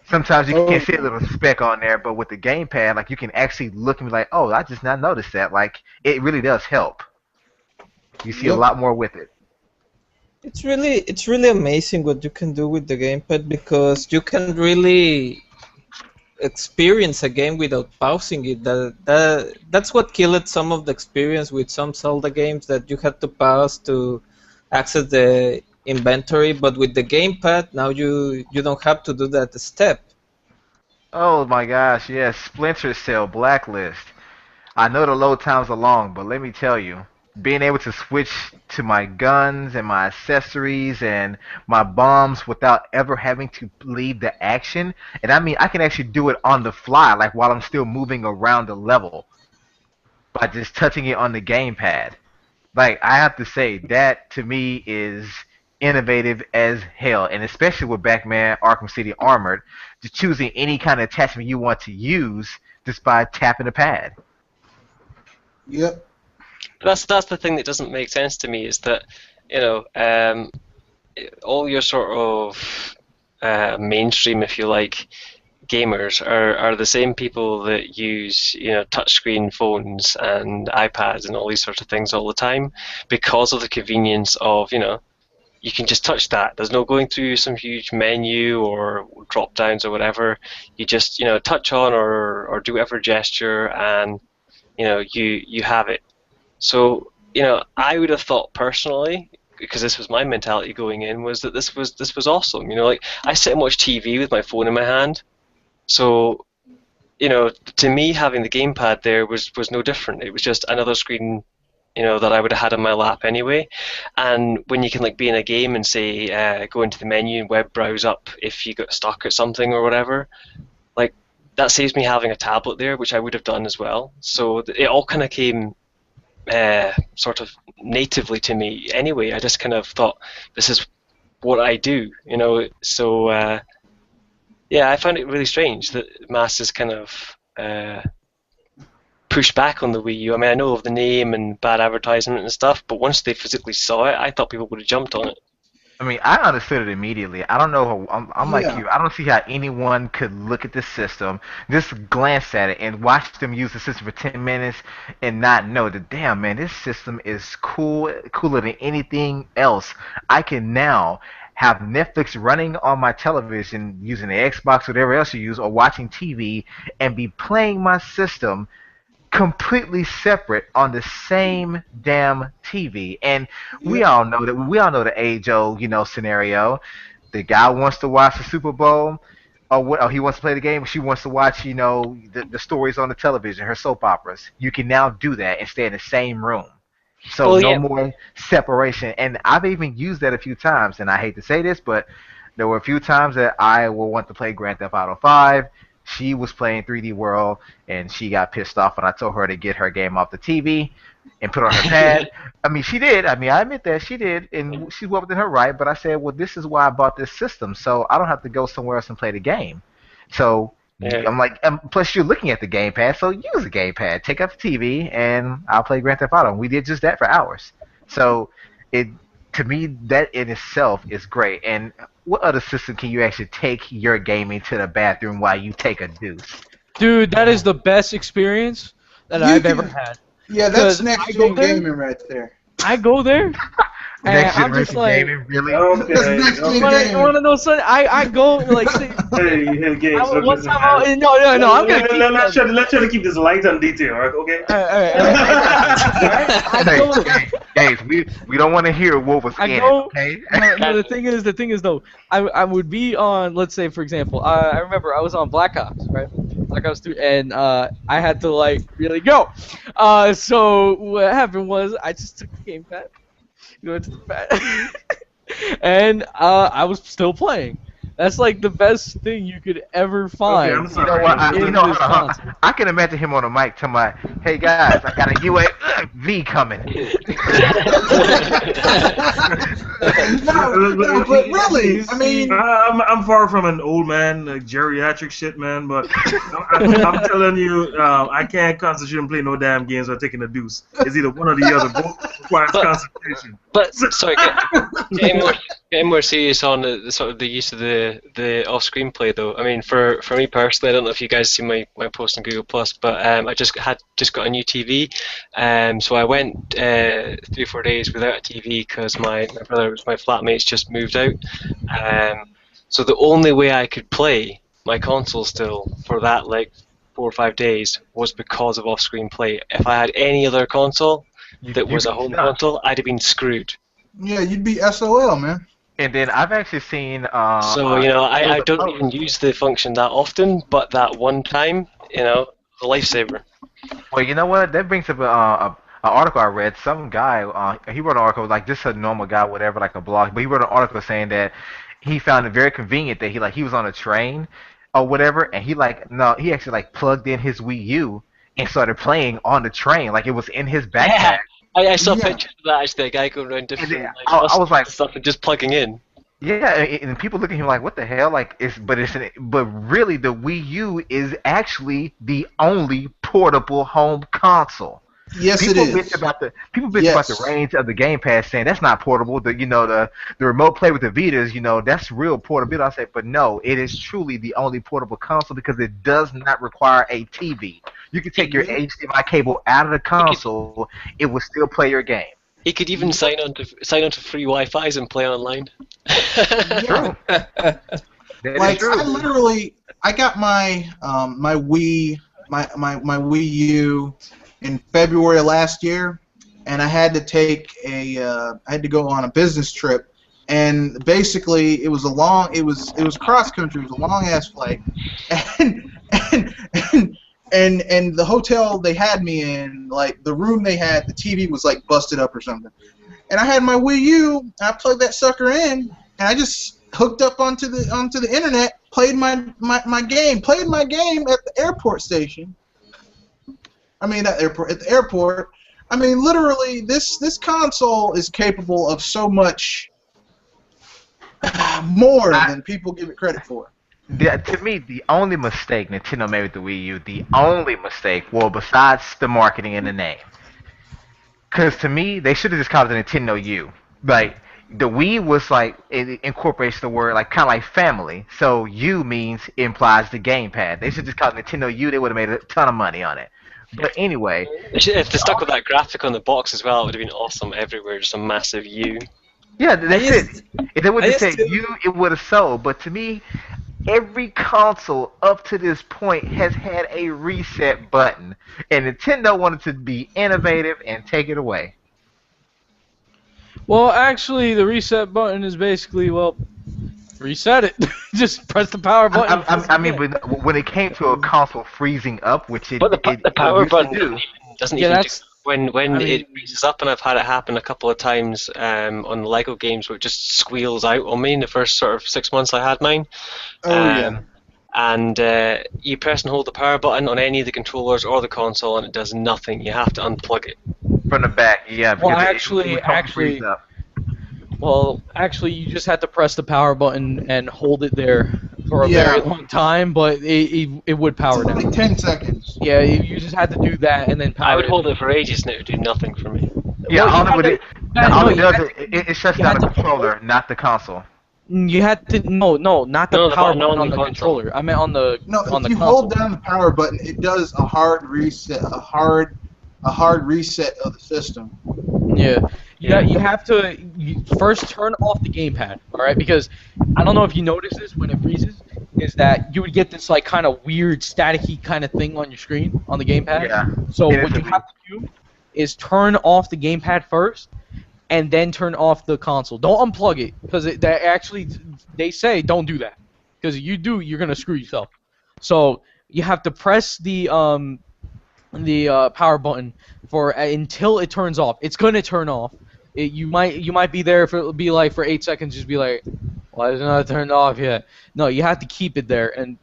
Sometimes you can't see a little speck on there, but with the gamepad, like you can actually look and be like, "Oh, I just not noticed that." Like it really does help. You see a lot more with it. It's really amazing what you can do with the gamepad, because you can really experience a game without pausing it. That's what killed some of the experience with some Zelda games, that you had to pause to access the inventory. But with the gamepad, now you don't have to do that step. Oh my gosh, yes, Splinter Cell Blacklist. I know the load times are long, but let me tell you, being able to switch to my guns and my accessories and my bombs without ever having to leave the action, and I mean I can actually do it on the fly, like while I'm still moving around the level by just touching it on the gamepad. Like I have to say that to me is innovative as hell, and especially with Batman Arkham City Armored, just choosing any kind of attachment you want to use just by tapping the pad. Yep. That's the thing that doesn't make sense to me, is that all your sort of mainstream, if you like, gamers are the same people that use touchscreen phones and iPads and all these sorts of things all the time, because of the convenience of you can just touch that. There's no going through some huge menu or drop downs or whatever. You just touch on or do whatever gesture, and you have it. So I would have thought personally, because this was my mentality going in, was that this was awesome. Like I sit and watch TV with my phone in my hand, so to me having the gamepad there was no different. It was just another screen that I would have had in my lap anyway. And when you can be in a game and say go into the menu and web browse up if you got stuck at something or whatever, that saves me having a tablet there, which I would have done as well. So it all kind of came sort of natively to me anyway. I just kind of thought, this is what I do, So yeah, I found it really strange that Masters kind of push back on the Wii U. I mean, I know of the name and bad advertisement and stuff, but once they physically saw it, I thought people would have jumped on it. I mean, I understood it immediately. I don't know. I'm like Yeah. you. I don't see how anyone could look at this system, just glance at it, and watch them use the system for 10 minutes and not know that, damn, man, this system is cool, cooler than anything else. I can now have Netflix running on my television using the Xbox, whatever else you use, or watching TV, and be playing my system completely separate on the same damn TV. And Yeah. we all know the age old, scenario. The guy wants to watch the Super Bowl, or what? Or he wants to play the game. She wants to watch, the stories on the television, her soap operas. You can now do that and stay in the same room. So Well, no yeah. more separation. And I've even used that a few times. And I hate to say this, but there were a few times that I will want to play Grand Theft Auto 5. She was playing 3D World, and she got pissed off when I told her to get her game off the TV and put on her pad. I mean, she did. I mean, I admit that she did, and she's well within her right. But I said, well, this is why I bought this system, so I don't have to go somewhere else and play the game. So Yeah. I'm like, plus you're looking at the gamepad, so use the gamepad. Take out the TV, and I'll play Grand Theft Auto. And we did just that for hours. So it to me that in itself is great. And what other system can you actually take your gaming to the bathroom while you take a deuce? Dude, that is the best experience that You I've ever can- had. Yeah, that's 'Cause next I go gen there- gaming right there. I go there, and Next I'm just generation like, gaming, really? Okay. That's next okay. gen wanna, gaming. you wanna know something? I go like, see, Hey, Games. one time no, I'm gonna keep Let's try to keep this light on detail, right? Okay. I go. Hey, we don't want to hear what was I in go. it, okay? No, the thing is though, I would be on, let's say for example, I remember I was on Black Ops, right? Black Ops 2, and I had to like really go. So what happened was I just took the gamepad, went to the pad, and I was still playing. That's like the best thing you could ever find. I'm You sorry. know what? In You know, this console. I can imagine him on the mic telling my, "Hey guys, I got a UAV coming." No, but really, I mean, I'm far from an old man, geriatric shit, man. But I'm telling you, I can't concentrate and play no damn games or taking a deuce. It's either one or the other. Both requires concentration. But sorry, getting more serious on the sort of the use of the off-screen play though. I mean, for me personally, I don't know if you guys see my post on Google Plus, but I just got a new TV, so I went 3-4 days without a TV because my flatmates just moved out. So the only way I could play my console still for that like 4 or 5 days was because of off-screen play. If I had any other console that was a home console, I'd have been screwed. yeah, you'd be SOL, man. And then I've actually seen. So I don't even use the function that often, but that one time, a lifesaver. Well, you know what? That brings up an article I read. Some guy, he wrote an article like just a normal guy, whatever, like a blog. But he wrote an article saying that he found it very convenient that he was on a train or whatever, and he actually like plugged in his Wii U and started playing on the train, like it was in his backpack. I saw Yeah. pictures of that actually. A guy going around different then I was like- stuff and just plugging in. Yeah, and people look at him like, "What the hell?" Like but really, the Wii U is actually the only portable home console. Yes, People it is. bitch about the range of the gamepad, saying that's not portable. The remote play with the Vitas, that's real portability. I say, but no, it is truly the only portable console because it does not require a TV. You can take your HDMI cable out of the console, it will still play your game. He could even sign on to free Wi-Fi's and play online. True. That is Like true. I got my my Wii my Wii U in February of last year, and I had to go on a business trip, and basically it was cross country. It was a long ass flight, and and the hotel they had me in, like the room they had, the TV was like busted up or something, and I had my Wii U, and I plugged that sucker in, and I just hooked up onto the internet, played my game at the airport station. I mean, at the airport. I mean, literally, this console is capable of so much more than people give it credit for. To me, the only mistake Nintendo made with the Wii U, the only mistake, well, besides the marketing and the name, because to me, they should have just called it the Nintendo U. Like, The we was like it incorporates the word like kind of like family. So U means implies the gamepad. They should just call it Nintendo U. They would have made a ton of money on it. But anyway, If they stuck with that graphic on the box as well, it would have been awesome everywhere. Just a massive U. yeah, I that's it. just, If they would I have just said still, U, it would have sold. But to me, every console up to this point has had a reset button, and Nintendo wanted to be innovative and take it away. Well, actually, the reset button is basically, well, reset it. Just press the power button. I mean, but when it came to a console freezing up, which But the it power used to button do, doesn't Yeah, even do that's. when I it mean, freezes up, and I've had it happen a couple of times on the Lego games where it just squeals out on me in the first sort of 6 months I had mine. Oh yeah. And you press and hold the power button on any of the controllers or the console, and it does nothing. You have to unplug it. from the back, yeah, well, because it would totally freeze actually, up. well, actually, you just had to press the power button and hold it there for a Yeah. very long time, but it would power It's down. like 10 seconds. Yeah, you just had to do that and then power. I would hold it for ages, and it would do nothing for me. Yeah, Well, you all had to, all no, it you does had is it shuts you down had the to hold controller, not the console. You had to no, not the No, the power button button on on the the console. controller. I meant on the No, on if the you console. hold down the power button, it does a hard reset, a hard reset of the system. Yeah, Yeah. you have to first turn off the gamepad, all right? Because I don't know if you notice this when it freezes, is that you would get this like kind of weird staticky kind of thing on your screen on the gamepad. Yeah. So what you Innocently. have to do is turn off the gamepad first, and then turn off the console. Don't unplug it because they say don't do that because you do you're gonna screw yourself. So you have to press the power button for until it turns off. It's gonna turn off. You might be there for it'll be like for 8 seconds. Just be like, why is it not turned off yet? No, you have to keep it there and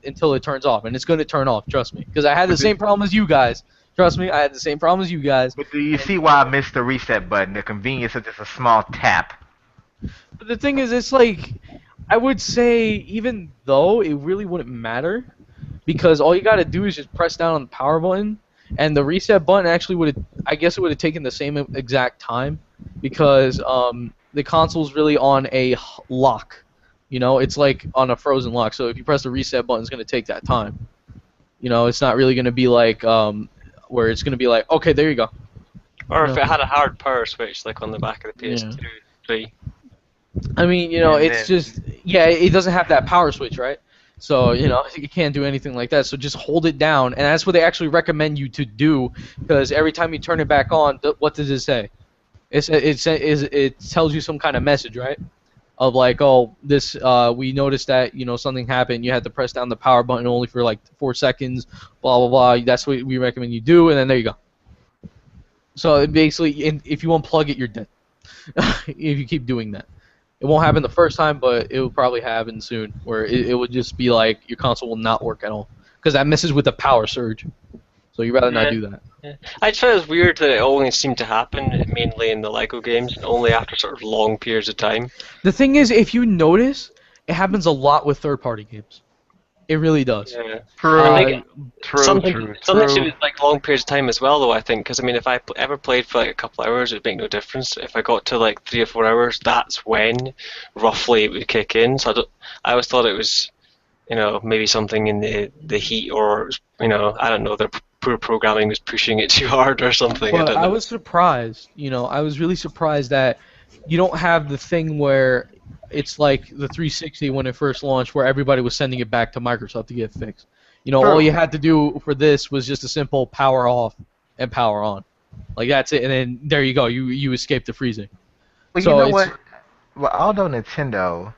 until it turns off, and it's gonna turn off. Trust me, because I had the same problem as you guys. Trust me, I had the same problem as you guys. But do you see why I missed the reset button? The convenience of just a small tap. But the thing is, it's like I would say even though it really wouldn't matter because all you got to do is just press down on the power button, and the reset button actually would have. I guess it would have taken the same exact time because the console's really on a lock. You know, it's like on a frozen lock. So if you press the reset button, it's going to take that time. You know, it's not really going to be like where it's going to be like, okay, there you go. Or if No. it had a hard power switch, like on the back of the Yeah. PS2, 3. I mean, you know, And it's then- just yeah, it doesn't have that power switch, right? So you know, you can't do anything like that. So just hold it down, and that's what they actually recommend you to do, because every time you turn it back on, what does it say? It tells you some kind of message, right? Of like, oh, this we noticed that something happened. You had to press down the power button only for like 4 seconds. Blah blah blah. That's what we recommend you do, and then there you go. So it basically, if you unplug it, you're dead. If you keep doing that. It won't happen the first time, but it will probably happen soon, where it will just be like your console will not work at all, because that messes with the power surge. So you'd rather not do that. Yeah. I just found it weird that it only seemed to happen mainly in the Lego games, and only after sort of long periods of time. The thing is, if you notice, it happens a lot with third-party games. It really does. Yeah. True, I think something true. to do with like long periods of time as well, though. I think because I mean, if I ever played for like a couple hours, it'd make no difference. If I got to like 3 or 4 hours, that's when roughly it would kick in. So I always thought it was, maybe something in the heat, or I don't know, their poor programming was pushing it too hard or something. I But don't know. I was surprised. I was really surprised that you don't have the thing where it's like the 360 when it first launched, where everybody was sending it back to Microsoft to get fixed. All you had to do for this was just a simple power off and power on. Like that's it, and then there you go. You escaped the freezing. Well, So you know it's- what? Well, although Nintendo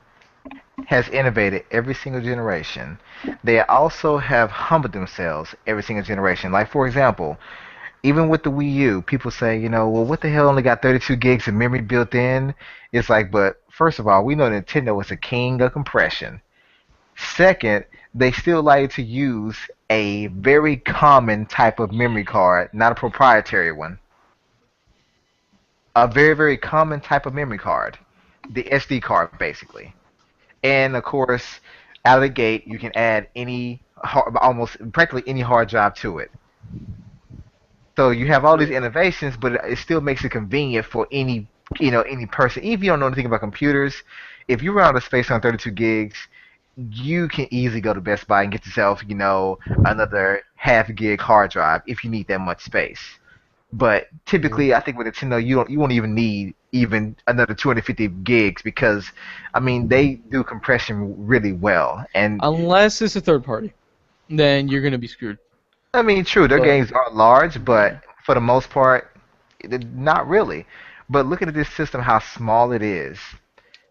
has innovated every single generation, they also have humbled themselves every single generation. Like, for example, even with the Wii U, people say, well, what the hell only got 32 gigs of memory built in? It's like, but first of all, we know Nintendo was a king of compression. Second, they still like to use a very common type of memory card, not a proprietary one. A very, very common type of memory card. The SD card, basically. And of course, out of the gate, you can add almost practically any hard drive to it. So you have all these innovations, but it still makes it convenient for any any person, even if you don't know anything about computers, if you run out of space on 32 gigs, you can easily go to Best Buy and get yourself, another half gig hard drive if you need that much space. But typically, I think with Nintendo, you won't even need even another 250 gigs because, I mean, they do compression really well. And Unless it's a third party, then you're gonna be screwed. I mean, true, their But games are large, yeah. but for the most part, not really. But looking at this system, how small it is,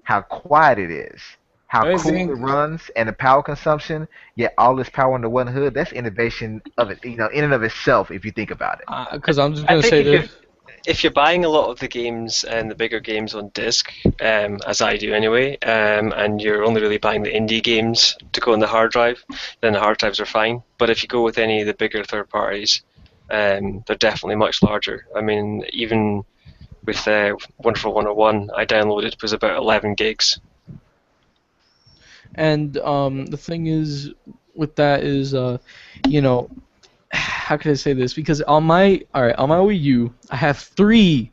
how quiet it is, how I cool it think runs, and the power consumption, yet all this power under one hood, that's innovation of it, in and of itself, if you think about it. Because I'm just I gonna think say this. if you're buying a lot of the games and the bigger games on disc, as I do anyway, and you're only really buying the indie games to go on the hard drive, then the hard drives are fine. But if you go with any of the bigger third parties, they're definitely much larger. I mean, even with Wonderful 101, I downloaded it was about 11 gigs. And the thing is with that is, you know, how can I say this? Because on my Wii U, I have three,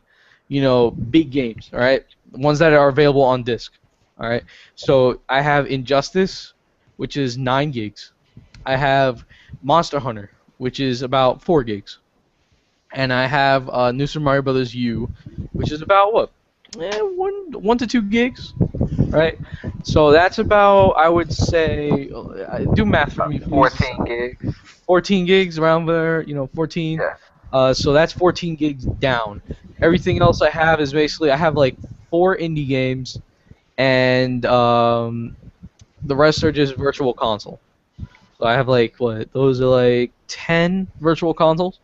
big games. All right, ones that are available on disc. All right, so I have Injustice, which is 9 gigs. I have Monster Hunter, which is about 4 gigs, and I have New Super Mario Brothers U, which is about what, 1 to 2 gigs, right? So that's about, I would say, do math for About me, please. 14 gigs. 14 gigs around there, 14. Yeah. So that's 14 gigs down. Everything else I have is basically I have like 4 indie games, and the rest are just virtual console. So I have like what? Those are like 10 virtual consoles.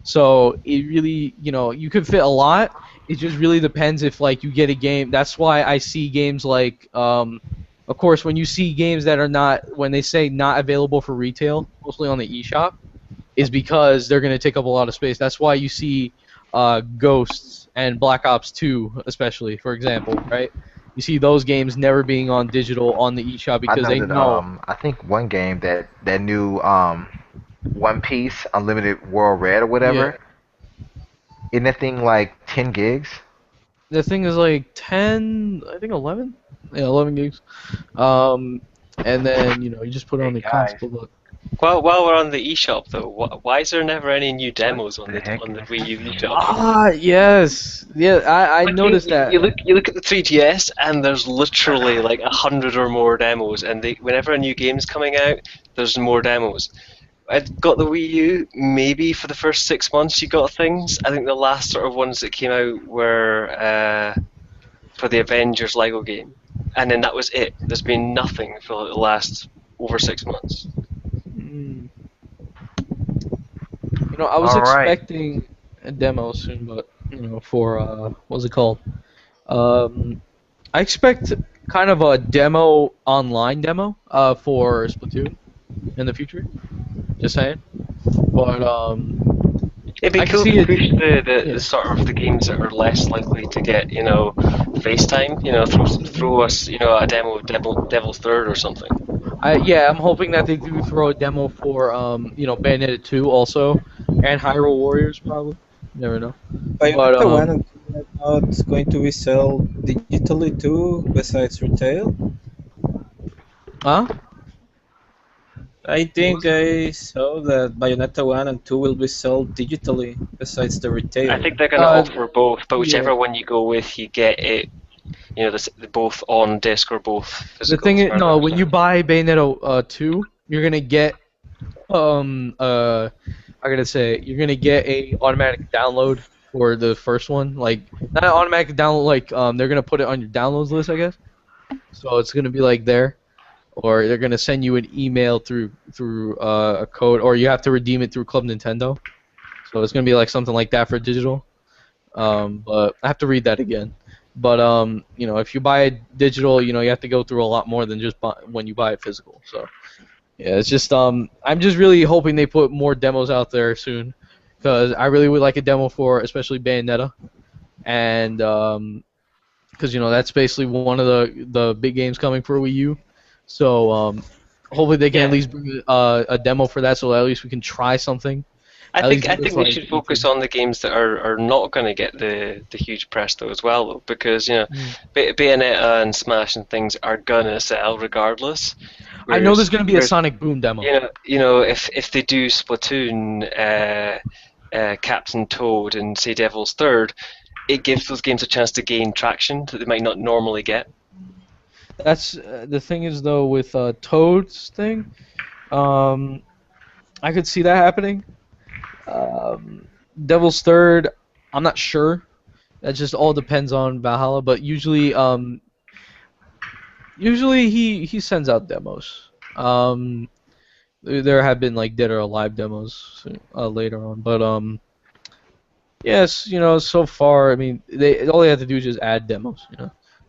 So it really, you could fit a lot. It just really depends if like you get a game. That's why I see games like, of course, when you see games that are not, when they say not available for retail, mostly on the eShop, is because they're going to take up a lot of space. That's why you see Ghosts and Black Ops 2, especially, for example, right? You see those games never being on digital on the eShop I because know they that know. I think one game that new One Piece Unlimited World Red or Yeah, whatever, isn't that thing like 10 gigs? the thing is like 10, I think 11. Yeah, 11 gigs. Um, and then you just put it on Hey the guys, console. But While we're on the eShop though, why is there never any new what demos on the heck the is Wii U happening? eShop? yes, yeah, I Like noticed that. you look at the 3DS and there's literally like 100 or more demos, and whenever a new game's coming out, there's more demos. I got the Wii U maybe for the first 6 months. You got things. I think the last sort of ones that came out were for the Avengers Lego game, and then that was it. There's been nothing for the last over 6 months. Mm, I was All right. expecting a demo soon, but for what's it called? Um, I expect kind of a demo, online demo, for Splatoon in the future. Just saying. But It'd be I can cool see to it. push Yeah. the sort of the games that are less likely to get FaceTime. Throw us a demo of Devil's Third or something. I'm hoping that they do throw a demo for Bayonetta 2 also, and Hyrule Warriors probably. Never know. But Bayonetta 1 and 2 are not going to be sold digitally too, besides retail. huh? I think I saw that Bayonetta 1 and 2 will be sold digitally, besides the retail. I think they're going to Uh, offer both, but whichever yeah. one you go with, you get it. Both on disc or both The physical. thing As is, far as I no, when you understand. buy Bayonetta 2, you're gonna get I gotta say, you're gonna get a automatic download for the first one. Like, not an automatic download, like they're gonna put it on your downloads list, I guess. So it's gonna be like there, or they're gonna send you an email through a code, or you have to redeem it through Club Nintendo. So it's gonna be like something like that for digital. But I have to read that again. But if you buy it digital, you have to go through a lot more than just when you buy it physical. So yeah, it's just I'm just really hoping they put more demos out there soon, because I really would like a demo for especially Bayonetta, and because that's basically one of the big games coming for Wii U. So hopefully they can at Yeah. least bring a demo for that, so at least we can try something. I At think least I with think they like should focus E3. on the games that are not going to get the huge press though as well though, because Mm. Bayonetta and Smash and things are gonna sell regardless. I know there's Whereas gonna be a whereas Sonic Boom demo. if they do Splatoon, Captain Toad, and say Devil's Third, it gives those games a chance to gain traction that they might not normally get. That's the thing is though with Toad's thing. Um, I could see that happening. Um, Devil's Third, I'm not sure. That just all depends on Valhalla, but usually he sends out demos. There have been like Dead or Alive demos later on, but yes, so far, I mean, all they have to do is just add demos,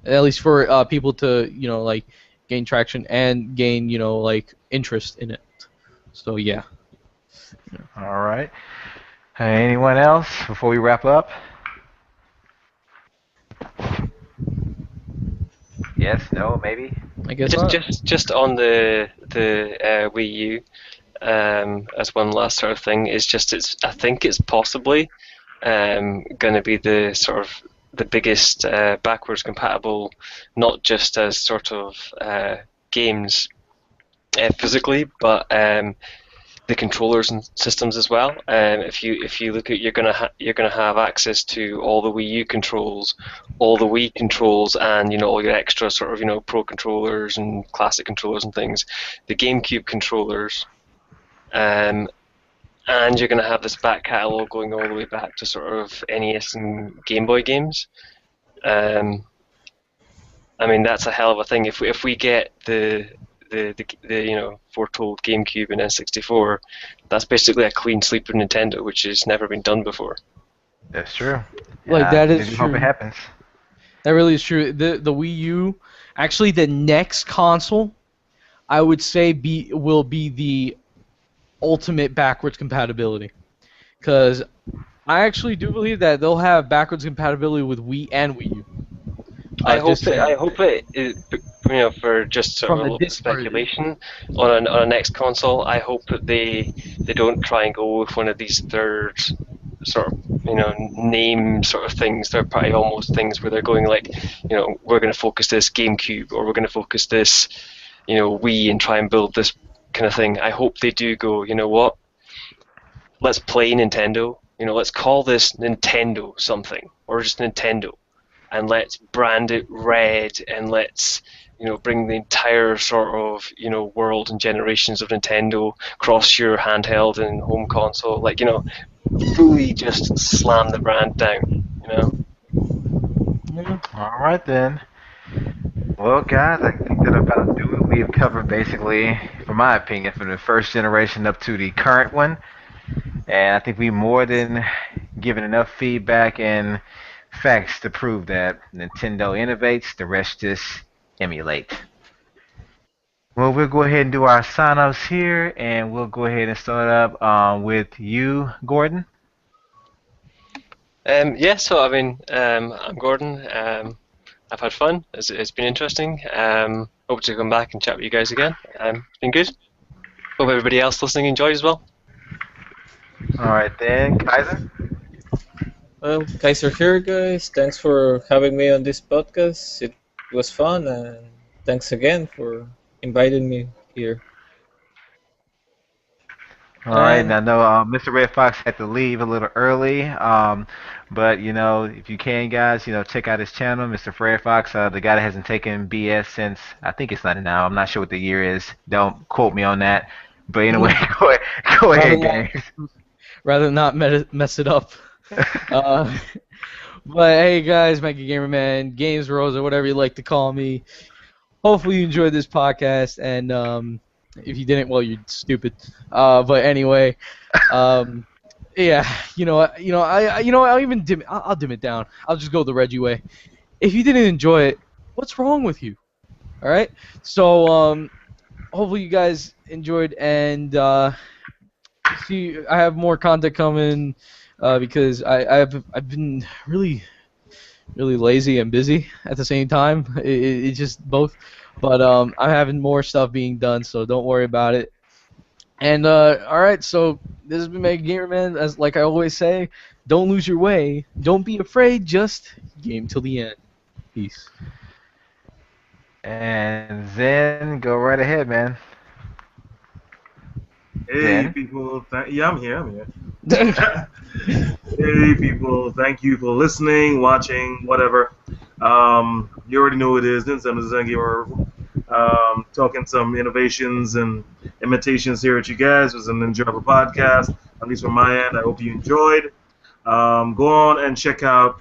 at least for people to like gain traction and gain like interest in it. So yeah. All right. Anyone else before we wrap up? Yes, no, maybe. I guess Just not. just on the Wii U, as one last sort of thing, is just I think it's possibly going to be the sort of the biggest backwards compatible, not just as sort of games physically, but the controllers and systems as well. If you look at, you're gonna have access to all the Wii U controls, all the Wii controls, and all your extra sort of pro controllers and classic controllers and things, the GameCube controllers, and you're gonna have this back catalog going all the way back to sort of NES and Game Boy games. I mean, that's a hell of a thing. If we get the foretold GameCube and N64, that's basically a clean sweep of Nintendo, which has never been done before. That's true. Like that is I hope true. it happens. That really is true. The Wii U, actually, the next console, I would say will be the ultimate backwards compatibility, because I actually do believe that they'll have backwards compatibility with Wii and Wii U. I hope it, for just sort From of a the little bit of disc version. speculation on a next console, I hope that they don't try and go with one of these third sort of name sort of things. They're probably almost things where they're going like, we're going to focus this GameCube, or we're going to focus this Wii, and try and build this kind of thing. I hope they do go, you know what? Let's play Nintendo. Let's call this Nintendo something, or just Nintendo, and let's brand it red, and let's bring the entire sort of world and generations of Nintendo across your handheld and home console, like fully just slam the brand down. All right then. Well, guys, I think that about do it. We've covered basically, from my opinion, from the first generation up to the current one, and I think we more than given enough feedback and facts to prove that Nintendo innovates, the rest just emulate. Well, we'll go ahead and do our sign-offs here, and we'll go ahead and start up with you, Gordon. Yeah, so I mean, I'm Gordon. I've had fun. It's been interesting. Hope to come back and chat with you guys again. It's been good. Hope everybody else listening enjoyed as well. All right then, Kaiser. Well, Kaiser here, guys. Thanks for having me on this podcast. It was fun, and thanks again for inviting me here. All right, And now I know Mr. Red Fox had to leave a little early, but if you can, guys, check out his channel, Mr. Red Fox, the guy that hasn't taken BS since I think it's 99. I'm not sure what the year is. Don't quote me on that. But anyway, go ahead, games. Rather not mess it up. But hey guys, Mikey Gamer Man, Games Rose, or whatever you like to call me. Hopefully you enjoyed this podcast, and if you didn't, well, you're stupid. But anyway, yeah, I'll dim it down. I'll just go the Reggie way. If you didn't enjoy it, what's wrong with you? All right. So hopefully you guys enjoyed, and see, I have more content coming because I've been really lazy and busy at the same time. It's just both. But I'm having more stuff being done, so don't worry about it. And all right, so This has been Mega Gamer Man. As like I always say, don't lose your way. Don't be afraid. Just game till the end. Peace. And Zen, go right ahead, man. Hey Zen. people, yeah, I'm here. I'm here. Hey people, thank you for listening, watching, whatever. You already know who it is. Nintendo Zengamer, talking some innovations and imitations here at you guys. It was an enjoyable podcast, at least from my end. I hope you enjoyed. Go on and check out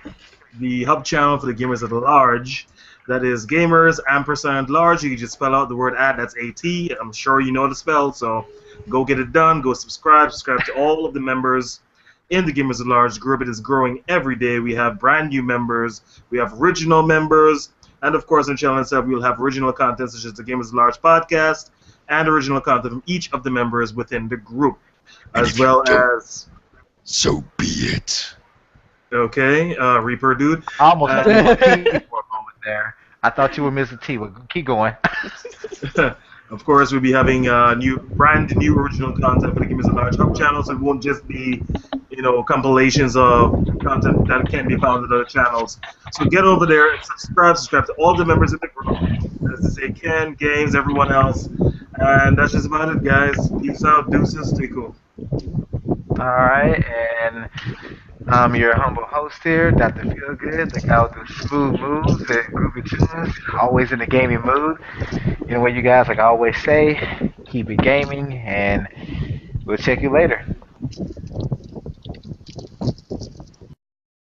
the hub channel for the gamers at large. That is gamers ampersand large. You can just spell out the word at. That's AT. I'm sure you know the spell, so go get it done. Go subscribe. Subscribe to all of the members in the Gamers at Large group. It is growing every day. We have brand new members. We have original members. And of course, on the channel itself, we will have original content such as the Gamers at Large podcast and original content from each of the members within the group. As well as... So be it. Okay, Reaper dude. I almost had to T for a moment there. I thought you were Mr. T, but keep going. Of course, we'll be having brand new original content for the Gamers at Large Hub channel, so it won't just be, compilations of content that can be found on other channels. So get over there and subscribe to all the members of the group. As they say, Ken, Games, everyone else. And that's just about it, guys. Peace out, deuces, stay cool. Alright, and I'm your humble host here, Dr. Feelgood, the guy with the smooth moves and groovy tunes, always in the gaming mood. Anyway, you guys, like I always say, keep it gaming, and we'll check you later.